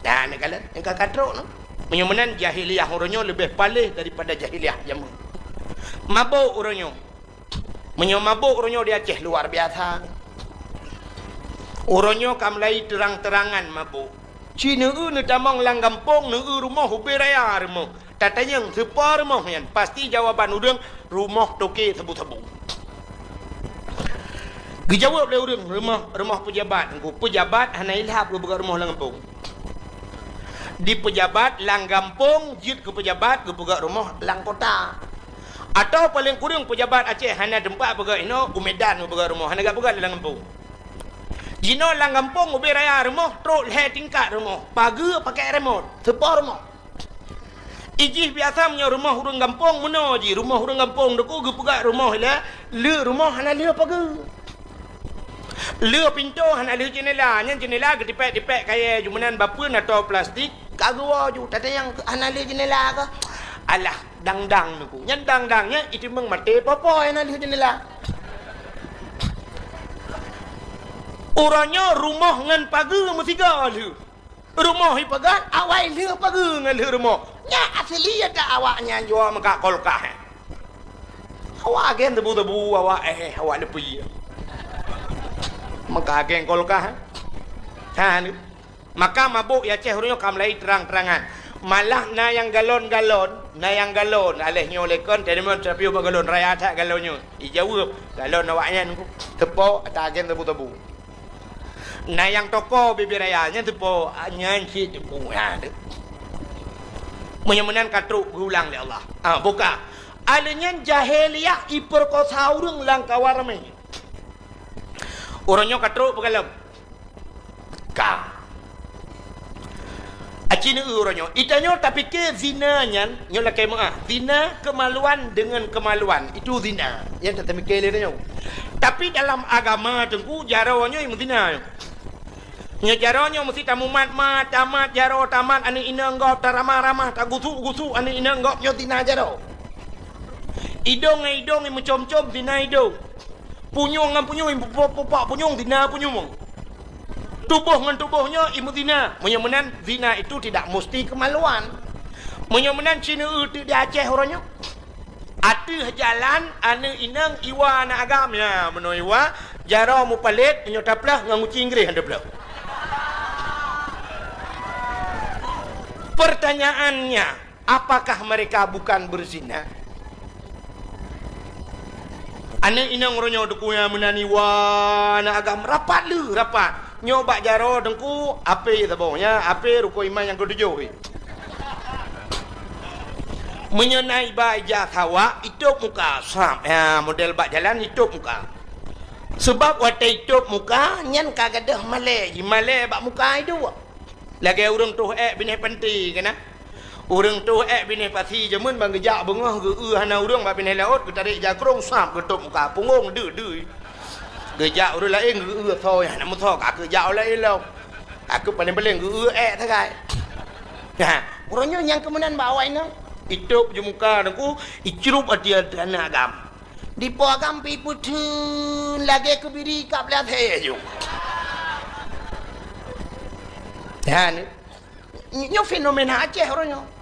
Dah ni kala yang kadrok no. Menyamanan jahiliah orangnya lebih palih daripada jahiliah jamu. Mabuk orangnya. Mabuk orangnya di Aceh luar biasa. Orangnya kamlai terang-terangan mabuk. Cina ni tamang lang kampung ni rumah hubi raya rumah. Tatayang sepa rumah yan. Pasti jawaban orang rumah toke sebu-sebu. Dijawab oleh orang rumah pejabat. Pejabat hana ilhab ke rumah lang kampung. Di pejabat lang kampung jid ke pejabat ke pegak rumah lang kota. Atau paling kurang pejabat Aceh hana tempat pegak ino Medan ke pegak rumah hana gak pegak lang kampung. Jino lang kampung ubi raya rumah truk le tingkat rumah pagi pakai remote sepa rumah. Ijih biasa punya rumah orang kampung mana je rumah orang kampung deku ke pegak rumah le rumah hana le pagi. Le pintu hana le jendela nya jendela ke dipek kaya jumanan bapa atau plastik kagua ju tata yang hana le jendela ke alah dang-dang niku nya dang-dangnya itu meng mate popo hana le jendela. Orangnya rumah ngan pagi mesti galu. Rumah ipagat awai le pagi ngan le rumah. Nya asli ada awaknya jual maka kolkah. Awak gen tebu-tebu awak awak lepi. Maka geng kolkah. Maka mabuk ya Aceh orangnya kamlai terang-terangan. malah na yang galon alehnya oleh kon teman tapi ubah galon raya tak galonnya jauh galon awaknya tepok tagen tebu na yang toko bibir rayanya tepok nyanyi tebu ada menyemenan katruk ulang oleh Allah buka alenya jahiliyah iperkosa urang lang kawarame orangnya katruk begalam ka acina orangnya itanya tapi ke zina nyan nyola kemah zina kemaluan dengan kemaluan itu zina yang tak mikir dia tapi dalam agama tengku jarawanya yang zina nya jarawnya mesti tamu mat tamat jaro tamat ani ina ngop taramah tak gusu ani ina ngop nyo zina jaro idong yang mencom-com zina idong punyung popak punyung zina punyung tubuh dengan tubuhnya imu zina menyemenan zina itu tidak mesti kemaluan menyemenan Cina itu di Aceh orangnya ada jalan ane inang iwa na agamnya menoiwa jara mu palit nyotaplah nganguci Inggris anda pula pertanyaannya apakah mereka bukan berzina ane inang orangnya dukunya menani wa na agam rapat nyoba jaro dengku ape tabongnya ape ruko iman yang ketujuh menyenai baja tawa itu muka sam model bak jalan itu muka sebab wate itu muka nyan kagadah male bak muka itu lagi urang tu bini penti kena urang tu bini pasi jamun bang gejak bengah ge hana urang bak bini laut tarik jakrong sam ketuk muka punggung de gejak orang lain thôi nak muthok aku gejak lain lo aku paling thagai orangnya yang kemudian bawa ini hidup je muka aku icrup dia dana agam di po agam pi putun lagi ke biri kap lihat heju dan nyo fenomena Aceh orangnya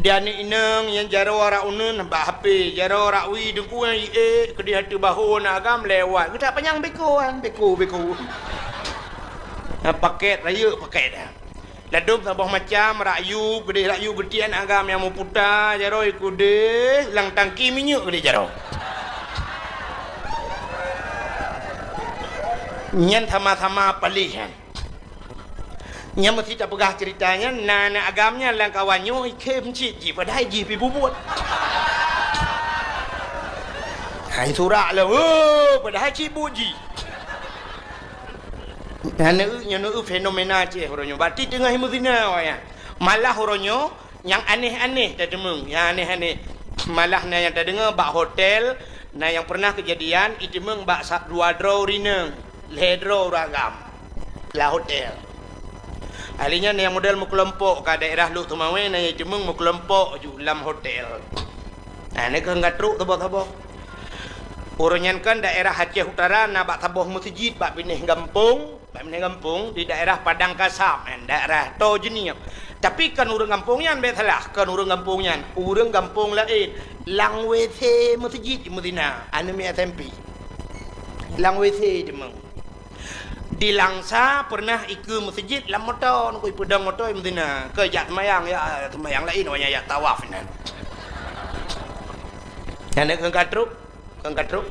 dia ni inang yang jaro ora unun ba HP jaro ora wi dengku ke di hati bahu nak agam lewat kita panjang beko paket raya paket dah ladum sabah macam rayu gede rayu getian agam yang mau putar jaro ikude lang tangki minyak gede jaro nyan sama-sama palihan nya mesti tak pegah ceritanya nana agamnya lang kawannya ikem cik padahal ji pi bubut hai surak lah padahal cik buji nana fenomena cik horonyo berarti tengah himuzina ya malah horonyo yang aneh-aneh tak demung yang aneh-aneh malah na yang tak dengar bak hotel na yang pernah kejadian itu meng bak dua draw rineng ledro ragam lah hotel alinya yang model mu kelompok ke daerah lu tumawe na yang cemeng mu kelompok ju dalam hotel ni kan gatruk tabah uronyan kan daerah Aceh Utara na bak taboh masjid bak binih gampung di daerah Padang Kasam daerah to jenis tapi kan urang kampungnya salah kan urang kampung lain lang WC masjid di Medina anu mi SMP lang WC demang di Langsa pernah ikut masjid lam motor nak pedang motor di Medina ke jak semayang lain wanya ya tawaf nan yang nak kengkatruk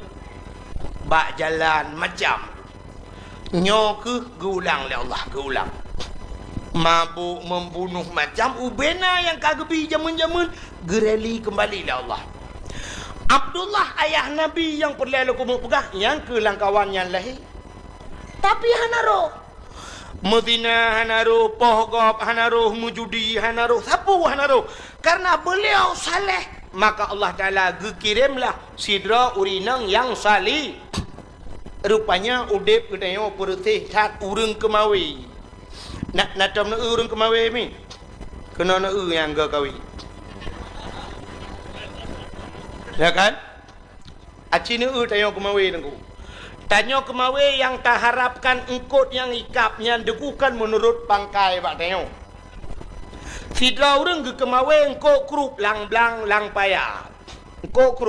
bak jalan macam nyo ke gulang le Allah gulang mabuk membunuh macam ubena yang kagebi jamun-jamun gereli kembali le Allah Abdullah ayah Nabi yang perlu kumuk pegah yang ke langkawan yang lahir tapi hanaro Medina hanaro pohgop hanaro mujudi hanaro sapu hanaro karena beliau saleh maka Allah Taala kirimlah sidra urinang yang salih rupanya udip gedayo perutih tat urang kemawi nak natam na urang kemawi mi kena na yang ga kawi ya kan acina tayo kemawi nangku tanya kemawe yang tak harapkan engkot yang ikapnya degukan menurut pangkai pak tengok sidra orang ke kemawe engkot krup lang blang lang paya engkot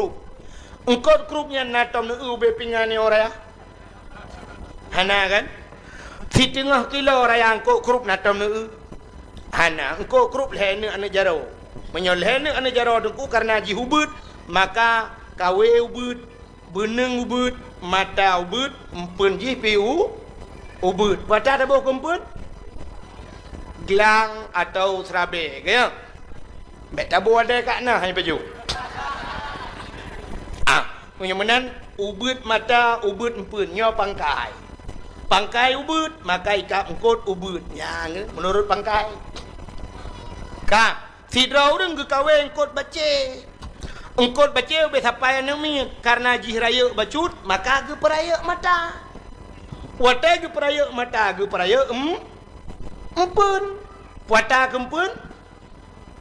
krupnya natom nu ube pingani orang hana kan si tengah kilo orang yang engkot krup natom nu Hana engkau kerup lehena anak jaro. Menyolehena anak jaro dengku karena ji hubut, maka kawe ubut, beneng ubut, mata ubut, empun ji piu ubut. Pada ada bau kempun? Gelang atau serabe, kaya? Bet tabu ada kat nah hai baju. Menyemenan ubut mata, ubut empun, nyo pangkai. Pangkai ubut, maka ikap engkot ubut. Ya, menurut pangkai. Ka, sidrau deng ke kawe engkot bace. Engkot bace be sampai nami karena jih raya bacut, maka ge peraya mata. Wata ge peraya mata, ge peraya empun. Puata kempun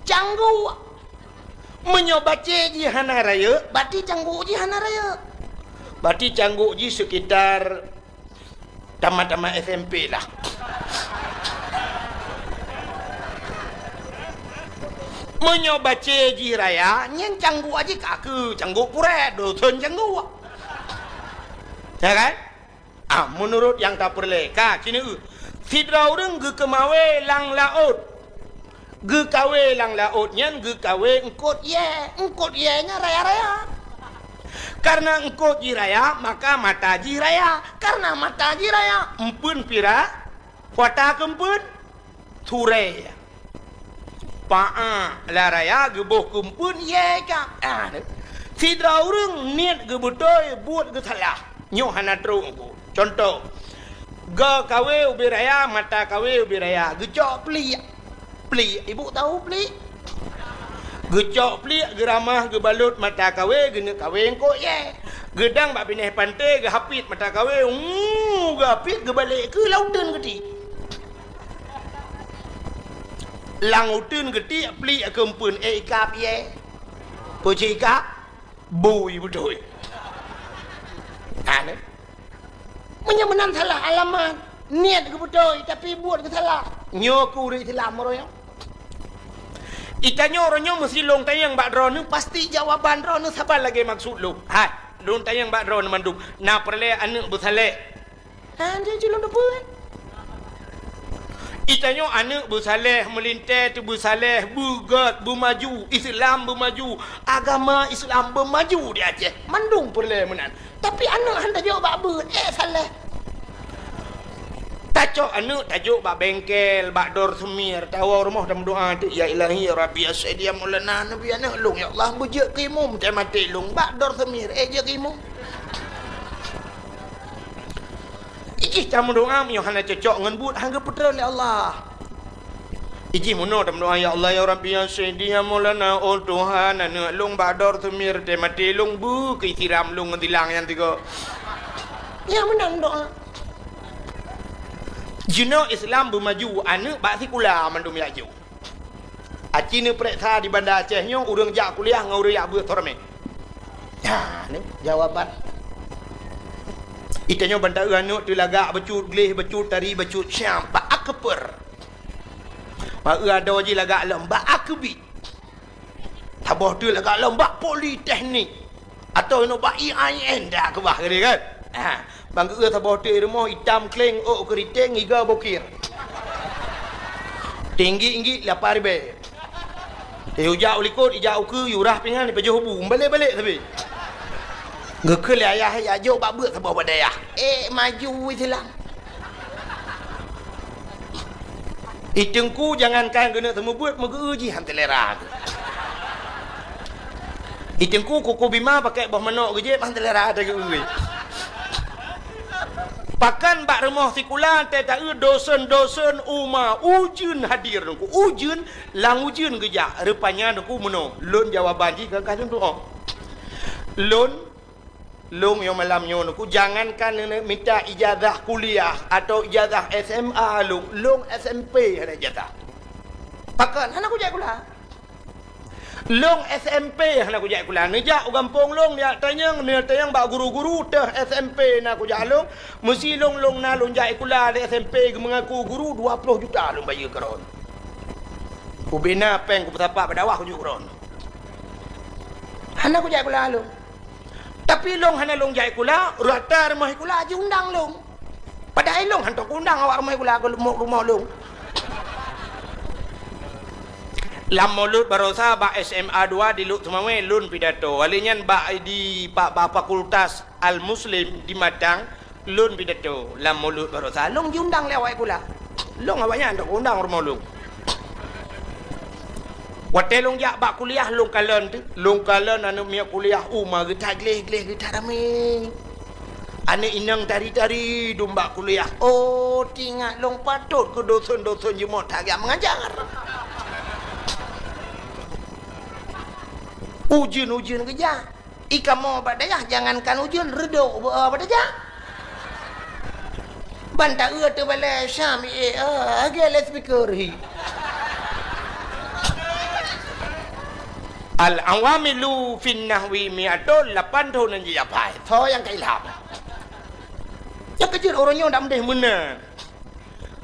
canggu. Menyobace ji hana raya, berarti canggu ji hana raya. Berarti canggu ji sekitar tamat-tamat SMP lah. Menyobace ji raya, nyen canggu aja kaku, canggu puret, dosen canggu. Ya kan? Menurut yang tak perleka, kini sidrau deng ge kemawe lang laut. Ge kawe lang laut nyan ge kawe engkot ye nya raya-raya. Karena engkot ji raya maka mata ji raya. Karena mata ji raya empun pira puata kempun turaya. Paa la raya ge boh kempun ye ka. Sidrau deng niat ge bedoy buat ge salah. Nyo hana terung ku. Contoh. Ge kawe ubi raya mata kawe ubi raya ge cok peli. Peli, ibu tahu peli? Gecok peli, geramah, gebalut mata kawe, gena kawe engkau ye. Gedang bak pineh pantai, gehapit mata kawe, gehapit, gebalik ke lautan geti. Lautan geti, peli kempun, ikap ye. Poci ikap, bui betul. Ada. Menyemenan salah alamat. Niat ke betul, tapi buat ke salah. Nyoku ri salah meroyong. Ikannya orangnya mesti long tayang bak drone pasti jawaban drone siapa lagi maksud lu. Hai, long tayang bak drone manduk. Na perle anak bersaleh. Dia jelon depan. Ikannya anak bersaleh melintas tu bersaleh, bugat, bermaju, Islam bermaju, agama Islam bermaju di Aceh. Mandung perle menan. Tapi anak hendak jawab bak ber, salah. Tajuk anak tajuk bak bengkel, bak dor semir, tawa rumah dalam doa tu ya ilahi ya rabbi asaidia maulana nabi anak long ya Allah bujak kimum tak mati long bak dor semir je kimum. Iki tamu doa mi hana cocok ngan but hangga putra oleh Allah. Iki muno dalam doa ya Allah ya rabbi asaidia maulana oh Tuhan anak long bak dor semir tak mati long bu ke siram long ngilang yang tiga. Ya menang doa. Jino Islam bermaju, anak bak sekulah mandum yaju. Aci ni periksa di Bandar Aceh nyo urang jak kuliah ngau yak buat torme. Ya, ni jawaban. Itanyo bandar anak tu lagak becut gleh becut tari becut syam bak akper. Bak ada ji lagak lembak akbi. Tabah tu lagak lembak politeknik atau no bak IAIN dah ke bah kan. Bang ke tabah tu rumah hitam kleng oh keriting iga bokir. Tinggi 8,000. Ujak ulikut ijak uku yurah pingan ni pejuh hubu balik-balik tapi. Ngeke le ayah ya jo bak beut tabah badaya. Maju Islam. Itengku jangankan kena temu buat mege ji han telera. Itengku kuku bima pakai bah manok geje han telera ada ke ui. Pakan bak rumah sikulan tak dosen-dosen umma ujun hadir nungku ujun lang ujun geja rupanya nungku meno lon jawaban ji kan tu oh lon yang malam nyo nungku jangankan minta ijazah kuliah atau ijazah SMA long SMP ada ijazah pakan hana ku jak kula long SMP hana ku jak kula nejak gampung long dia tanyang bak guru-guru teh SMP na ku jak long mesti long na long jak kula di SMP mengaku guru 20 juta long bayar keron ku bina peng ku petapa badawah ku juron hana ku jak kula long tapi long hana long jak kula rata rumah kula aja undang long padahal long hantar undang awak rumah kula ke rumah long Lam mulut barosa ba SMA 2 di Luk Semawe lun pidato. Alinyan ba di ba fakultas Al Muslim di Madang lun pidato. Lam mulut barosa long diundang lewat pula. Long awaknya ndak undang rumah long. Wate long ya ba kuliah long kalen tu. Long kalen anu mia kuliah umah getak gleh-gleh getak rame. Ane inang tari-tari domba kuliah. Oh, tinggal long patut ke dosen-dosen jemot agak mengajar. Ujian kerja. Ika mau badaya jangankan ujian redok badaya. Banta tu bala syami agak speaker hi. Al awamilu fin nahwi mi'atun 8 tahun nanti apa? So yang kailap. Yang kecil orangnya dak mendeh benar.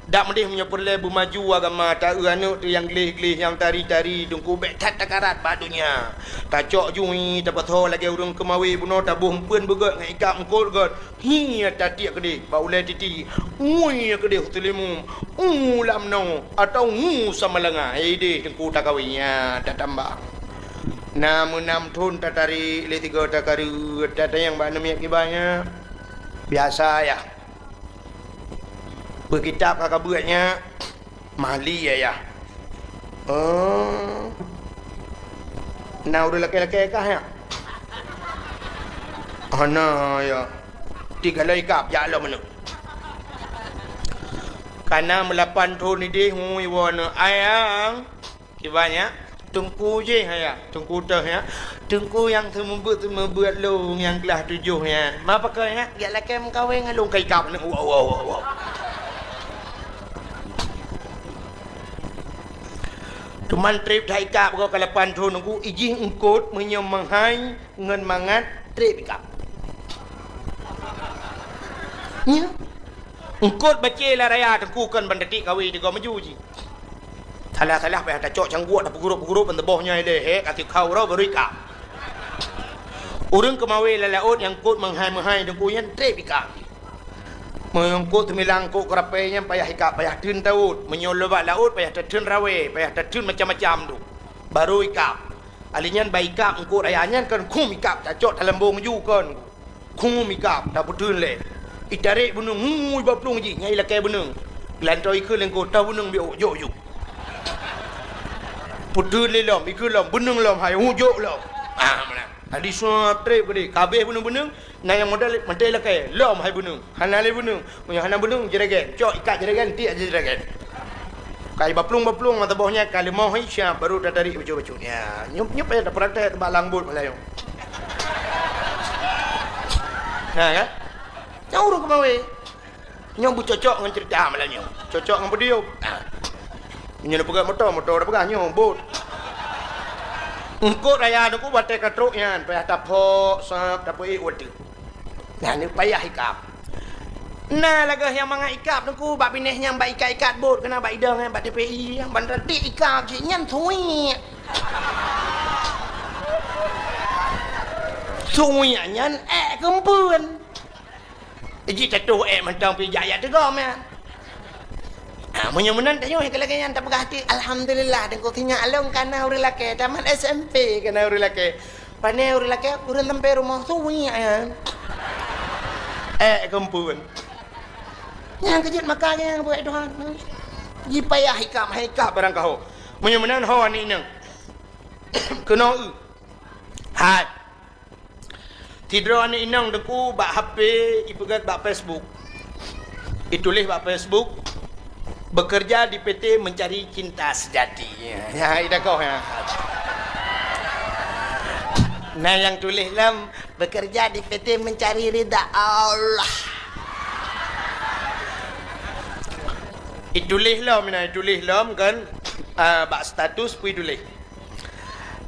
Dak mendeh punya perlebu maju agama tak anu tu yang gleh-gleh yang tari-tari dungku bek tat takarat badunya. Tak cok jui tak patho lagi urang kemawi buno tabuh pun begot ngai ikap engkol got. Hi tati kede baulai titi. Ui kede hutilimu. Lam no atau sama lenga. Deh dengku tak kawinya tak tambah. Namun 6 tahun tak tari le 3 tak karu tak yang bana miak kibanya. Biasa ya. Berkitab kakak buatnya mali ya. Oh. Nah udah laki-laki kah ya? Ana ya. 3 laikap ya Allah mana. Karena melapan tahun ini hui wana ayang kibanya tungku je ya. Tungku dah ya. Tungku yang sembuat lu yang kelas 7 ya. Ma pakai ya? Ya laki mengkawin ngalung kai kap ni. Wow. Cuman trip thai kap ko kalapan thon aku ijih engkot menyem menghai ngen mangat trip kap. Ya. Engkot baca la raya tengku kan bandati kawi di ko maju ji. Salah pe ta cok cangguak dah peguruk-peguruk bentebohnya le he kati kau ro beri kap. Urang kemawi lalaut yang kot menghai tengku yan trip kap. Mengkut milang kok kerapainya payah hikap payah tun taut menyolobat laut payah tertun rawe payah tertun macam-macam tu baru ikap alinyan baik ikap engkut ayahnya kan kum ikap tak cok dalam bong ju kan kum ikap tak putun le itarik bunung ngui baplung ji nyai lakai bunung glantoi ke lengko ta bunung bi ojo ju putun le lom ikut lom bunung lom hai ojo lom mana adi suap trip gede kabeh bunung-bunung na yang modal mentai lakai lom hai bunung hanale bunung punya hana bunung jeragen cok ikat jeragen ti aja jeragen kai baplung mata bawahnya kali mau hai syap baru dah tarik baju-bajunya nyup ya dah praktek tebak langbut Melayu nah kan yang urung kemawe nyong bu cocok dengan cerita Melayu cocok dengan beliau nyong pegang motor dah pegang nyong bot engkau raya aku buat katruknya payah tapok sap tapoi wadu nah ni payah ikap nah lagah yang manga ikap aku bak pinehnya bak ikat bot kena bak idang bak DPI yang bandrati ikap je nyan thui nyan kempun ji tatu mentang pi jaya tegom ya menyemenan tak yoh kalau yang tak pegah hati alhamdulillah dan kau kinya along kana urang laki taman SMP kana urang laki pane urang laki urang tempe rumah suwi ya kempun yang kejut makanya buat Tuhan ji payah hikap barang kau menyemenan hawa ni nang kena hat tidur ni inang deku bak HP ipegat bak Facebook itulis bak Facebook bekerja di PT Mencari Cinta Sejati. Ya, ida kau ya. Nah, yang tulis lam bekerja di PT Mencari Ridha Allah. Itulis lam kan bak status pui tulis.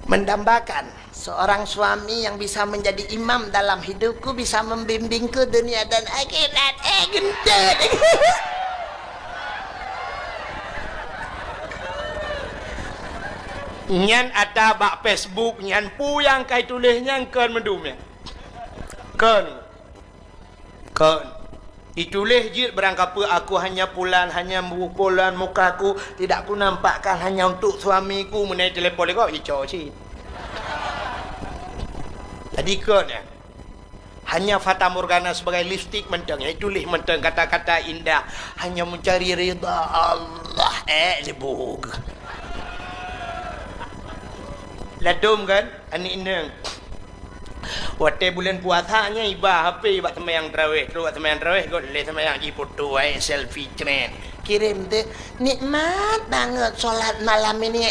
Mendambakan seorang suami yang bisa menjadi imam dalam hidupku, bisa membimbingku dunia dan akhirat. Gendut. Nyan ada bak Facebook nyan pu yang kai tulisnya kan mendum ya kan Itulah je berangkapa aku hanya pulan mukaku tidak ku nampakkan hanya untuk suamiku menai telefon kau icau cik. Tadi kau ni hanya fata morgana sebagai lipstick menteng, itulah menteng kata-kata indah hanya mencari rida Allah lebog. Ladum kan ani inang. Waktu bulan puasanya ibah HP buat semayang tarawih. Tu buat semayang tarawih kau boleh semayang di foto selfie trend. Kirim tu nikmat banget solat malam ini.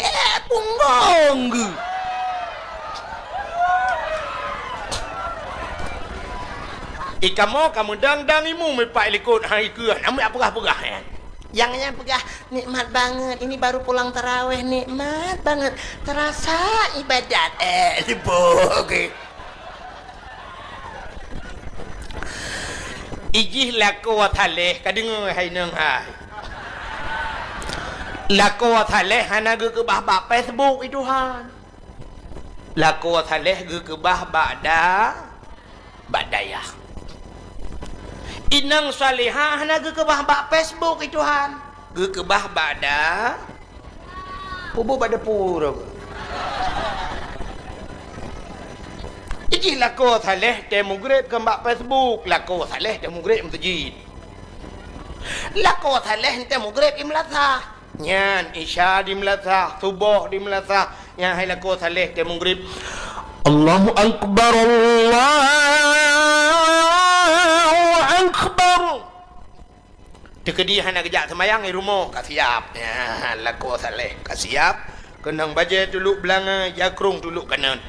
Punggong. Kamu dang imu mepak likut hari ke. Ambil apa-apa ya. Yang pegah nikmat banget. Ini baru pulang tarawih nikmat banget. Terasa ibadat. Libuk. Ijih lako wathaleh kadang hai nang hai. Lako wathaleh hana ge ke bah Facebook itu han. Lako wathaleh ge ke bah badaya. Inang salihah hana ge ke bah Facebook itu han. Ge ke bah bada. Pubu bada pura. Iji lako saleh temu grade kembak Facebook, lako saleh temu grade masjid. Lako saleh temu grade imlatha. Nyan isya di melatha, subuh di melatha. Yang hai lako saleh temu grade. Allahu akbar Allahu akbar. Tekedi hana kejak semayang di rumah kasiap. Ya, lako saleh kasiap. Kenang baje dulu belanga, jakrung dulu kanan.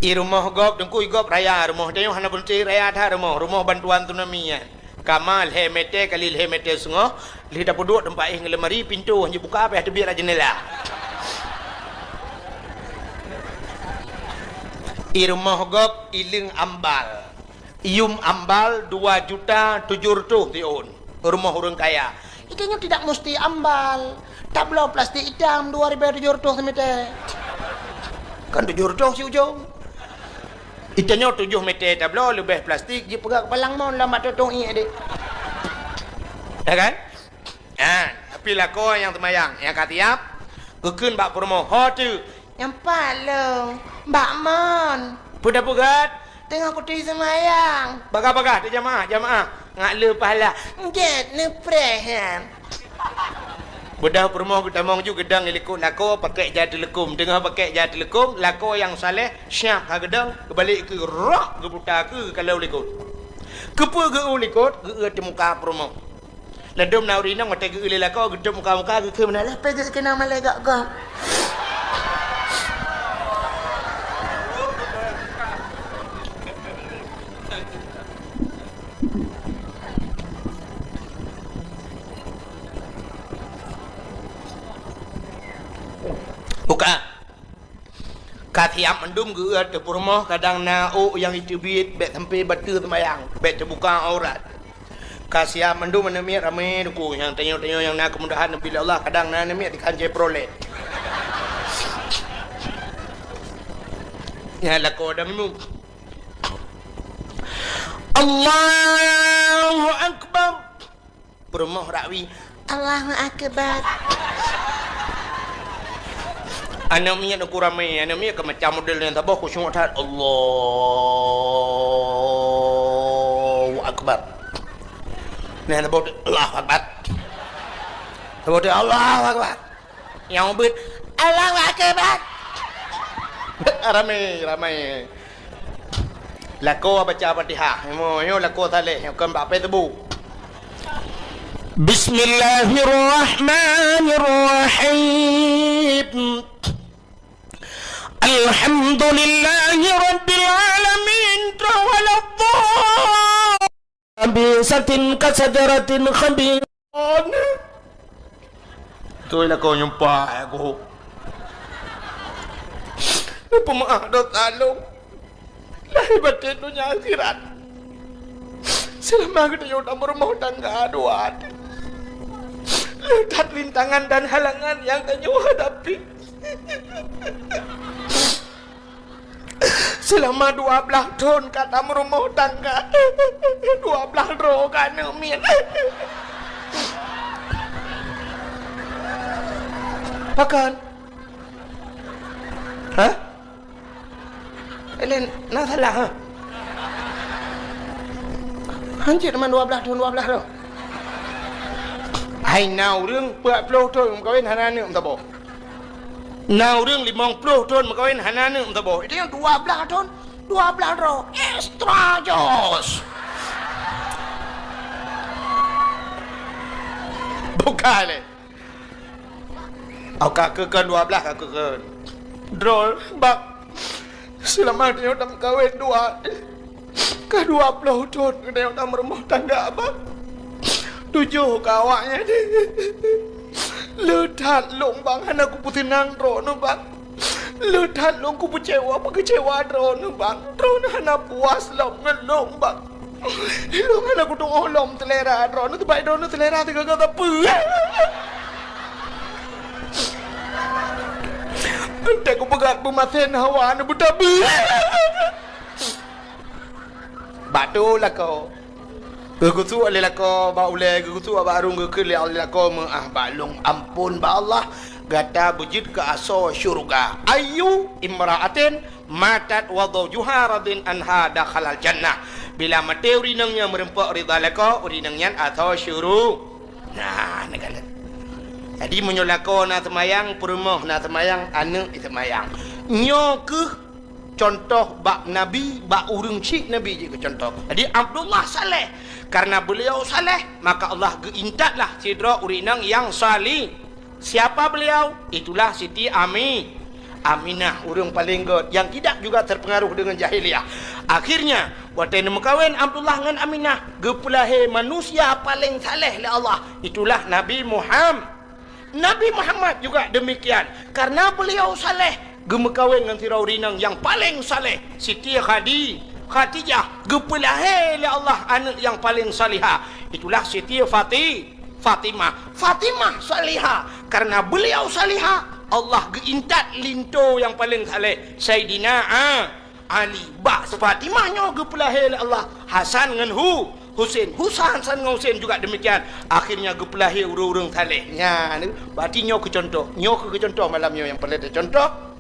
I rumah gop dengkui gop raya rumah dia hana bunti raya tha rumah bantuan tsunami ya. Kamal hemete kalil hemete sungo li dapat duduk tempat lemari pintu hanya buka apa tebi jendela. I rumah gop iling ambal. Ium ambal 2.700.000 tiun. Rumah orang kaya. Itanya tidak mesti ambal. Tablo plastik hitam 2.700 meter. Kan 700 si ujung. Itanya 7 meter tablo lebih plastik je pegang palang mon lambat totong i adik. Ya kan? Tapi lah kau yang temayang, yang katiap, kekun bak promo. Ho tu, yang palung, bak mon. Pudak-pudak, tengah putih semayang. Bagah-bagah tu jamaah. Ngak le pahala. Jet ne prehan. Budak permoh kita mong juga gedang ilikut lako pakai jati lekum. Tengah pakai jati lekum, lako yang saleh syap ha gedang kebalik ke rak ke buta ke kalau likut. Kepa ke ulikut ke di muka permoh. Ladum naurina mate ke uli lako gedum muka-muka ke mana lah pegak kena malai gak. Buka katiap mendum geut ke rumah kadang nau yang itu bit bet sampai batu semayang bet terbuka aurat kasiap mendum menemiat ramai duku yang tanya-tanya yang nak kemudahan bila Allah kadang na nemiat dikanjai prolet ya lako damimu Allahu akbar rumah rawi Allahu akbar. Anak minyak nak ramai, anak minyak ke macam model yang tabah khusyuk tak Allahu akbar. Nah tabah Allahu akbar. Tabah Allahu akbar. Yang ubit Allahu akbar. Ramai. Lako baca Fatihah. Yo lako saleh yang kan apa tebu. Bismillahirrahmanirrahim. Alhamdulillahi Rabbil Alamin Bisatin kasajaratin khabiran. Itulah kau nyumpah aku. Pemaaf dosa lu. Lahir batin dunia akhirat. Selama kita udah berumah tangga aduan. Lihat rintangan dan halangan yang kita hadapi. selama 12 tahun kata merumah tangga 12 roh kan min pakan hah Elen nak salah ha hancur man 12 tahun 12 roh hai nau ring 40 tahun kawin hana ni tak boh nau ring 50 tahun kawin hana ni tak boh itu yang 12 tahun 12 roh extra jos bukan Kak kekan 12 kak kekan drol bak selama dia dah kahwin 2 ke 20 tahun dia dah berumah tangga abang 7 kawaknya dia letat long bang hana ku putinang ro nu bang letat long ku kecewa ro nu bang ro hana puas long ngelong bang long hana ku tong lom telera ro nu baik ro nu telera tiga kata pu entah ku pegat pematen hawa nu butabi batu lah kau Gugutu alila ko ba ule gugutu ba arung gukuli alila ko balung ampun ba Allah gata bujid ke aso syurga ayu imra'atin matat wa zawjuha radin anha dakhalal jannah bila mate urinangnya merempak ridha lako urinangnya atau syuru nah negala jadi menyolako na semayang perumah na semayang anu semayang nyo ke contoh bak nabi bak urung cik nabi je contoh jadi Abdullah saleh karena beliau saleh maka Allah geintatlah sidra urinang yang salih siapa beliau itulah Siti Aminah urung paling god yang tidak juga terpengaruh dengan jahiliyah akhirnya waktu mekawin Abdullah dengan Aminah gepulahe manusia paling saleh oleh Allah itulah Nabi Muhammad juga demikian karena beliau saleh gemekawin dengan tirau rinang yang paling saleh Siti Khadijah gepulahe oleh Allah anak yang paling salihah itulah Siti Fatimah salihah karena beliau salihah Allah geintat linto yang paling saleh Sayyidina Ali bak Fatimahnya gepulahe oleh Allah Hasan dengan Husain Hasan dengan Husain juga demikian akhirnya gepulahe urung-urung saleh nya berarti nyo ke contoh malamnya yang paling contoh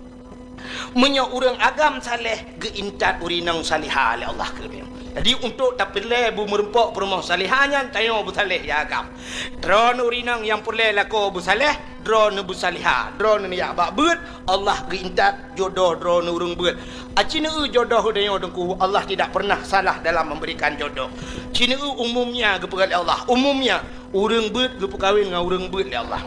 menyo urang agam saleh geintat urinang salihah oleh Allah kerim jadi untuk tak pilih bu merempok perumah salihahnya tayo bu saleh ya agam drone urinang yang pilih lako bu saleh drone bu salihah drone ni ya bak beut Allah geintat jodoh drone urung beut acina jodoh dayo dengku Allah tidak pernah salah dalam memberikan jodoh cina umumnya gepegal Allah umumnya urang beut gepekawin dengan urang beut oleh Allah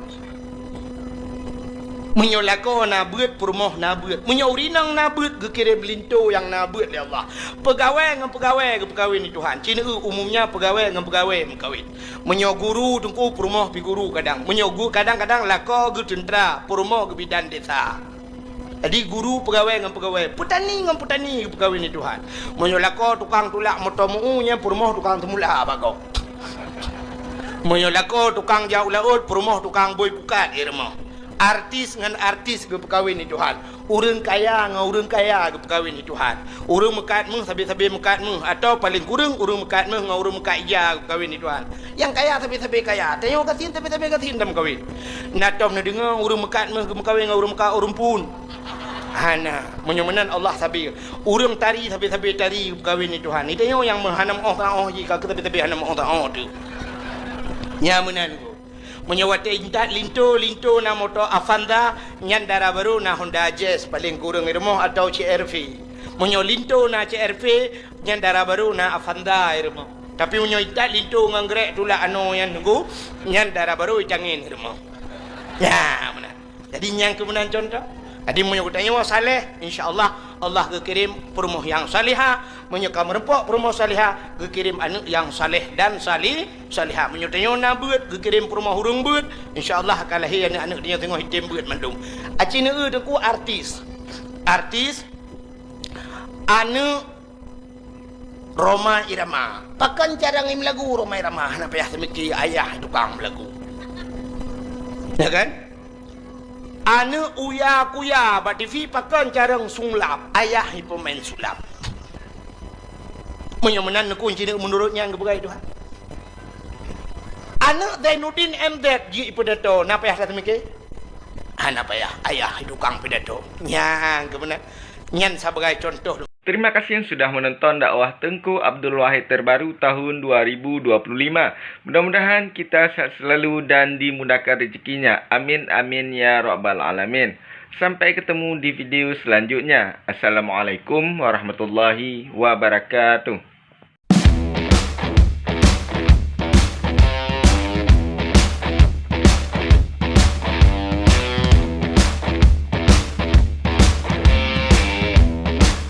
menyolako na beut perumah na beut menyaurinang na beut gekirim linto yang na beut oleh Allah pegawai dengan pegawai gepekawin ni Tuhan cina umumnya pegawai dengan pegawai mengkawin menyo guru tungku perumah pi guru kadang menyo guru kadang-kadang lako ge tentera perumah ge bidan desa jadi guru pegawai dengan pegawai petani dengan petani gepekawin ni Tuhan menyolako tukang tulak motor muunya perumah tukang temula bago menyolako tukang jauh laut perumah tukang boy pukat irmah artis dengan artis gepekawin ni Tuhan urang kaya dengan urang kaya gepekawin ni Tuhan urang mekat meh sabi-sabi mekat meh atau paling kurang urang mekat meh dengan urang mekat ija gepekawin ni Tuhan yang kaya sabi-sabi kaya tayo kasin sabi-sabi kasin dam kawin natom na dengar urang mekat meh gepekawin dengan urang mekat urang pun hana menyemenan Allah sabi urang tari sabi-sabi tari gepekawin ni Tuhan itu yang menghanam oh jika kita sabi-sabi hanam oh tu nyamenan menyewate intat linto na motor Avanza nyandara baru na Honda Jazz paling kurang irmo atau CR-V menyo linto na CR-V nyandara baru na Avanza irmo tapi menyo intat linto nganggrek tula ano yang nunggu nyandara baru cangin irmo ya benar jadi yang kemudian contoh jadi menyo tanya saleh insyaallah Allah kekirim perumah yang salihah menyuka merempok perumah salihah kekirim anak yang saleh dan salihah menyutanya na beut kekirim perumah hurung beut insyaallah akan lahir anak-anak dia tengok hitam beut mandung acina deku artis anak Roma Irama pakan cara ngim lagu Roma Irama hana payah semiki ayah tukang lagu ya kan Ane uya kuya ba TV pakan carang sulap. Ayah pemain sulap. Menyamanan kunci menurutnya yang kebukai itu. Anak Zainuddin MZ ji pedato napa ya datang ke? Napa ya? Ayah tukang pedato. Nyang kebenar. Nyan sebagai contoh. Terima kasih yang sudah menonton dakwah Tengku Abdul Wahid terbaru tahun 2025. Mudah-mudahan kita sehat selalu dan dimudahkan rezekinya. Amin amin ya rabbal alamin. Sampai ketemu di video selanjutnya. Assalamualaikum warahmatullahi wabarakatuh.